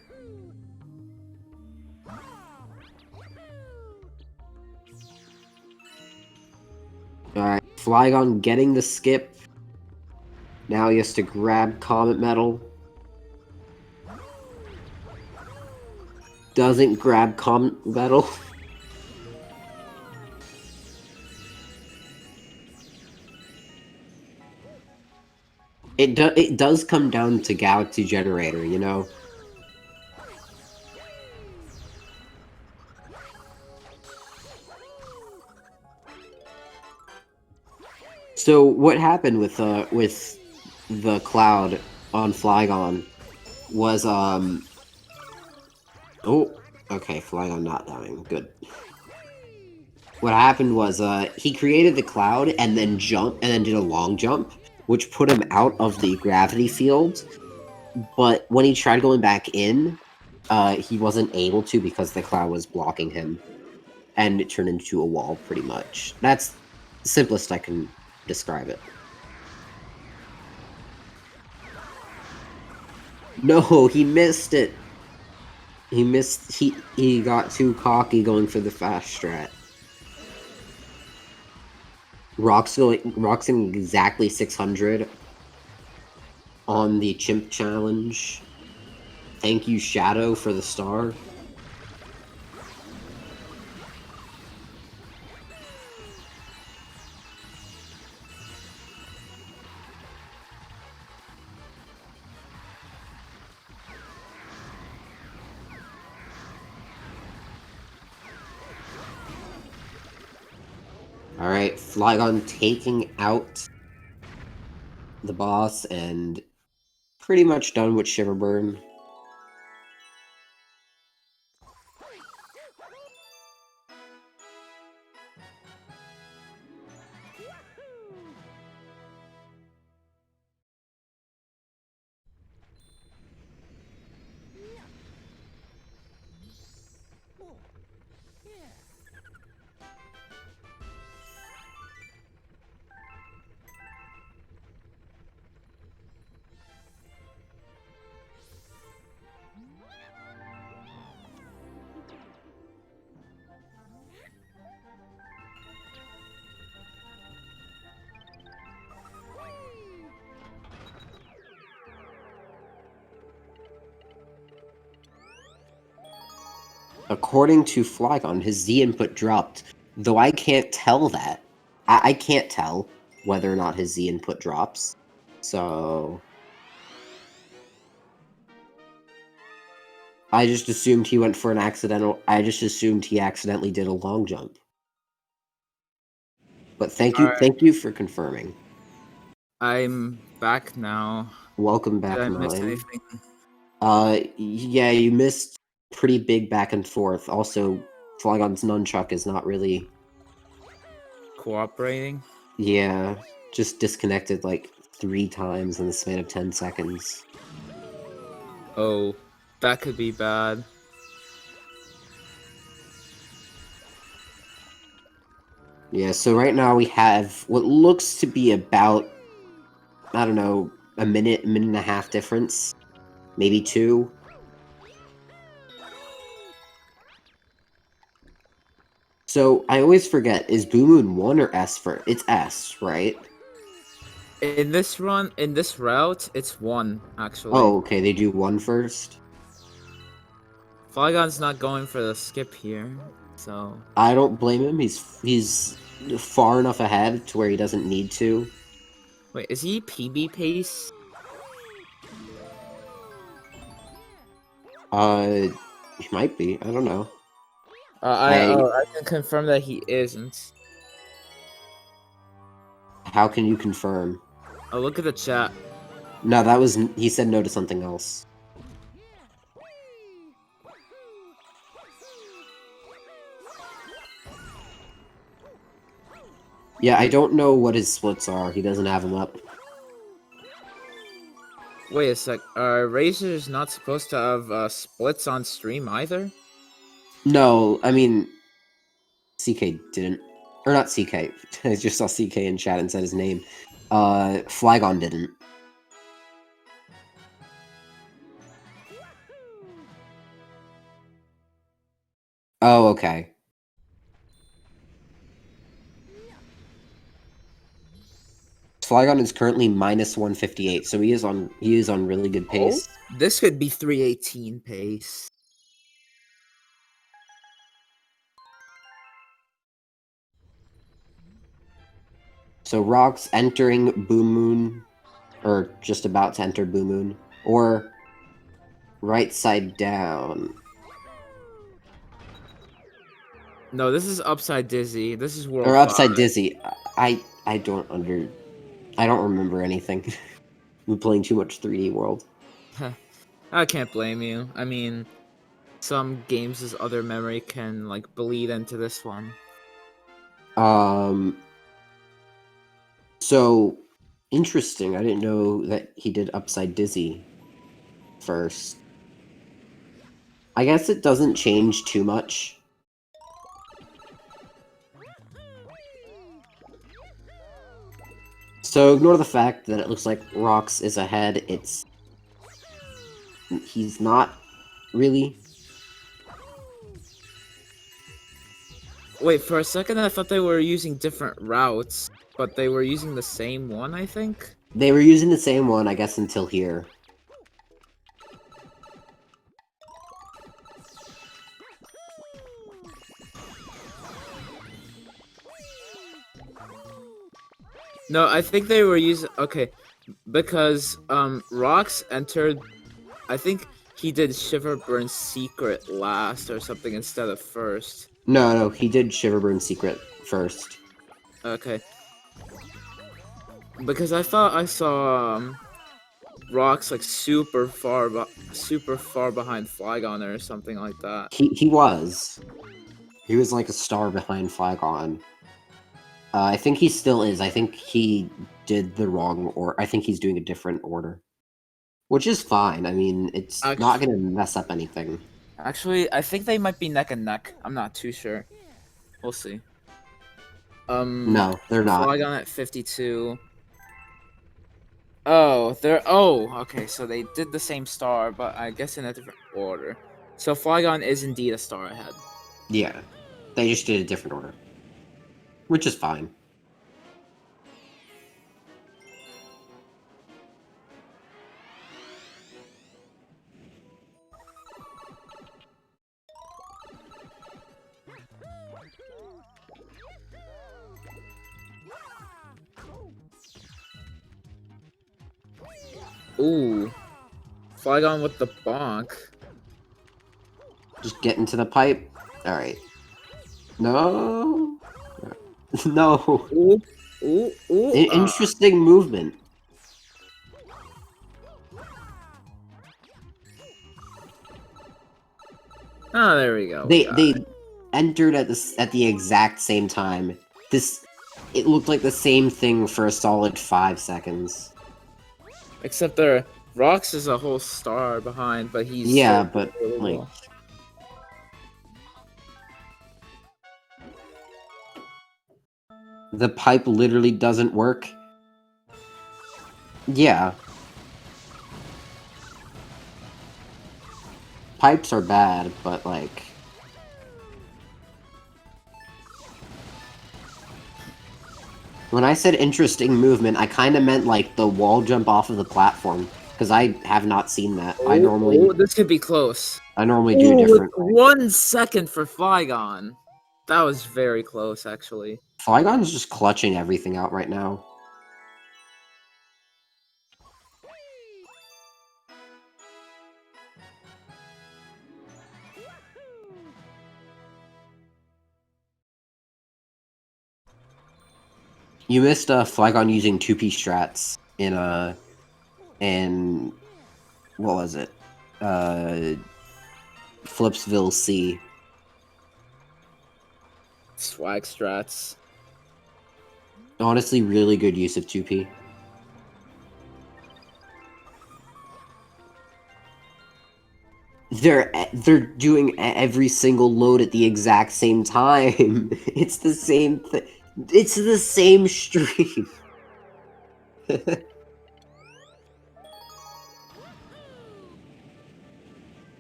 Alright, Flygon getting the skip. Now he has to grab Comet Metal. Doesn't grab Comet Metal. It does come down to Galaxy Generator, you know? So what happened with the cloud on Flygon was oh, okay, Flygon not dying, good. What happened was he created the cloud and then did a long jump, which put him out of the gravity field. But when he tried going back in, he wasn't able to because the cloud was blocking him, and it turned into a wall pretty much. That's the simplest I can describe it. No, he missed it. He got too cocky going for the fast strat. Rock's in exactly 600 on the chimp challenge. Thank you, Shadow, for the star. Alright, Flygon taking out the boss and pretty much done with Shiver Burn. According to Flygon, his Z input dropped, though I can't tell that. I can't tell whether or not his Z input drops. So I just assumed he went for an accidental. I just assumed he accidentally did a long jump. But thank you for confirming. I'm back now. Welcome back, Did I miss Nine. anything? Yeah, you missed pretty big back and forth. Also, Flygon's nunchuck is not really. Cooperating? Yeah, just disconnected like 3 times in the span of 10 seconds. Oh, that could be bad. Yeah, so right now we have what looks to be about, I don't know, a minute and a half difference. Maybe 2. So I always forget, is Blue Moon 1 or S for? It's S, right? In this route, it's 1, actually. Oh, okay, they do 1 first. Flygon's not going for the skip here, so... I don't blame him. He's far enough ahead to where he doesn't need to. Wait, is he PB pace? He might be. I don't know. I can confirm that he isn't. How can you confirm? Oh, look at the chat. No, that was... He said no to something else. Yeah, I don't know what his splits are. He doesn't have them up. Wait a sec. Are Razor's not supposed to have splits on stream either? No, I mean... CK didn't. Or not CK. I just saw CK in chat and said his name. Flygon didn't. Oh, okay. Flygon is currently minus 158, so he is on really good pace. Oh, this could be 318 pace. So Rock's entering Boom Moon, or just about to enter Boom Moon, or right side down. No, this is Upside Dizzy. This is World Or Upside 5. Dizzy. I don't remember anything. We're playing too much 3D World. I can't blame you. I mean, some games' other memory can like bleed into this one. So interesting. I didn't know that he did Upside Dizzy first. I guess it doesn't change too much. So ignore the fact that it looks like Rox is ahead. He's not really. Wait, for a second I thought they were using different routes, but they were using the same one, I think? They were using the same one, I guess, until here. No, I think they were using... Okay, because Rox entered... I think he did Shiver Burn Secret last or something instead of first. No, he did Shiver Burn Secret first. Okay. Because I thought I saw Rox like super far behind Flygon or something like that. He was. He was like a star behind Flygon. I think he still is. I think he did the wrong or I think he's doing a different order. Which is fine. I mean, it's not going to mess up anything. Actually, I think they might be neck and neck. I'm not too sure. We'll see. No, they're not. Flygon at 52. Oh, okay, so they did the same star, but I guess in a different order. So Flygon is indeed a star ahead. Yeah. They just did a different order. Which is fine. Ooh. Flygon with the bonk. Just get into the pipe. Alright. No. No. Ooh. Ooh. Interesting movement. Oh, there we go. They entered at the exact same time. It looked like the same thing for a solid 5 seconds. Except Rox is a whole star behind, but he's but like the pipe literally doesn't work. Yeah. Pipes are bad, but like when I said interesting movement, I kind of meant like the wall jump off of the platform because I have not seen that. This could be close. I normally do different. With 1 second for Flygon. That was very close, actually. Flygon's just clutching everything out right now. You missed Flygon using 2P strats in what was it? Flipsville C. Swag strats. Honestly, really good use of 2P. They're doing every single load at the exact same time. It's the same thing. It's the same stream.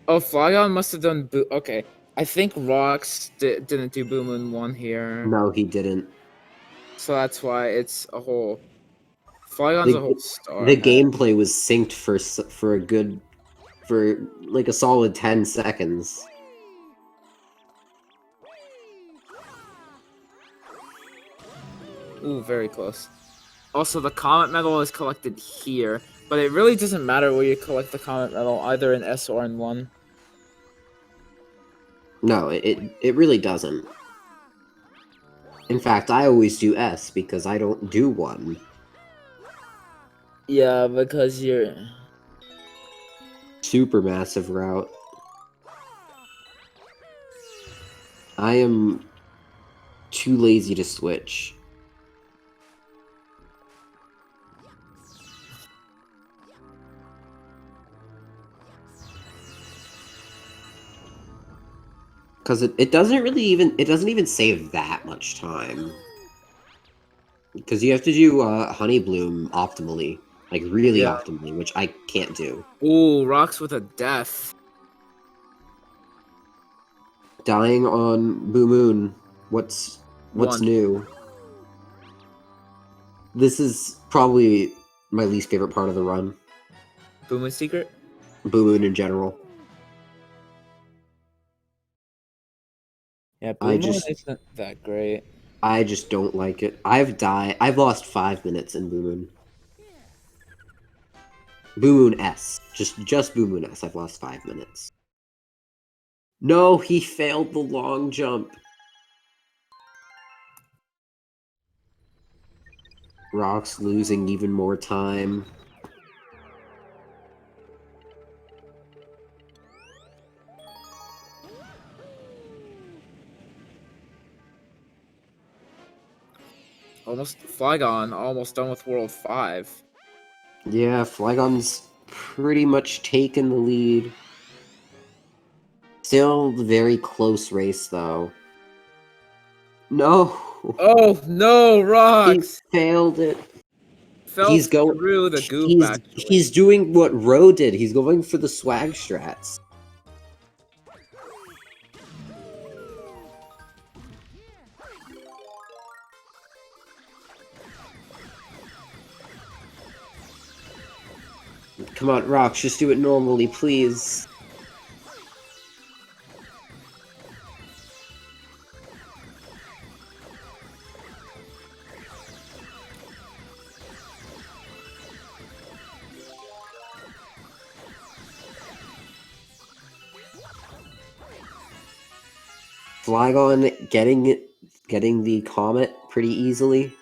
Oh, Flygon must have done okay. I think Rox didn't do Boom in 1 here. No, he didn't. So that's why it's a whole... Flygon's a whole star. The gameplay was synced for like a solid 10 seconds. Ooh, very close. Also, the Comet Medal is collected here, but it really doesn't matter where you collect the Comet Medal, either in S or in 1. No, it really doesn't. In fact, I always do S because I don't do 1. Yeah, because you're... Super massive route. I am too lazy to switch. Because it doesn't really even save that much time. Because you have to do Honey Bloom optimally. Like, really Yeah. optimally, which I can't do. Ooh, rocks with a death. Dying on Boo Moon. What's 1. new? This is probably my least favorite part of the run. Boom secret? Boo Moon in general. Yeah, I Blue Moon just isn't that great. I just don't like it. I've lost 5 minutes in Boo Moon. Boo Moon S. Just Boo Moon S. I've lost 5 minutes. No, he failed the long jump. Rock's losing even more time. Flygon almost done with World 5. Yeah, Flygon's pretty much taken the lead. Still a very close race, though. No! Oh, no, He rocks! failed it. Fell through the goop, actually. He's doing what Ro did. He's going for the swag strats. Come on, Rocks, just do it normally, please. Flygon getting the comet pretty easily.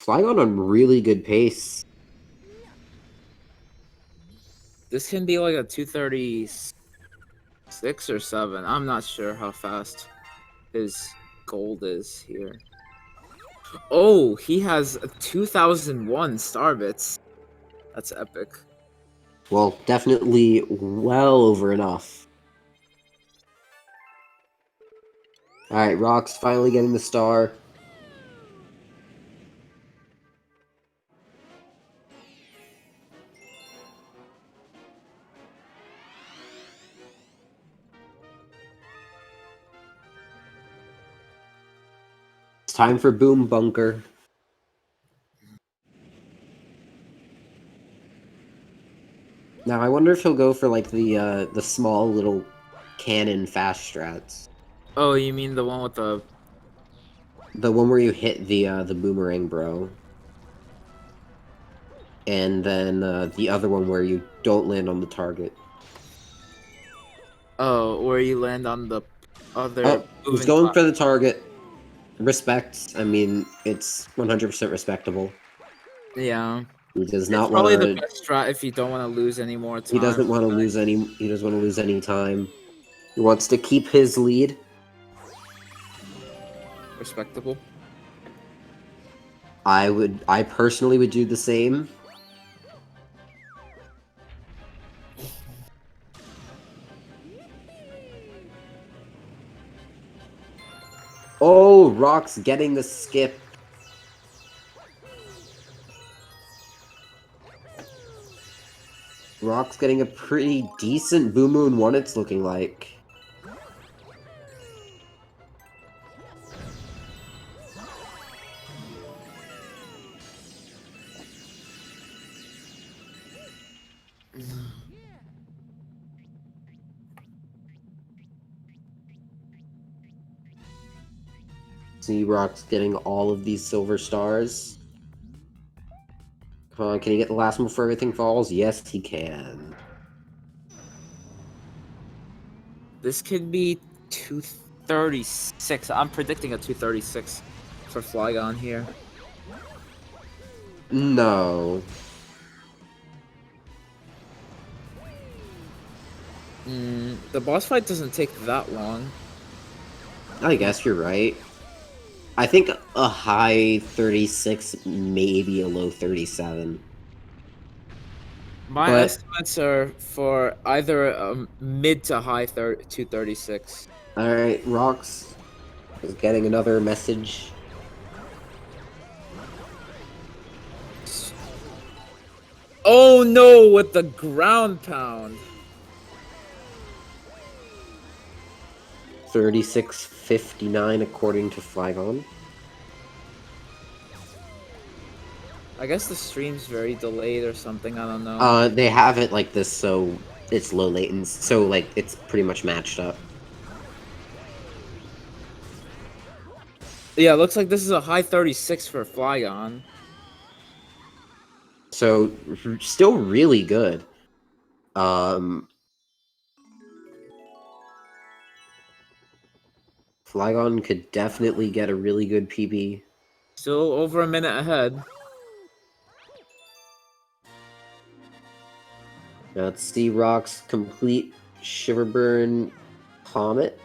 Flygon on really good pace. This can be like a 236 or 7. I'm not sure how fast his gold is here. Oh, he has a 2001 Starbits. That's epic. Well, definitely well over enough. Alright, Rock's finally getting the star. It's time for Boom Bunker. Now, I wonder if he'll go for, like, the small little cannon fast strats. Oh, you mean the one with the... The one where you hit the boomerang, bro. And then, the other one where you don't land on the target. Oh, where you land on the other Oh, he's moving going plat- for the target. Respect. I mean, it's 100% respectable. Yeah. He does It's not want probably the to... best strat if you don't want to lose any more time. He doesn't want to lose any... He doesn't want to lose any time. He wants to keep his lead. Respectable. I personally would do the same. Oh, Rock's getting the skip. Rock's getting a pretty decent Boo Moon 1, it's looking like. See, Rock's getting all of these silver stars. Can he get the last move before everything falls? Yes, he can. This could be 236. I'm predicting a 236 for Flygon here. No. The boss fight doesn't take that long. I guess you're right. I think a high 36, maybe a low 37. My But- estimates are for either mid to high 236. Alright, Rox is getting another message. Oh no, with the ground pound. 36.59 according to Flygon. I guess the stream's very delayed or something, I don't know. They have it like this so it's low latency, so like it's pretty much matched up. Yeah, it looks like this is a high 36 for Flygon. So still really good. Flygon could definitely get a really good PB. Still over a minute ahead. Let's see Rock's complete Shiver Burn Comet.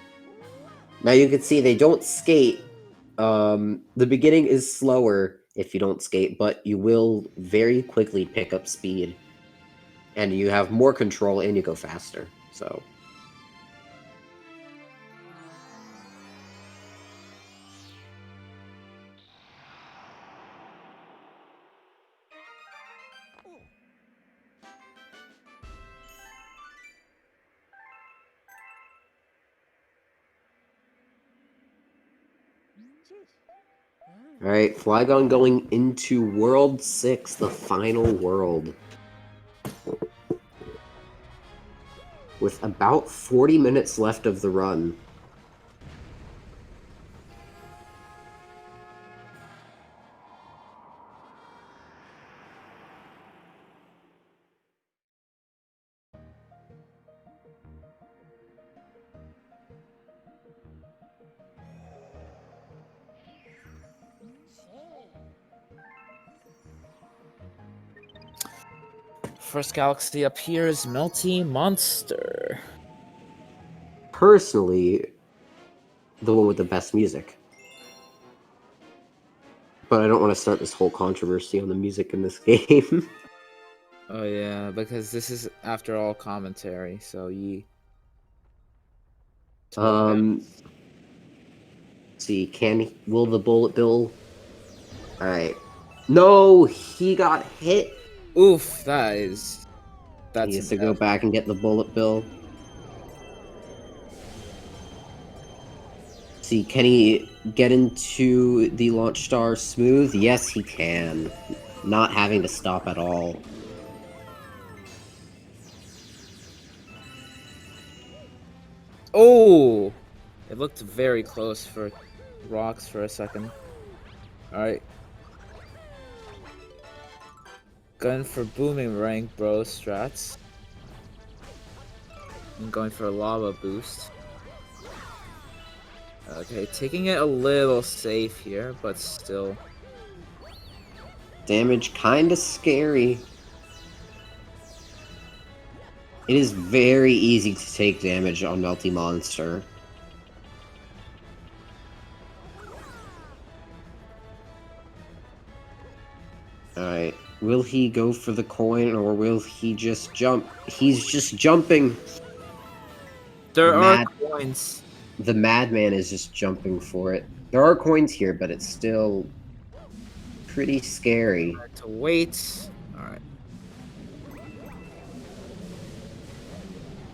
Now you can see they don't skate. The beginning is slower if you don't skate, but you will very quickly pick up speed. And you have more control and you go faster, so... Alright, Flygon going into World 6, the final world. With about 40 minutes left of the run. First galaxy appears, Melty Monster. Personally, the one with the best music. But I don't want to start this whole controversy on the music in this game. Oh yeah, because this is after all commentary, so Let's see, will the Bullet Bill... Alright. No, he got hit! Oof, that's He has to go back and get the Bullet Bill. See, can he get into the launch star smooth? Yes, he can. Not having to stop at all. Oh! It looked very close for rocks for a second. Alright. Going for booming rank, bro, strats. I'm going for a lava boost. Okay, taking it a little safe here, but still. Damage kinda scary. It is very easy to take damage on Melty Monster. Alright, will he go for the coin or will he just jump? He's just jumping! There are coins. The madman is just jumping for it. There are coins here, but it's still pretty scary. To wait. Alright.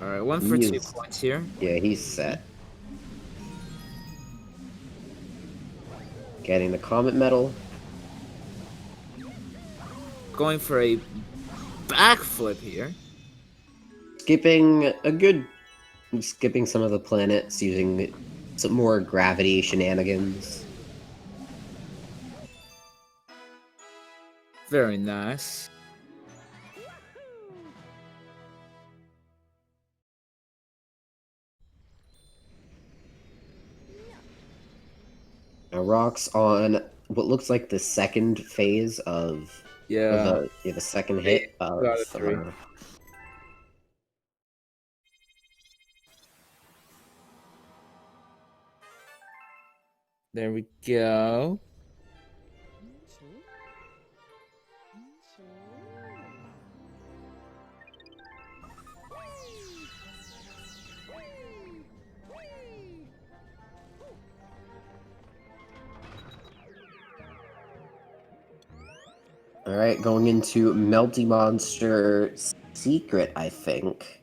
Alright, 1 for 2 points here. Yeah, he's set. Getting the Comet Medal. Going for a backflip here. Skipping some of the planets, using some more gravity shenanigans. Very nice. Now Rock's on what looks like the second phase of Yeah. the second Hey, hit 2 out of 3. There we go. All right, going into Melty Monster Secret, I think.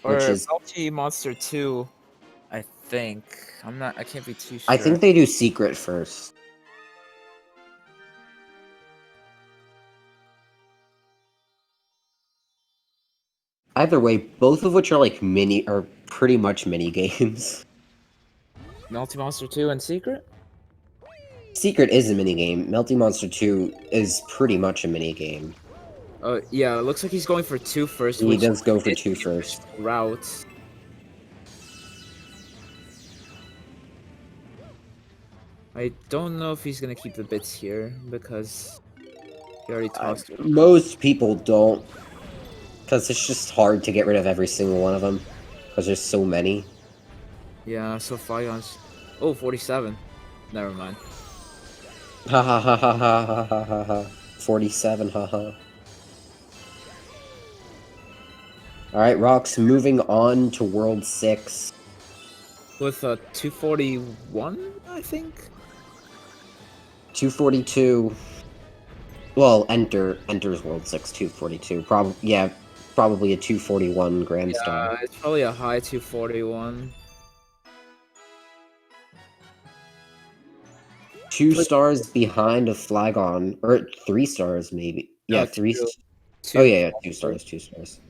Which Or is, Melty Monster 2, I think. I can't be too I sure. think they do Secret first. Either way, both of which are like pretty much mini games. Melty Monster 2 and Secret? Secret is a mini game. Melty Monster 2 is pretty much a mini game. Yeah, it looks like he's going for 2 first, He which does go for is 2 the first. route. I don't know if he's gonna keep the bits here because he already tossed it. Most people don't, because it's just hard to get rid of every single one of them, because there's so many. Yeah, so Flygon's. Oh, 47. Never mind. Ha ha ha ha ha ha ha ha ha. 47, haha. Alright, Rox, moving on to World 6. With a 241, I think? 242. Well, enters World 6, 242. Probably a 241 Grand Star. It's probably a high 241. 2 stars behind a Flygon, or 3 stars maybe. Yeah, No, 3. two. Oh yeah, 2 stars, 2 stars.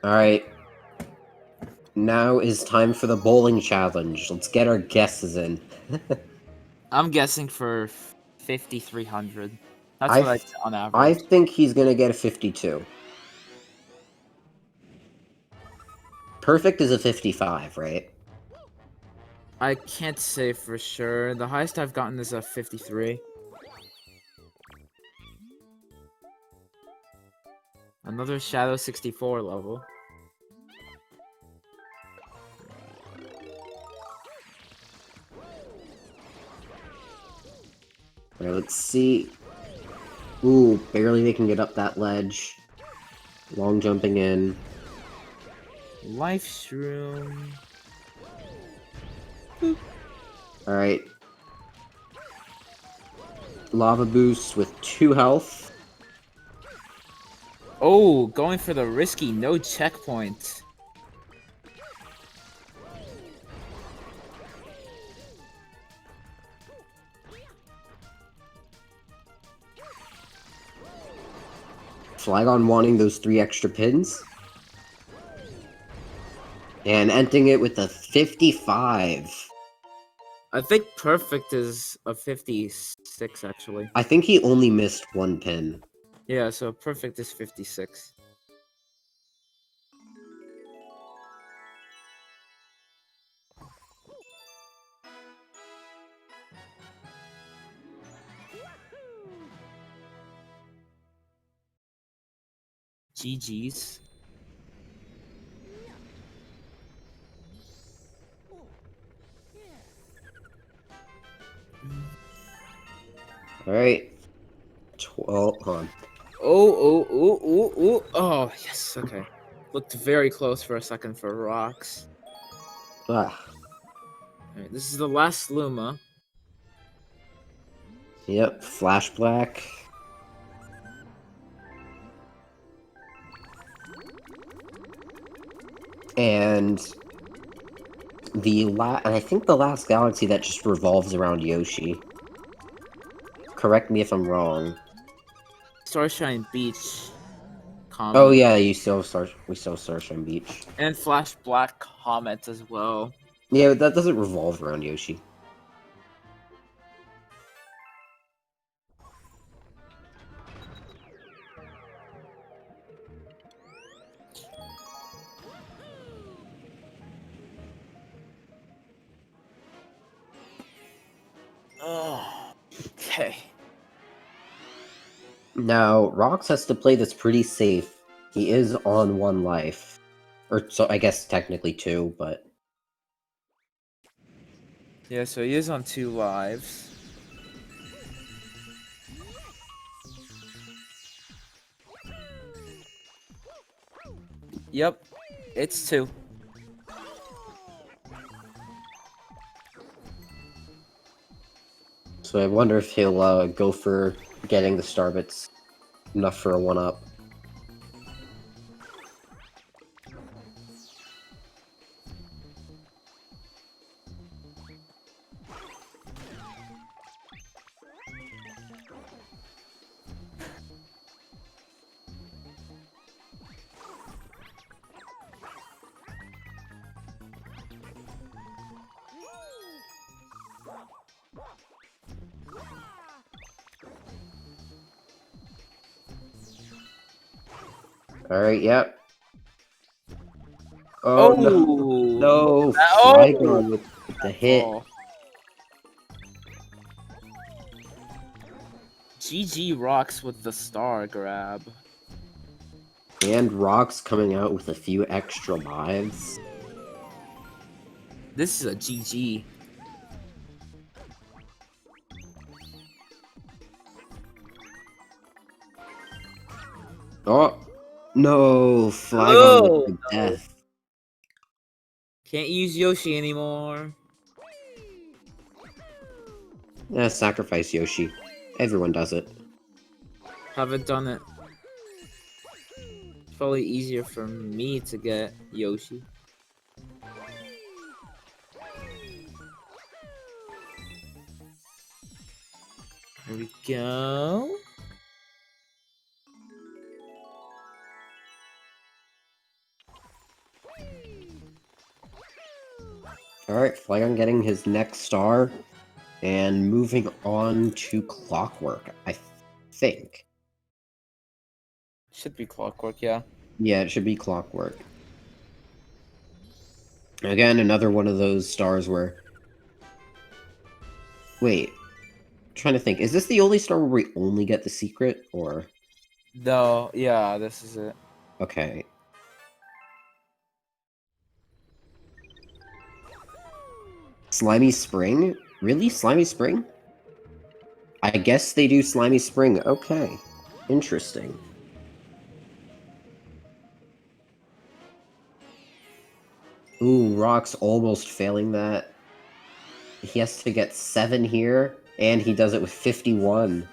Alright. Now is time for the bowling challenge. Let's get our guesses in. I'm guessing for 5,300. That's I what I th- on average. I think he's gonna get a 52. Perfect is a 55, right? I can't say for sure. The highest I've gotten is a 53. Another Shadow 64 level. Alright, let's see. Ooh, barely making it up that ledge. Long jumping in. Life Shroom. Alright. Lava Boost with 2 health. Oh, going for the risky no checkpoint. Flygon wanting those 3 extra pins. And ending it with a 55. I think perfect is a 56 actually. I think he only missed 1 pin. Yeah, so perfect is 56. GG's. Alright. 12. Hold on. Oh, yes, okay. Looked very close for a second for rocks. Ah. Alright, this is the last Luma. Yep, Flash Black. And I think the last galaxy that just revolves around Yoshi. Correct me if I'm wrong. Starshine Beach. Comet. Oh yeah, we still Starshine Beach. And Flash Black Comet as well. Yeah, but that doesn't revolve around Yoshi. Oh, okay. Now, Rox has to play this pretty safe. He is on 1 life. Or, so I guess technically 2, but... Yeah, so he is on 2 lives. Yep, it's 2. So I wonder if he'll go for getting the star bits enough for a 1-up. Alright, yep. Oh, no. No, Flygon with the hit. Oh. GG rocks with the star grab. And Rox coming out with a few extra lives. This is a GG. Oh, no, Flygon with the death. Can't use Yoshi anymore. Sacrifice Yoshi. Everyone does it. Haven't done it. It's probably easier for me to get Yoshi. Here we go. Alright, Flygon getting his next star. And moving on to Clockwork, I think. Should be Clockwork, yeah. Yeah, it should be Clockwork. Again, another one of those stars where... Wait. I'm trying to think. Is this the only star where we only get the secret, or... No, yeah, this is it. Okay. Slimy Spring? Really? Slimy Spring? I guess they do Slimy Spring. Okay. Interesting. Ooh, Rock's almost failing that. He has to get 7 here, and he does it with 51.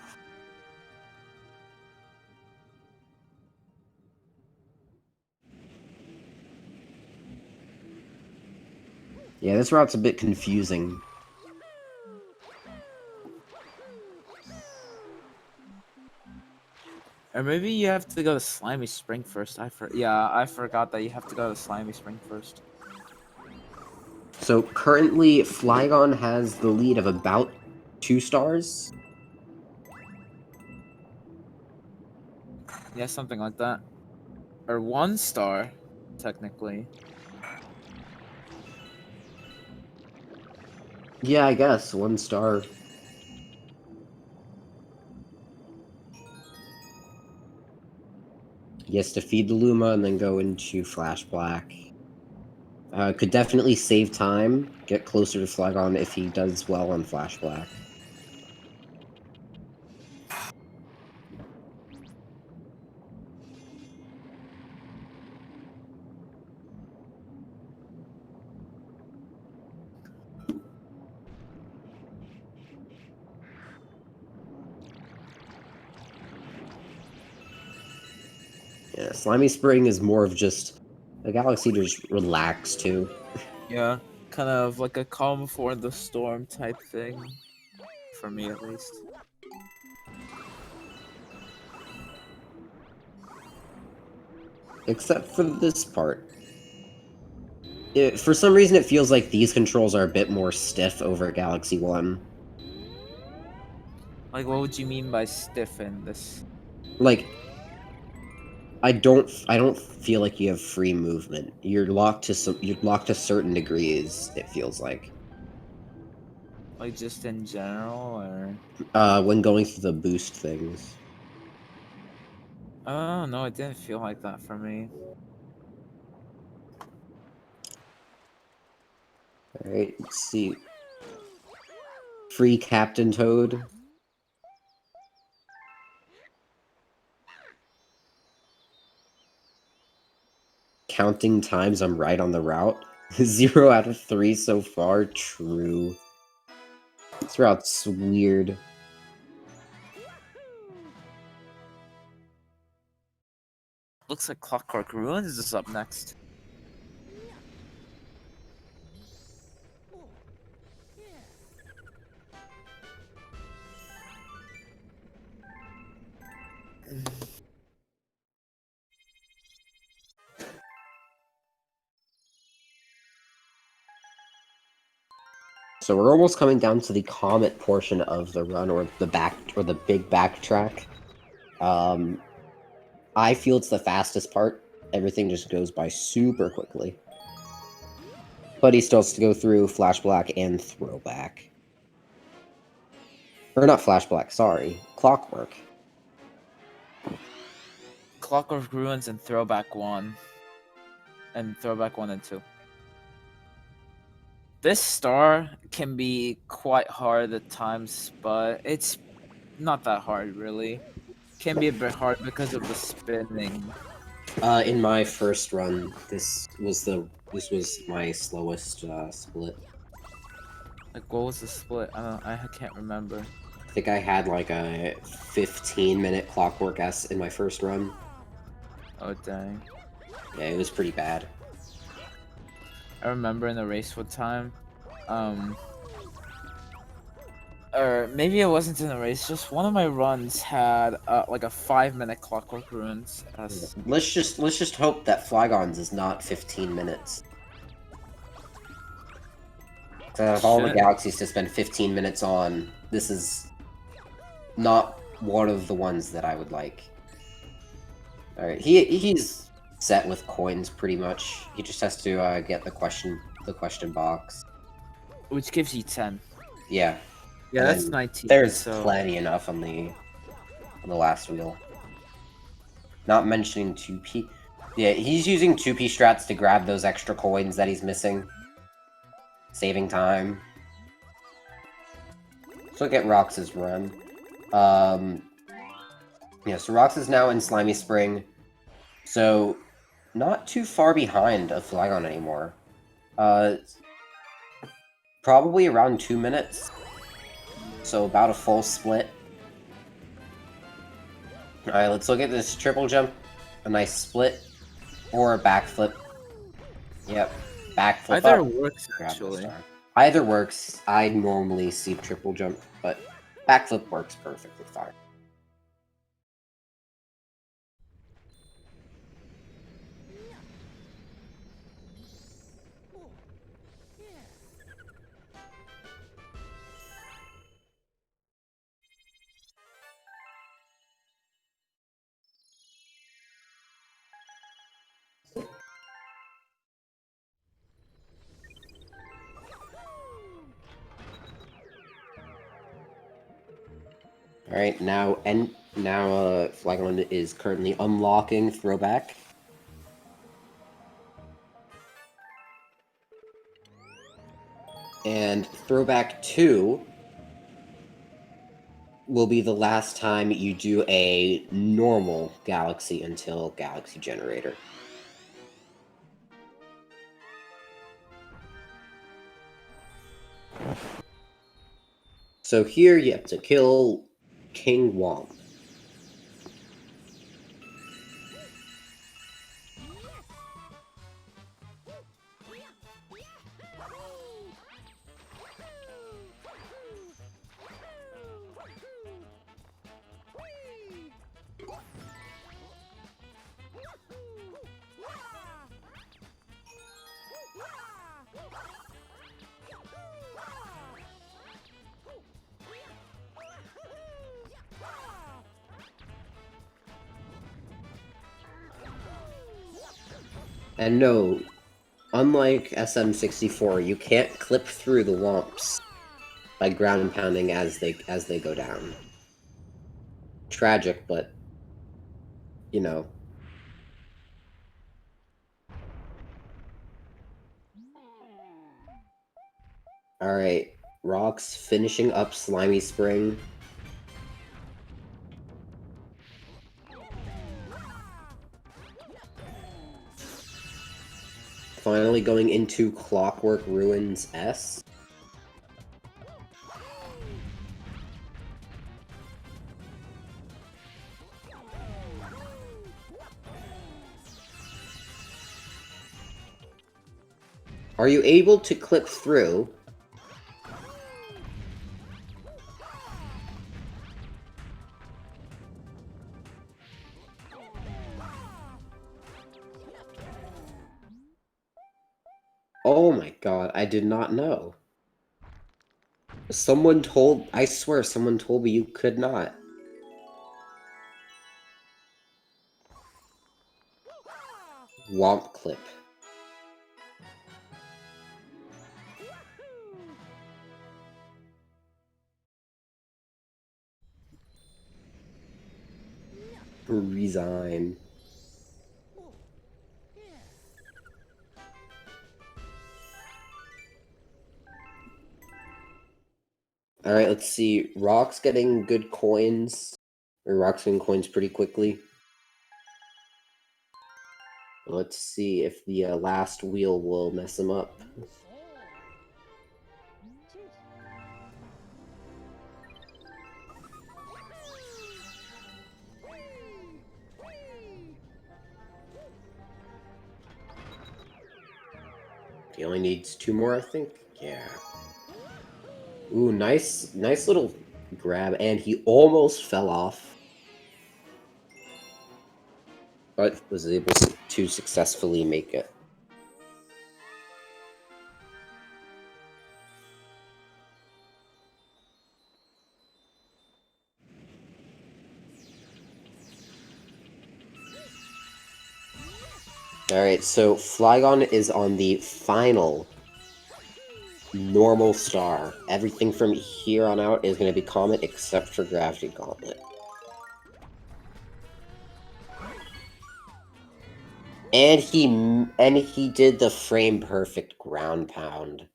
Yeah, this route's a bit confusing. Or maybe you have to go to Slimy Spring first. I forgot that you have to go to Slimy Spring first. So currently, Flygon has the lead of about 2 stars. Yeah, something like that. Or 1 star, technically. Yeah, I guess 1 star. He has to feed the Luma and then go into Flash Black. Could definitely save time, get closer to Flygon if he does well on Flash Black. Yeah, Slimy Spring is more of just a galaxy to just relax to. Yeah, kind of like a calm before the storm type thing. For me, at least. Except for this part. For some reason, it feels like these controls are a bit more stiff over Galaxy 1. Like, what would you mean by stiff in this? Like, I don't feel like you have free movement. You're locked to certain degrees, it feels like. Like just in general, or? When going through the boost things. Oh no, it didn't feel like that for me. Alright, let's see. Free Captain Toad. Counting times I'm right on the route. 0 out of 3 so far. True. This route's weird. Looks like Clockwork Ruins is up next. So we're almost coming down to the comet portion of the run, or the big backtrack. I feel it's the fastest part. Everything just goes by super quickly. But he still has to go through Flash Black and Throwback. Or not Flash Black, sorry. Clockwork. Clockwork Ruins and Throwback 1. And Throwback 1 and 2. This star can be quite hard at times, but it's not that hard, really. Can be a bit hard because of the spinning. In my first run, this was my slowest split. Like, what was the split? I can't remember. I think I had like a 15-minute Clockwork S in my first run. Oh, dang. Yeah, it was pretty bad. I remember in a race one time, or maybe it wasn't in a race, just one of my runs had like a 5-minute Clockwork Ruins. Let's just hope that Flygon's is not 15 minutes. Out of all the galaxies to spend 15 minutes on, this is not one of the ones that I would like. Alright, he's set with coins pretty much. He just has to get the question box. Which gives you 10. Yeah. Yeah, And that's 19. There's so... plenty enough on the last wheel. Not mentioning 2P. Yeah, he's using 2P strats to grab those extra coins that he's missing. Saving time. Let's look at Rox's run. Yeah, so Rox is now in Slimy Spring. So, not too far behind of Flygon anymore. Probably around 2 minutes. So about a full split. Alright, let's look at this triple jump. A nice split. Or a backflip. Yep. Backflip Either up. works, Grab the actually. star. Either works. I normally see triple jump, but backflip works perfectly fine. Alright, now Flygon is currently unlocking Throwback. And Throwback 2 will be the last time you do a normal Galaxy until Galaxy Generator. So here you have to kill King Womp. And no, unlike SM64, you can't clip through the Womps. by ground and pounding as they go down. Tragic, but you know. Alright, Rock's finishing up Slimy Spring. Finally going into Clockwork Ruins S. Are you able to clip through? Oh my god, I did not know. I swear someone told me you could not. Womp clip. Resign. Alright, let's see. Rock's getting good coins. Or Rock's getting coins pretty quickly. Let's see if the last wheel will mess him up. He only needs 2 more, I think? Yeah. Ooh, nice little grab, and he almost fell off. But was able to successfully make it. Alright, so Flygon is on the final normal star. Everything from here on out is going to be Comet except for Gravity Gauntlet. And he did the frame perfect ground pound.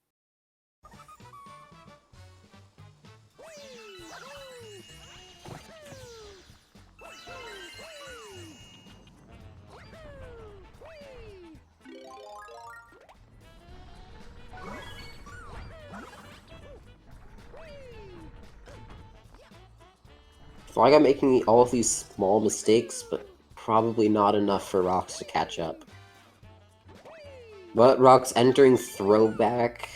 Flygon making all of these small mistakes, but probably not enough for Rocks to catch up. But Rocks entering throwback.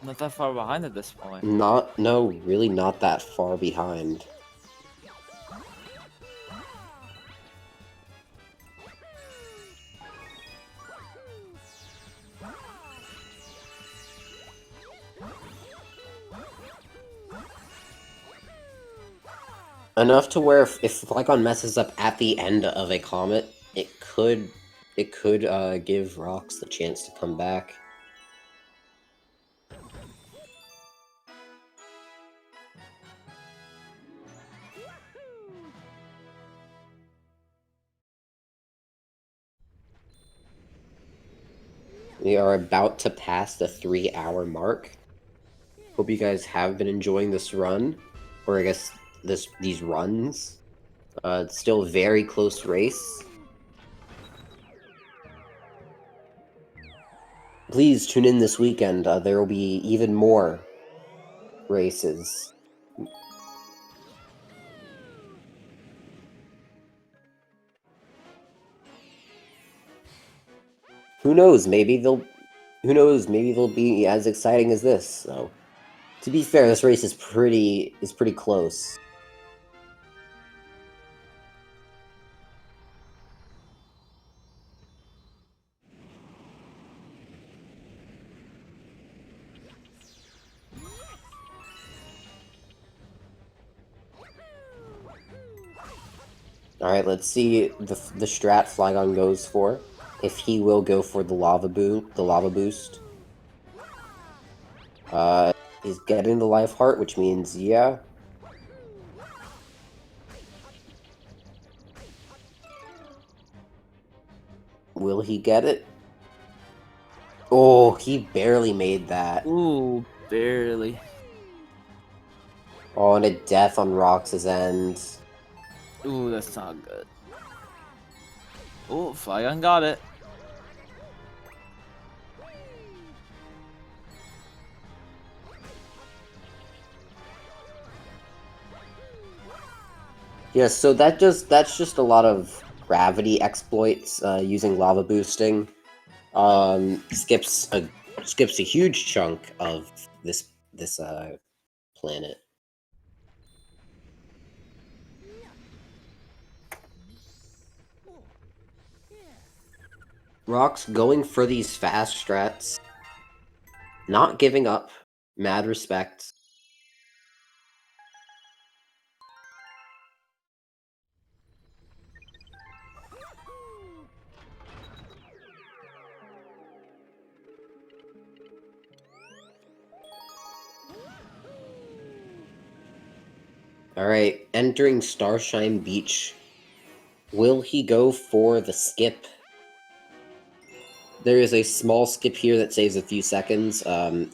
Not that far behind at this point. Really not that far behind. Enough to where if Flygon messes up at the end of a comet, it could give Rocks the chance to come back. We are about to pass the 3-hour mark. Hope you guys have been enjoying this run, or I guess these runs. It's still a very close race. Please tune in this weekend. There will be even more races. Who knows? Maybe they'll be as exciting as this. So, to be fair, this race is pretty close. Alright, let's see the strat Flygon goes for. If he will go for the lava boost. He's getting the life heart, which means, yeah. Will he get it? Oh, he barely made that. Ooh, barely. Oh, and a death on Rox's end. Ooh, that's not good. Ooh, Flygon got it. Yeah, so that's just a lot of gravity exploits using lava boosting. Skips a huge chunk of this planet. Rock's going for these fast strats, not giving up. Mad respect. Alright, entering Starshine Beach. Will he go for the skip? There is a small skip here that saves a few seconds.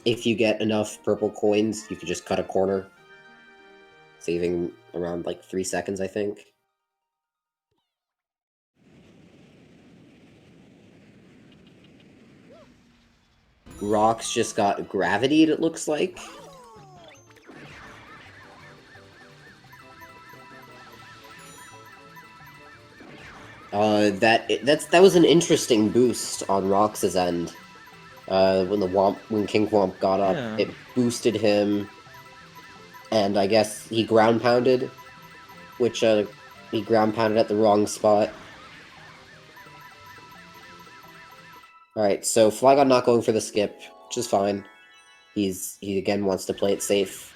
If you get enough purple coins, you can just cut a corner. Saving around like 3 seconds, I think. Rock's just got gravitied, it looks like. That was an interesting boost on Rox's end. When King Womp got up, Yeah. it boosted him, and I guess he ground pounded, which he ground pounded at the wrong spot. Alright, so Flygon not going for the skip, which is fine. He again wants to play it safe.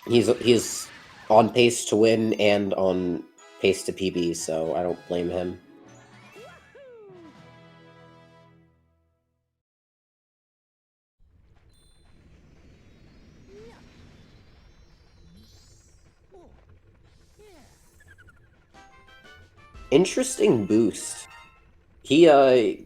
He's on pace to win and on pace to PB, so I don't blame him. Interesting boost. He, oh?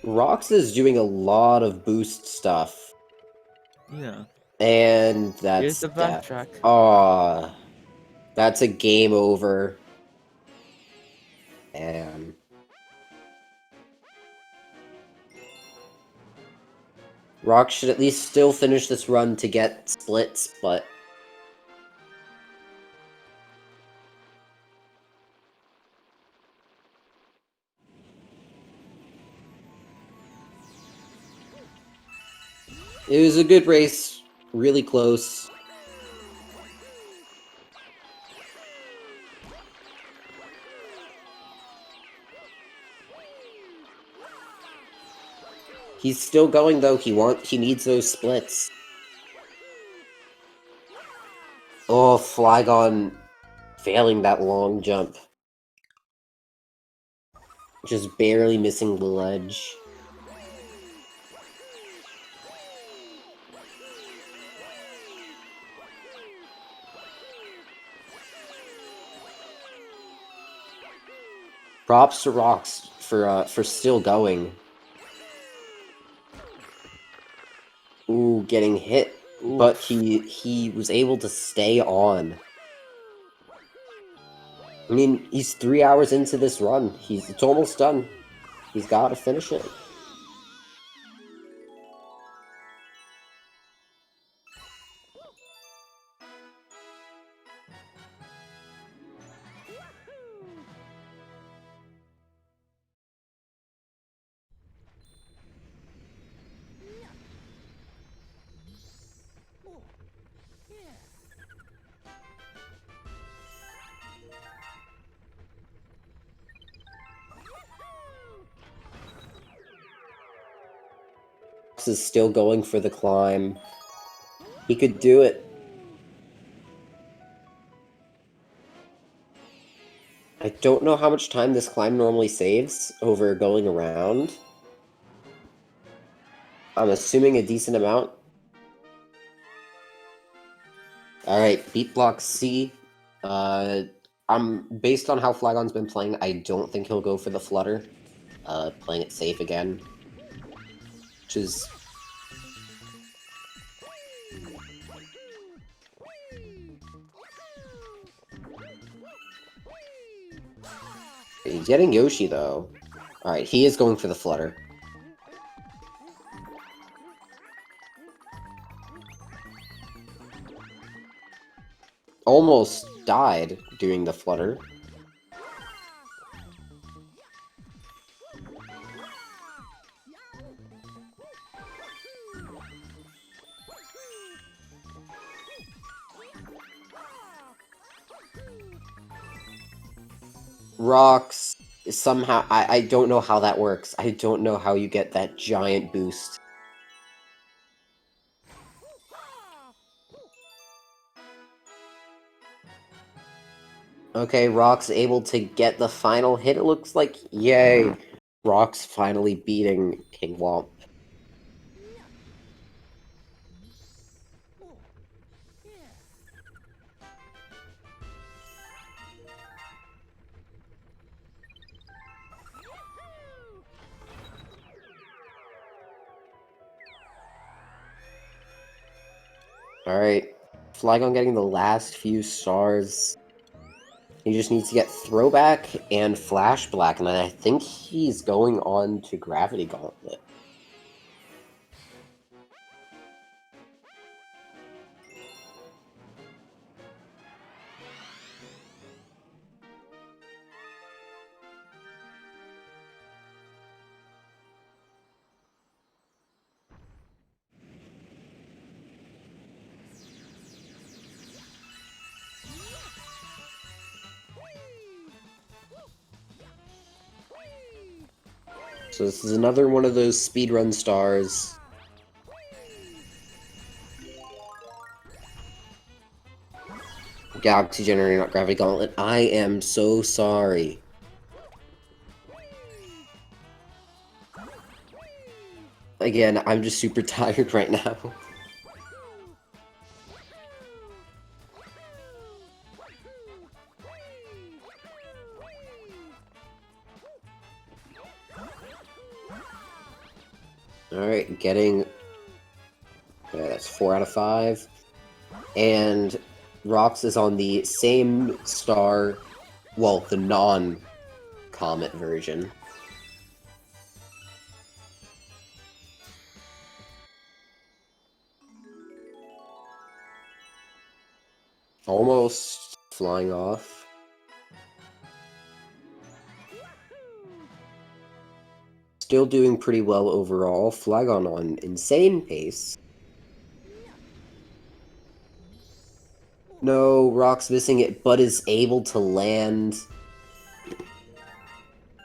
Rox is doing a lot of boost stuff. Yeah. And Here's that's the death. backtrack. Aw. That's a game over. Damn. Rox should at least still finish this run to get splits, but... It was a good race. Really close. He's still going though. He needs those splits. Oh, Flygon failing that long jump. Just barely missing the ledge. Props to Rox for still going. Ooh, getting hit, Ooh. but he was able to stay on. I mean, he's 3 hours into this run. It's almost done. He's got to finish it. Is still going for the climb. He could do it. I don't know how much time this climb normally saves over going around. I'm assuming a decent amount. Alright, beat block C. I'm based on how Flygon's been playing, I don't think he'll go for the flutter. Playing it safe again. Which is... He's getting Yoshi, though. Alright, he is going for the flutter. Almost died doing the flutter. Rocks, somehow, I don't know how that works. I don't know how you get that giant boost. Okay, Rock's able to get the final hit, it looks like. Yay! Rock's finally beating King Womp. Alright, Flygon getting the last few stars. He just needs to get Throwback and Flash Black, and I think he's going on to Gravity Gauntlet. So this is another one of those speedrun stars. Galaxy Generator, not Gravity Gauntlet. I am so sorry. Again, I'm just super tired right now. Alright, getting... Okay, that's 4 out of 5. And Rox is on the same star, well, the non-Comet version. Almost flying off. Still doing pretty well overall. Flygon on insane pace. No, Rock's missing it, but is able to land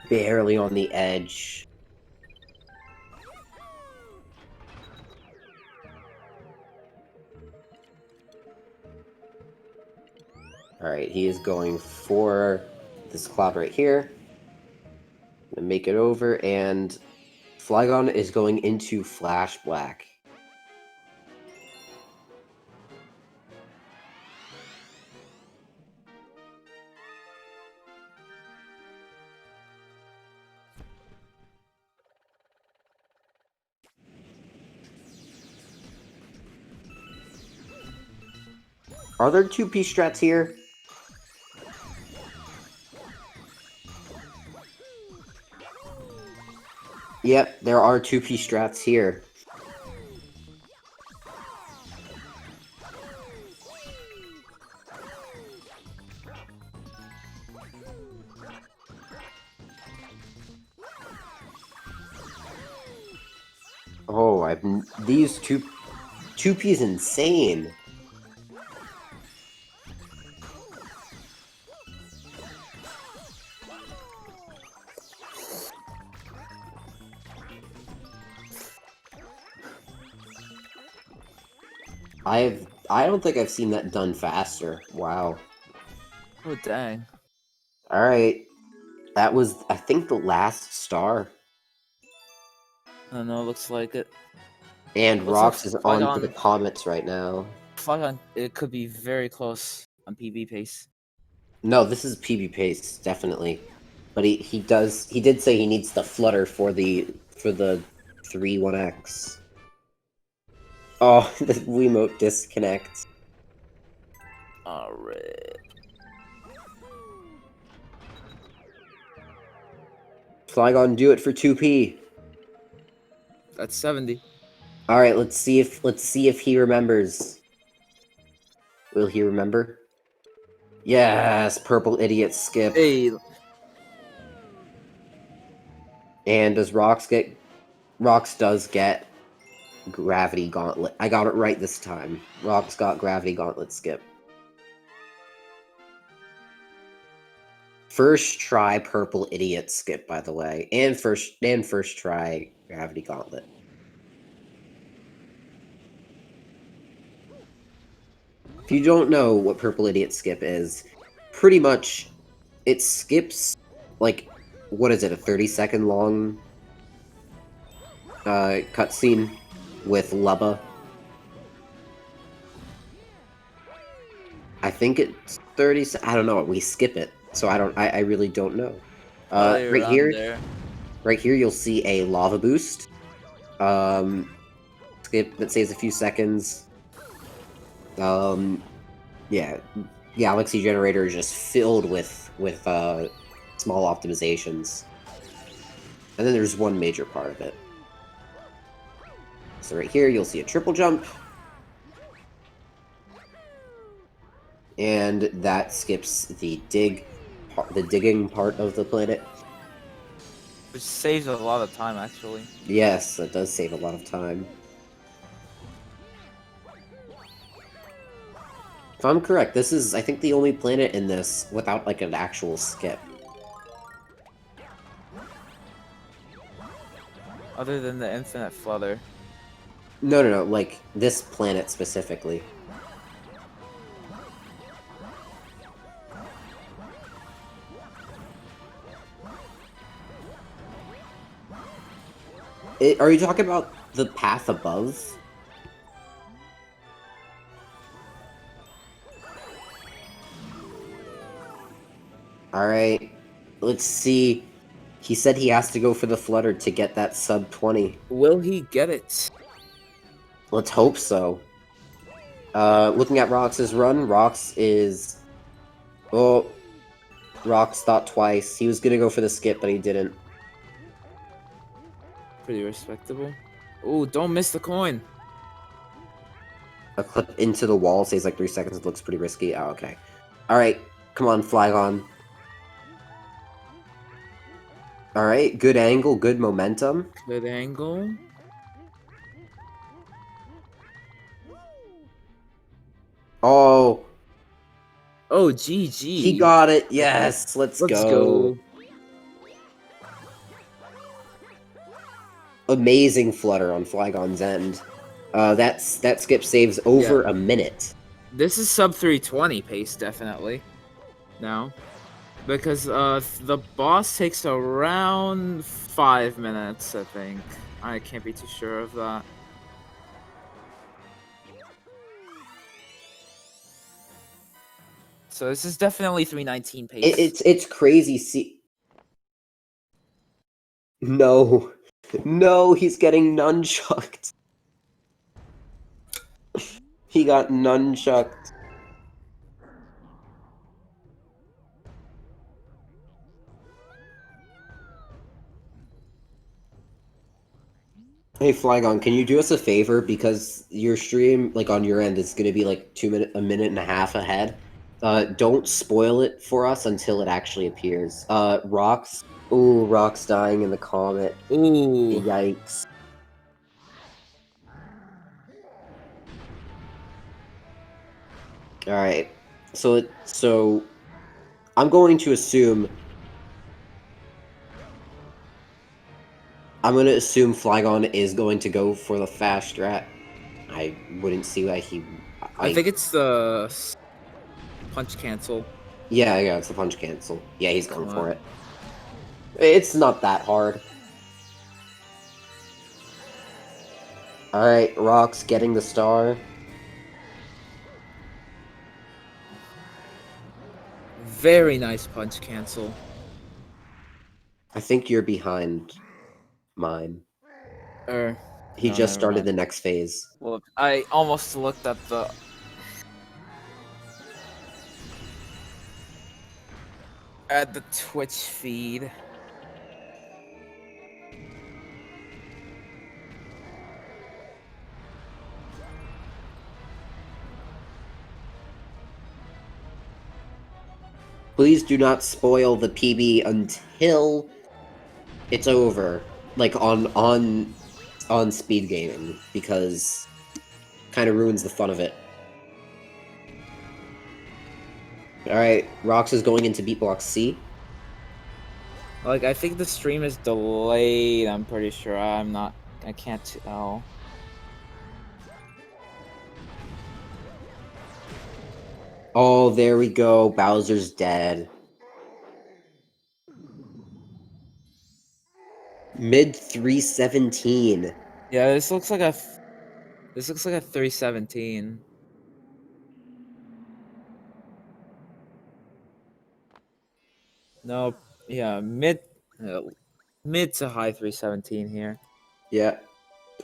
barely on the edge. Alright, he is going for this cloud right here. Gonna make it over, and Flygon is going into Flash Black. Are there 2-piece strats here? Yep, there are 2-piece strats here. Oh, these 2P's insane. I don't think I've seen that done faster. Wow. Oh, dang. All right, that was, I think, the last star. I don't know. Looks like it. And Looks like Rox is on to the Flygon. comets right now. Flygon. It could be very close on PB pace. No, this is PB pace, definitely. But he did say he needs the flutter for the 3-1X. Oh, the Wiimote disconnects. Alright. Flygon, do it for 2P. That's 70. All right, let's see if he remembers. Will he remember? Yes, purple idiot skip. Hey, And does Rox get? Rox does get gravity gauntlet. I got it right this time. Rox got gravity gauntlet skip. First try purple idiot skip, by the way, and first try gravity gauntlet. If you don't know what purple idiot skip is, pretty much it skips like, what is it, a 30-second long cutscene with Lubba. I think it's 30. I don't know. We skip it, so I really don't know. Probably Right around here, there. right here, you'll see a lava boost. Skip that saves a few seconds. Yeah, Galaxy Generator is just filled with small optimizations. And then there's one major part of it. So right here, you'll see a triple jump. And that skips the digging part of the planet. Which saves a lot of time, actually. Yes, that does save a lot of time. If I'm correct, this is, I think, the only planet in this without, like, an actual skip. Other than the infinite flutter. No, like, this planet specifically. Are you talking about the path above? Alright, let's see. He said he has to go for the flutter to get that sub 20. will he get it? Let's hope so. Looking at Rox's run, Rox is... Oh, Rox thought twice. He was gonna go for the skip, but he didn't. Pretty respectable. Ooh, don't miss the coin. A clip into the wall saves like 3 seconds. It looks pretty risky. Oh, okay. Alright, come on, Flygon. Alright, good angle, good momentum. Good angle. Oh, Oh, GG. he got it. Yes, let's go. Amazing flutter on Flygon's end. That skip saves over a minute. This is sub 320 pace, definitely. Now. Because the boss takes around 5 minutes, I think. I can't be too sure of that. So this is definitely 319 pace. It's crazy. See, no, he's getting nunchucked. He got nunchucked. Hey Flygon, can you do us a favor, because your stream, like on your end, is gonna be like a minute and a half ahead. Don't spoil it for us until it actually appears. Rox. Ooh, Rox dying in the comet. Ooh. Yikes. Alright. So I'm going to assume Flygon is going to go for the fast strat. I wouldn't see why he... I think it's the punch cancel. Yeah, it's a punch cancel. Yeah, he's going Come for on. it. It's not that hard. Alright, Rock's getting the star. Very nice punch cancel. I think you're behind mine. He No, just never started mind. the next phase. Well, I almost looked at the Twitch feed. Please do not spoil the PB until it's over. Like on SpeedGaming, because kind of ruins the fun of it. Alright, Rox is going into beatbox C. Like, I think the stream is delayed. I'm pretty sure. I can't tell. Oh, there we go. Bowser's dead. Mid 317. Yeah, this looks like a 317. No, yeah, mid to high 317 here. Yeah.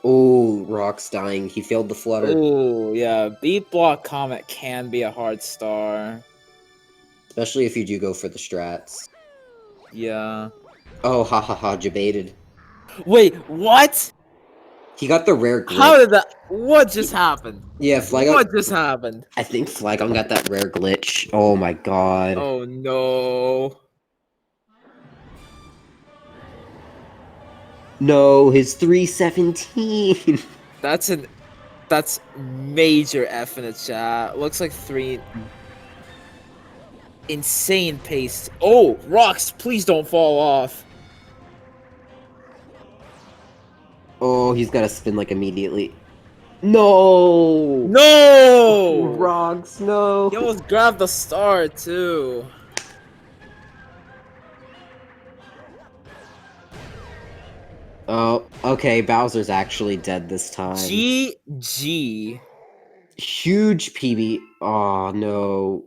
Oh, Rock's dying. He failed the flutter. Oh, yeah, beat block comet can be a hard star. Especially if you do go for the strats. Yeah. Oh, ha, debated. Wait, what? He got the rare glitch. How did that? What just happened? Yeah, Flygon. What just happened? I think Flygon got that rare glitch. Oh my god. Oh no. No, his 317. That's major F in the chat. Looks like 3 insane pace. Oh, rocks, please don't fall off. Oh, he's got to spin like immediately. No! No! Rocks, no! He almost grabbed the star too. Oh, okay, Bowser's actually dead this time. GG. Huge PB. Oh, no.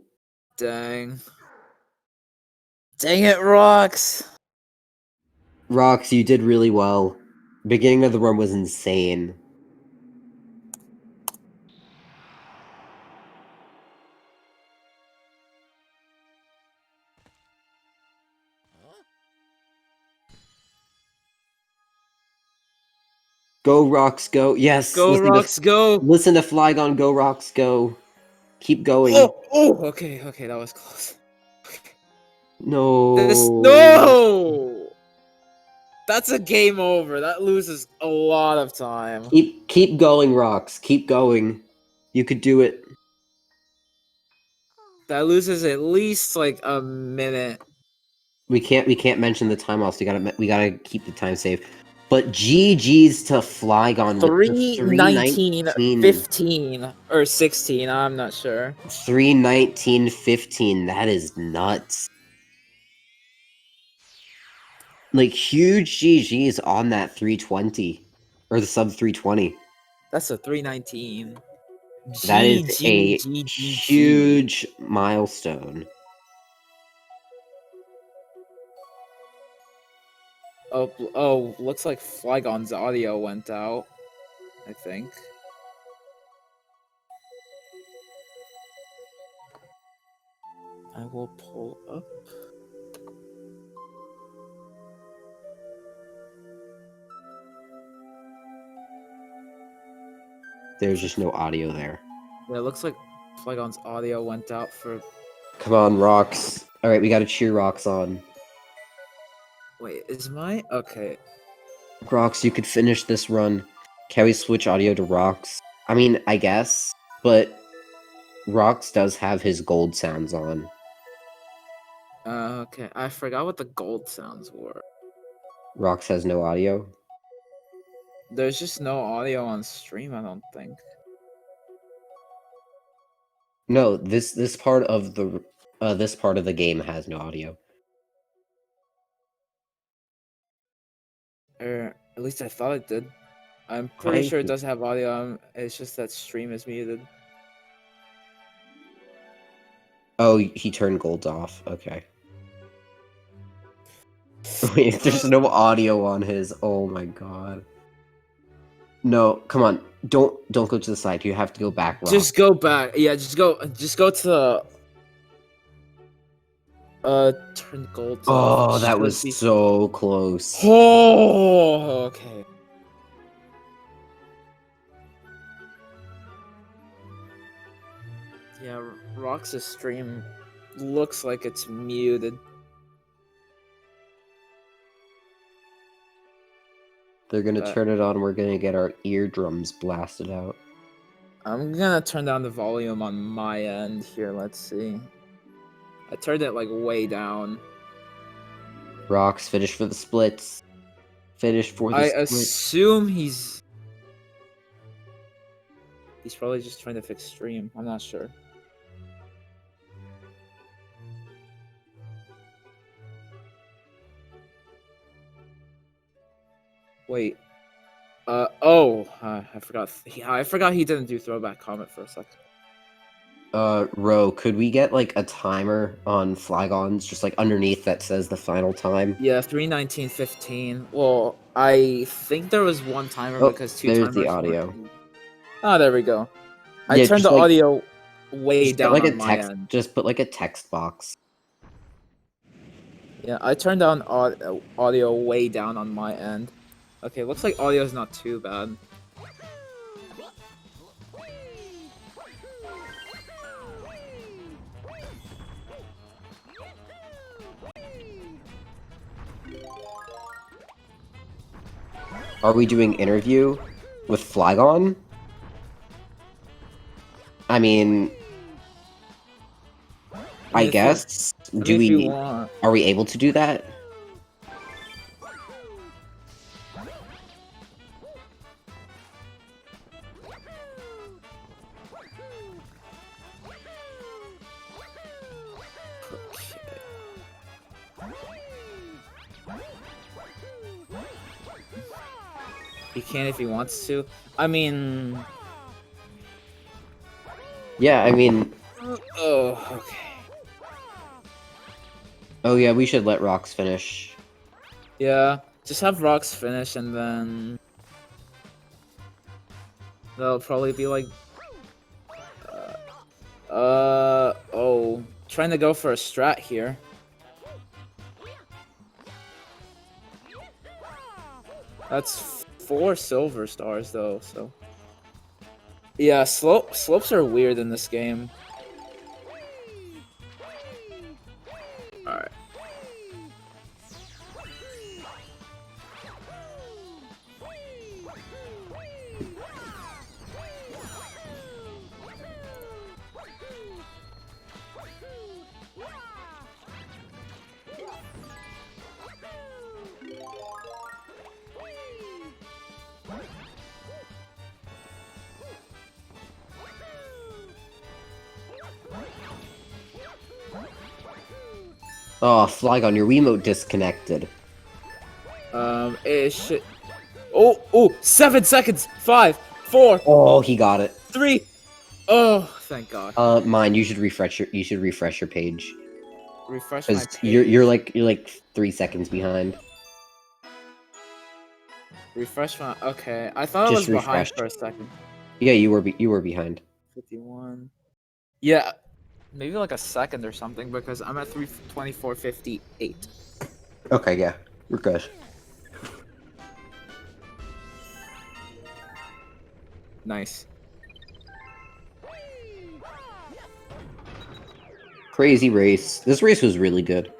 Dang. Dang it, rocks. Rocks, you did really well. Beginning of the run was insane. Go, Rocks, go. Yes. Go, rocks, go. Listen to Flygon, go, Rocks, go. Keep going. Oh, okay, that was close. No. No! That's a game over. That loses a lot of time. Keep going, Rocks. Keep going. You could do it. That loses at least like a minute. We can't mention the time loss. We gotta keep the time safe. But GG's to Flygon. 3:19, 15 or 16. I'm not sure. 3:19:15. That is nuts. Like huge GG's on that 320 or the sub 320. That's a 3:19. That is a huge milestone. Oh, looks like Flygon's audio went out, I think. I will pull up. There's just no audio there. Yeah, it looks like Flygon's audio went out for... Come on, Rocks. Alright, we gotta cheer Rocks on. Wait, is my... Okay. Rocks, you could finish this run. Can we switch audio to Rocks? I mean, I guess, but Rocks does have his gold sounds on. Okay. I forgot what the gold sounds were. Rocks has no audio. There's just no audio on stream, I don't think. No, this part of the This part of the game has no audio. At least I thought it did. I'm pretty sure it does have audio. It's just that stream is muted. Oh, he turned golds off. Okay. Wait, there's no audio on his. Oh my god. No, come on. Don't go to the side. You have to go back. Rock. Just go back. Yeah, just go to turn gold. Oh, that was so close. Oh, okay. Yeah, Rox's stream looks like it's muted. They're gonna turn it on. We're gonna get our eardrums blasted out. I'm gonna turn down the volume on my end here. Let's see. I turned it like way down. Rocks, finish for the splits. Finish for the I splits. assume he's probably just trying to fix stream. I'm not sure. Wait. I forgot. I forgot he didn't do throwback comment for a second. Ro, could we get like a timer on Flygons, just like underneath that says the final time? Yeah, 3:19:15. Well, I think there was one timer because two there's timers. the audio. weren't- Oh, there we go. I Yeah, turned just the like- audio way Just put, down like on a my text. end. Just put like a text box. Yeah, I turned down audio way down on my end. Okay, looks like audio is not too bad. Are we doing interview with Flygon? I mean, I if guess. you- Do if you we? want. Are we able to do that? He can if he wants to. I mean, Yeah, I mean, oh, okay. oh yeah, we should let Rocks finish. Yeah, just have Rocks finish and then that'll probably be like, oh, trying to go for a strat here. That's 4 silver stars though, so. Yeah, slopes are weird in this game. Alright. Oh, Flygon, your Wiimote disconnected. It should. Oh, 7 seconds. 5, 4, Oh, he got it. 3. Oh, thank God. Mine. You should refresh your page. Refresh my Because page. you're like 3 seconds behind. Refresh my. Okay, I thought Just I was behind refresh. for a second. Yeah, you were behind. 51. Yeah, maybe like a second or something because I'm at 3:24:58. Okay, yeah, we're good. Nice. Crazy race. This race was really good.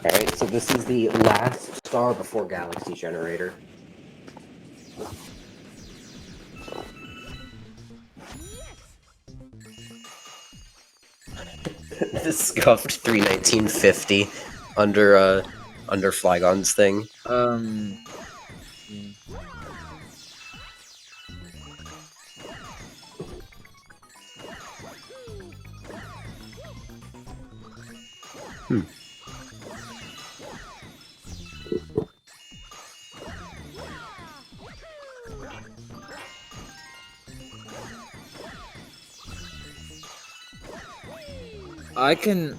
Alright, so this is the last star before Galaxy Generator. The scuffed 31950 under Flygon's thing. Yeah. I can.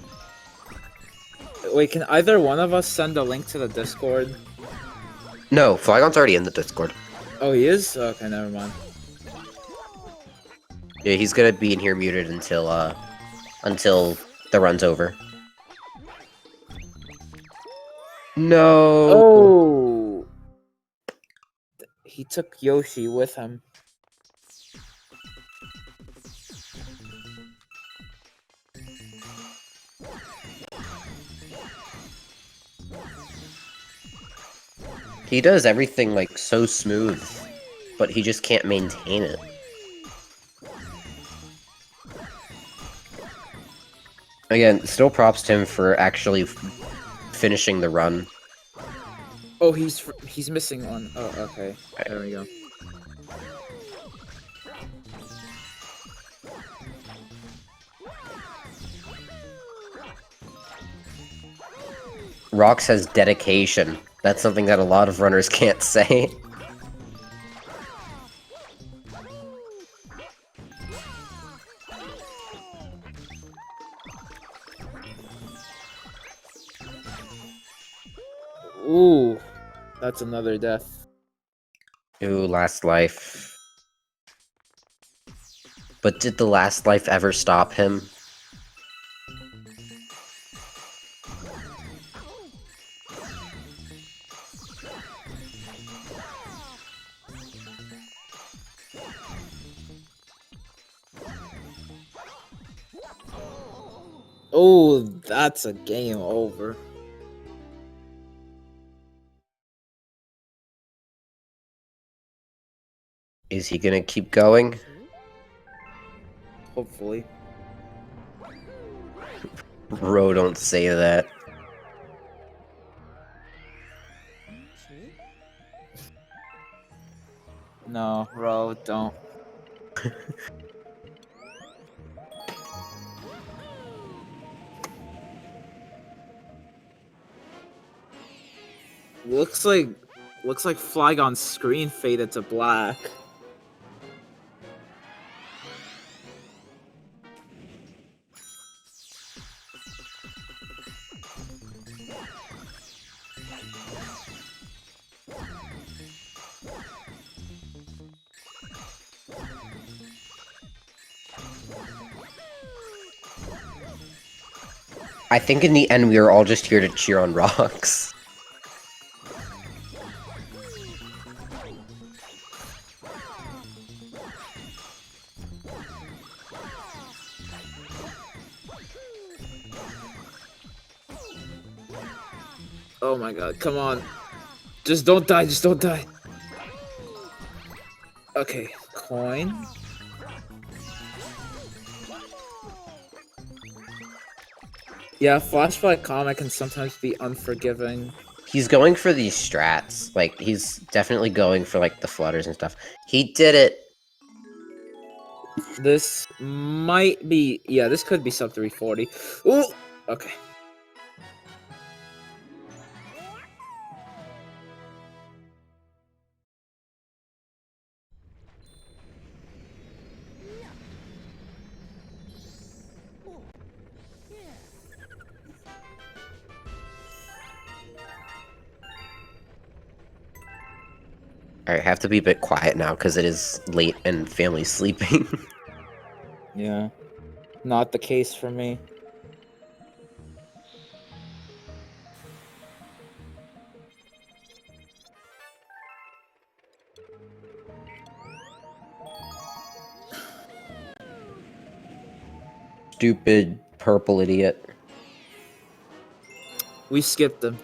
Wait, can either one of us send a link to the Discord? No, Flygon's already in the Discord. Oh, he is? Okay, never mind. Yeah, he's gonna be in here muted until the run's over. No. Oh! He took Yoshi with him. He does everything like so smooth, but he just can't maintain it. Again, still props to him for actually finishing the run. Oh, he's missing one. Oh, okay. There we go. Rox has dedication. That's something that a lot of runners can't say. Ooh, that's another death. Ooh, last life. But did the last life ever stop him? Oh, that's a game over. Is he gonna keep going? Hopefully. Bro, don't say that. No, Ro, don't. Looks like Flygon's screen faded to black. I think in the end we were all just here to cheer on Rox. Oh my god, come on. Just don't die, just don't die. Okay, coin. Yeah, Flashback comic can sometimes be unforgiving. He's going for these strats. Like, he's definitely going for, like, the flutters and stuff. He did it! This might be... Yeah, this could be sub 340. Ooh! Okay. Alright, have to be a bit quiet now, because it is late and family's sleeping. Yeah. Not the case for me. Stupid purple idiot. We skipped them.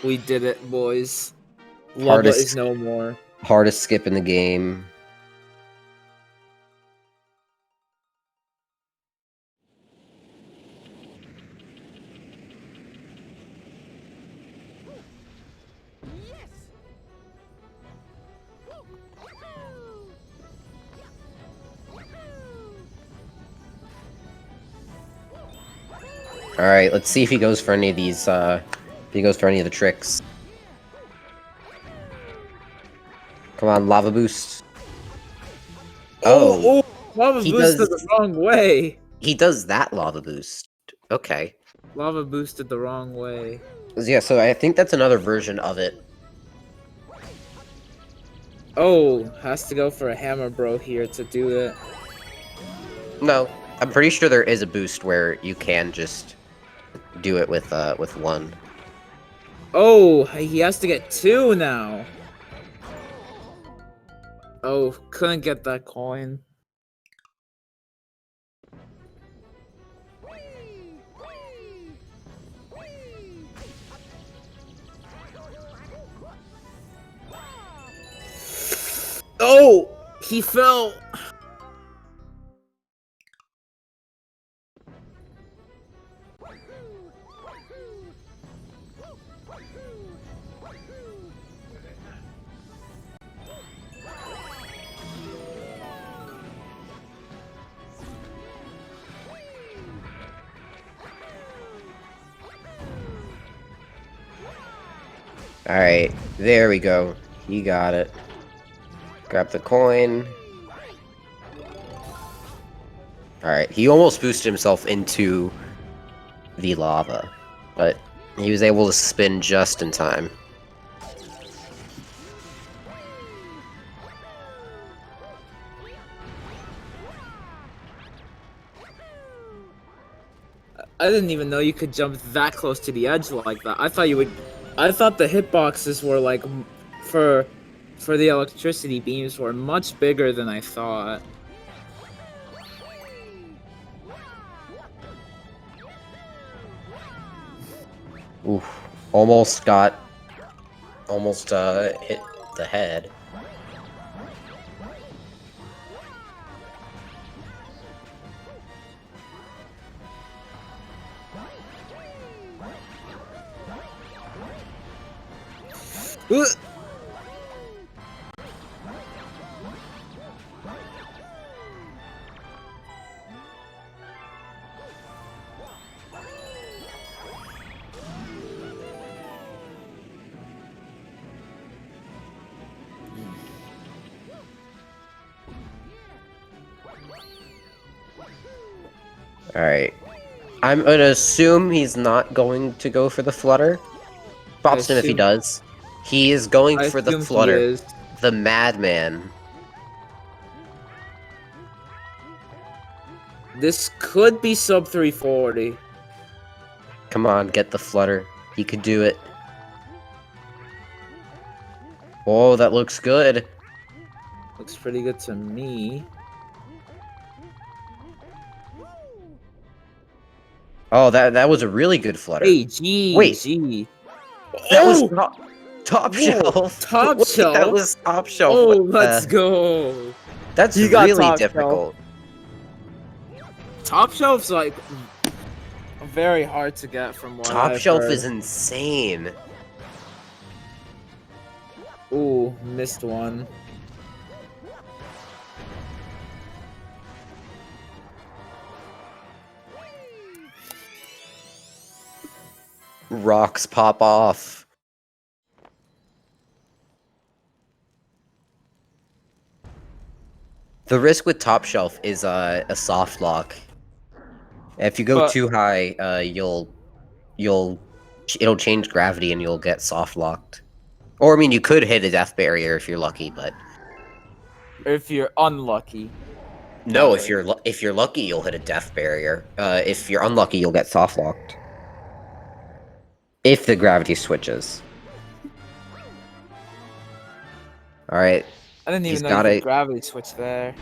We did it, boys. Lubba Hardest- is no more. Hardest skip in the game. All right, let's see if he goes for any of these. If he goes for any of the tricks. Come on, lava boost. Oh, lava he boosted does. the wrong way. He does that lava boost. Okay. Lava boosted the wrong way. Yeah, so I think that's another version of it. Oh, has to go for a hammer bro here to do it. No, I'm pretty sure there is a boost where you can just do it with one. Oh, he has to get 2 now. Oh, couldn't get that coin. Oh, he fell. Alright, there we go. He got it. Grab the coin. Alright, he almost boosted himself into the lava, but he was able to spin just in time. I didn't even know you could jump that close to the edge like that. I thought you would. I thought the hitboxes were like for the electricity beams were much bigger than I thought. Oof. Almost hit the head. Alright. I'm gonna assume he's not going to go for the flutter. Props to him if he does. He is going I for the assume he flutter. is. The madman. This could be sub 340. Come on, get the flutter. He could do it. Oh, that looks good. Looks pretty good to me. Oh, that was a really good flutter. Hey, gee, Wait. gee. That was Oh! top Whoa, shelf. top Wait, shelf? That was top shelf. Oh, What let's the- go. That's You got really top shelf. difficult. Top shelf's like very hard to get from what Top I've shelf heard. is insane. Ooh, missed one. Rocks pop off. The risk with top shelf is a soft lock. If you go But- too high, it'll change gravity and you'll get soft locked. Or I mean, you could hit a death barrier if you're lucky, but If you're unlucky. no, That way. if you're lucky, you'll hit a death barrier. If you're unlucky, you'll get soft locked. If the gravity switches. All right. I didn't He's even know got you could it. gravity switch there.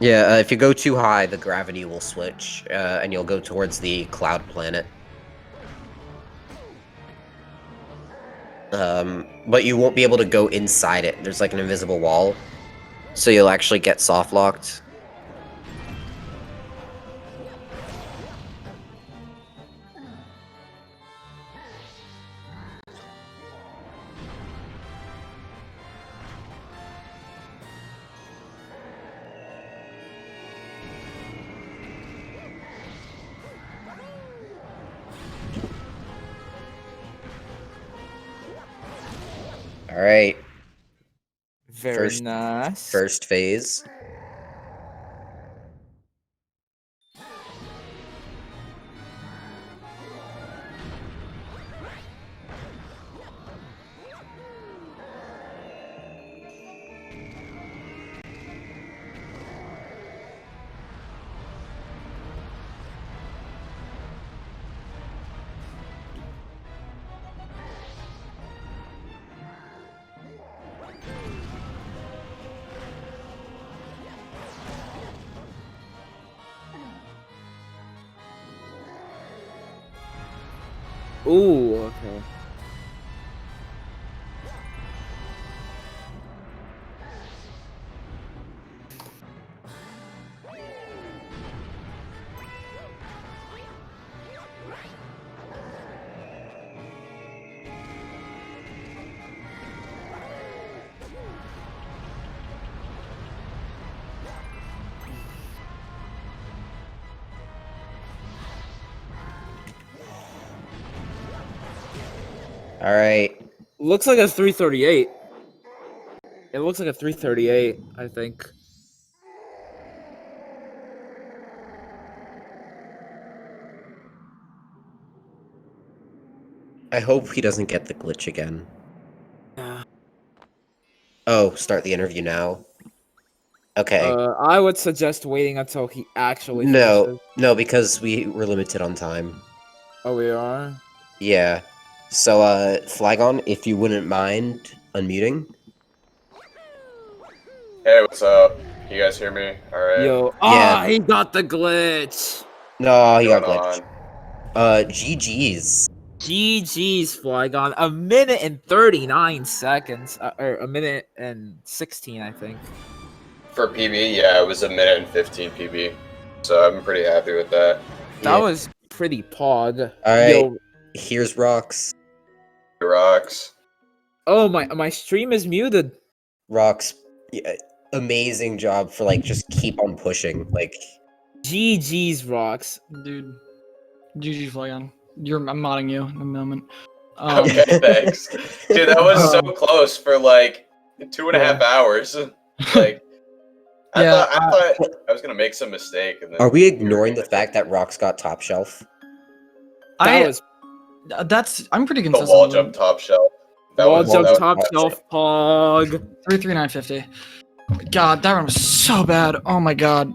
Yeah, if you go too high, the gravity will switch, and you'll go towards the cloud planet. But you won't be able to go inside it. There's like an invisible wall, so you'll actually get soft locked. All right. Very First- nice. First phase. Ooh, okay. All right. Looks like a 338. It looks like a 338, I think. I hope he doesn't get the glitch again. Yeah. Oh, start the interview now. Okay. I would suggest waiting until he actually No, finishes. no, because we were limited on time. Oh, we are? Yeah. So, Flygon, if you wouldn't mind unmuting. Hey, what's up? Can you guys hear me? Alright. Yo, Yeah. he got the glitch. No, he What's got going glitched. on? GG's. GG's, Flygon. A minute and 39 seconds. Or a minute and 16, I think. For PB, yeah, it was a minute and 15 PB. So I'm pretty happy with that. That Yeah. was pretty pog. Alright. Yo, Here's Rocks. Rocks. oh, my stream is muted. Rocks, yeah, amazing job for, like, just keep on pushing. Like, GG's, Rocks. Dude, GG Flygon. I'm modding you in a moment. Okay, thanks. Dude, that was so close for like 2.5 hours. Like, I Yeah, thought I was gonna make some mistake. And then are we ignoring the fact that Rocks got top shelf? I'm pretty the consistent. wall with jump it. top shelf? Wall jump that was- top shelf pog. 33950. God, that run was so bad. Oh my god.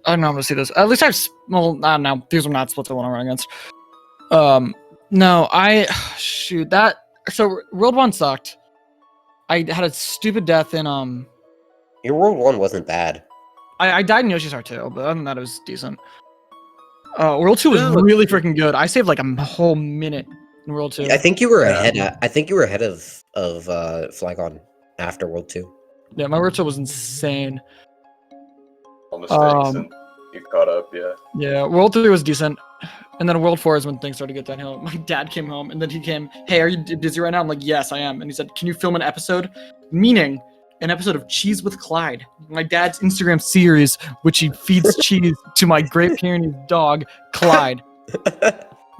I don't know how to see this. At least well, I don't know. These are not split the one I'm running against. No, shoot that. So World 1 sucked. I had a stupid death in Your World 1 wasn't bad. I died in Yoshi's Heart 2, but other than that it was decent. World 2 was Yeah, really freaking good. I saved like a whole minute in World 2. I think you were Yeah. ahead. I think you were ahead of Flygon after World 2. Yeah, my World 2 was insane. all mistakes and you caught up, yeah. Yeah, World 3 was decent. And then World 4 is when things started to get downhill. My dad came home and then he came, hey, are you busy right now? I'm like, yes, I am. And he said, can you film an episode? Meaning, an episode of Cheese with Clyde. My dad's Instagram series, which he feeds cheese to my Great Pyrenees dog, Clyde.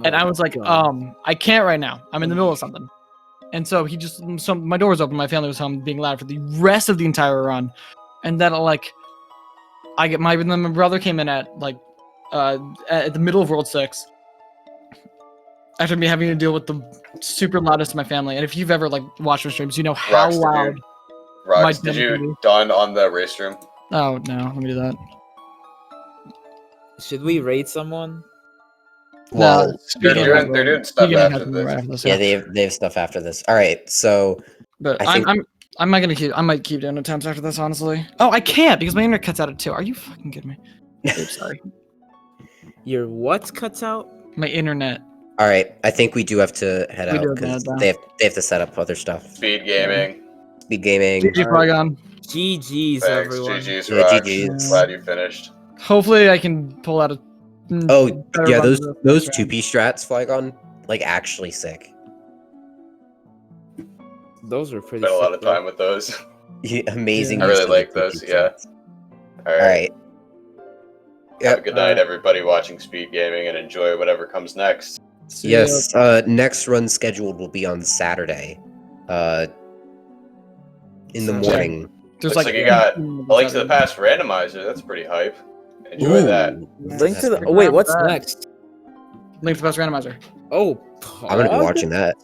And I was like, I can't right now. I'm in the middle of something. And so my door was open, my family was home being loud for the rest of the entire run. And then like, then my brother came in at the middle of World 6. After me having to deal with the super loudest of my family. And if you've ever like watched my streams, you know how Rocks, loud. Rocks, My did you dad- done on the race room? Oh no, let me do that. Should we rate someone? Well, They're SpeedGaming doing stuff SpeedGaming after has them this. right after this, yeah, they have stuff after this. All right, so But I think- I'm not gonna keep. I might keep doing attempts after this, honestly. Oh, I can't because my internet cuts out at 2. Are you fucking kidding me? Oops, sorry. Your what cuts out? My internet. all right, I think we do have to head We out do have to because head they have to set up other stuff. Speed gaming. Speed gaming. GG Flygon. GG's, Thanks, everyone. GG's, Yeah, Rocks. GG's. Glad you finished. Hopefully, I can pull out a. Oh better yeah, run those than those this 2P strats Flygon, like actually sick. Those were pretty Spent a lot of sick, though. time with those. Yeah, amazing. I use really of the like those, 2P yeah. strats. All All right. right. Have a good night, everybody watching Speed Gaming, and enjoy whatever comes next. See ya. Yes. Next run scheduled will be on Saturday. in the So- morning. There's Looks like you got a Link to the 7. Past randomizer. That's pretty hype. Enjoy that. Link to the. That's Oh wait, not what's bad. next? Link to the Past randomizer. Oh, I'm gonna be Pog? watching that.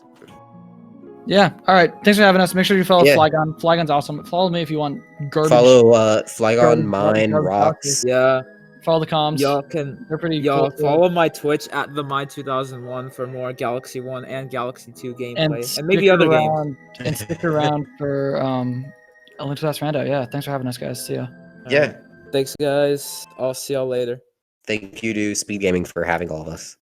Yeah. All right. Thanks for having us. Make sure you follow Yeah. Flygon. Flygon's awesome. Follow me if you want garbage. Follow Flygon, Garbage, Mine, garbage, Rocks. Yeah, Follow the comms. y'all can. They're pretty Y'all cool. follow my Twitch at the My 2001 for more Galaxy 1 and Galaxy 2 gameplay, and maybe stick other games. around, And stick around for a Link to the Past rando. Yeah. Thanks for having us, guys. See ya. Yeah. Thanks, guys. I'll see y'all later. Thank you to Speed Gaming for having all of us.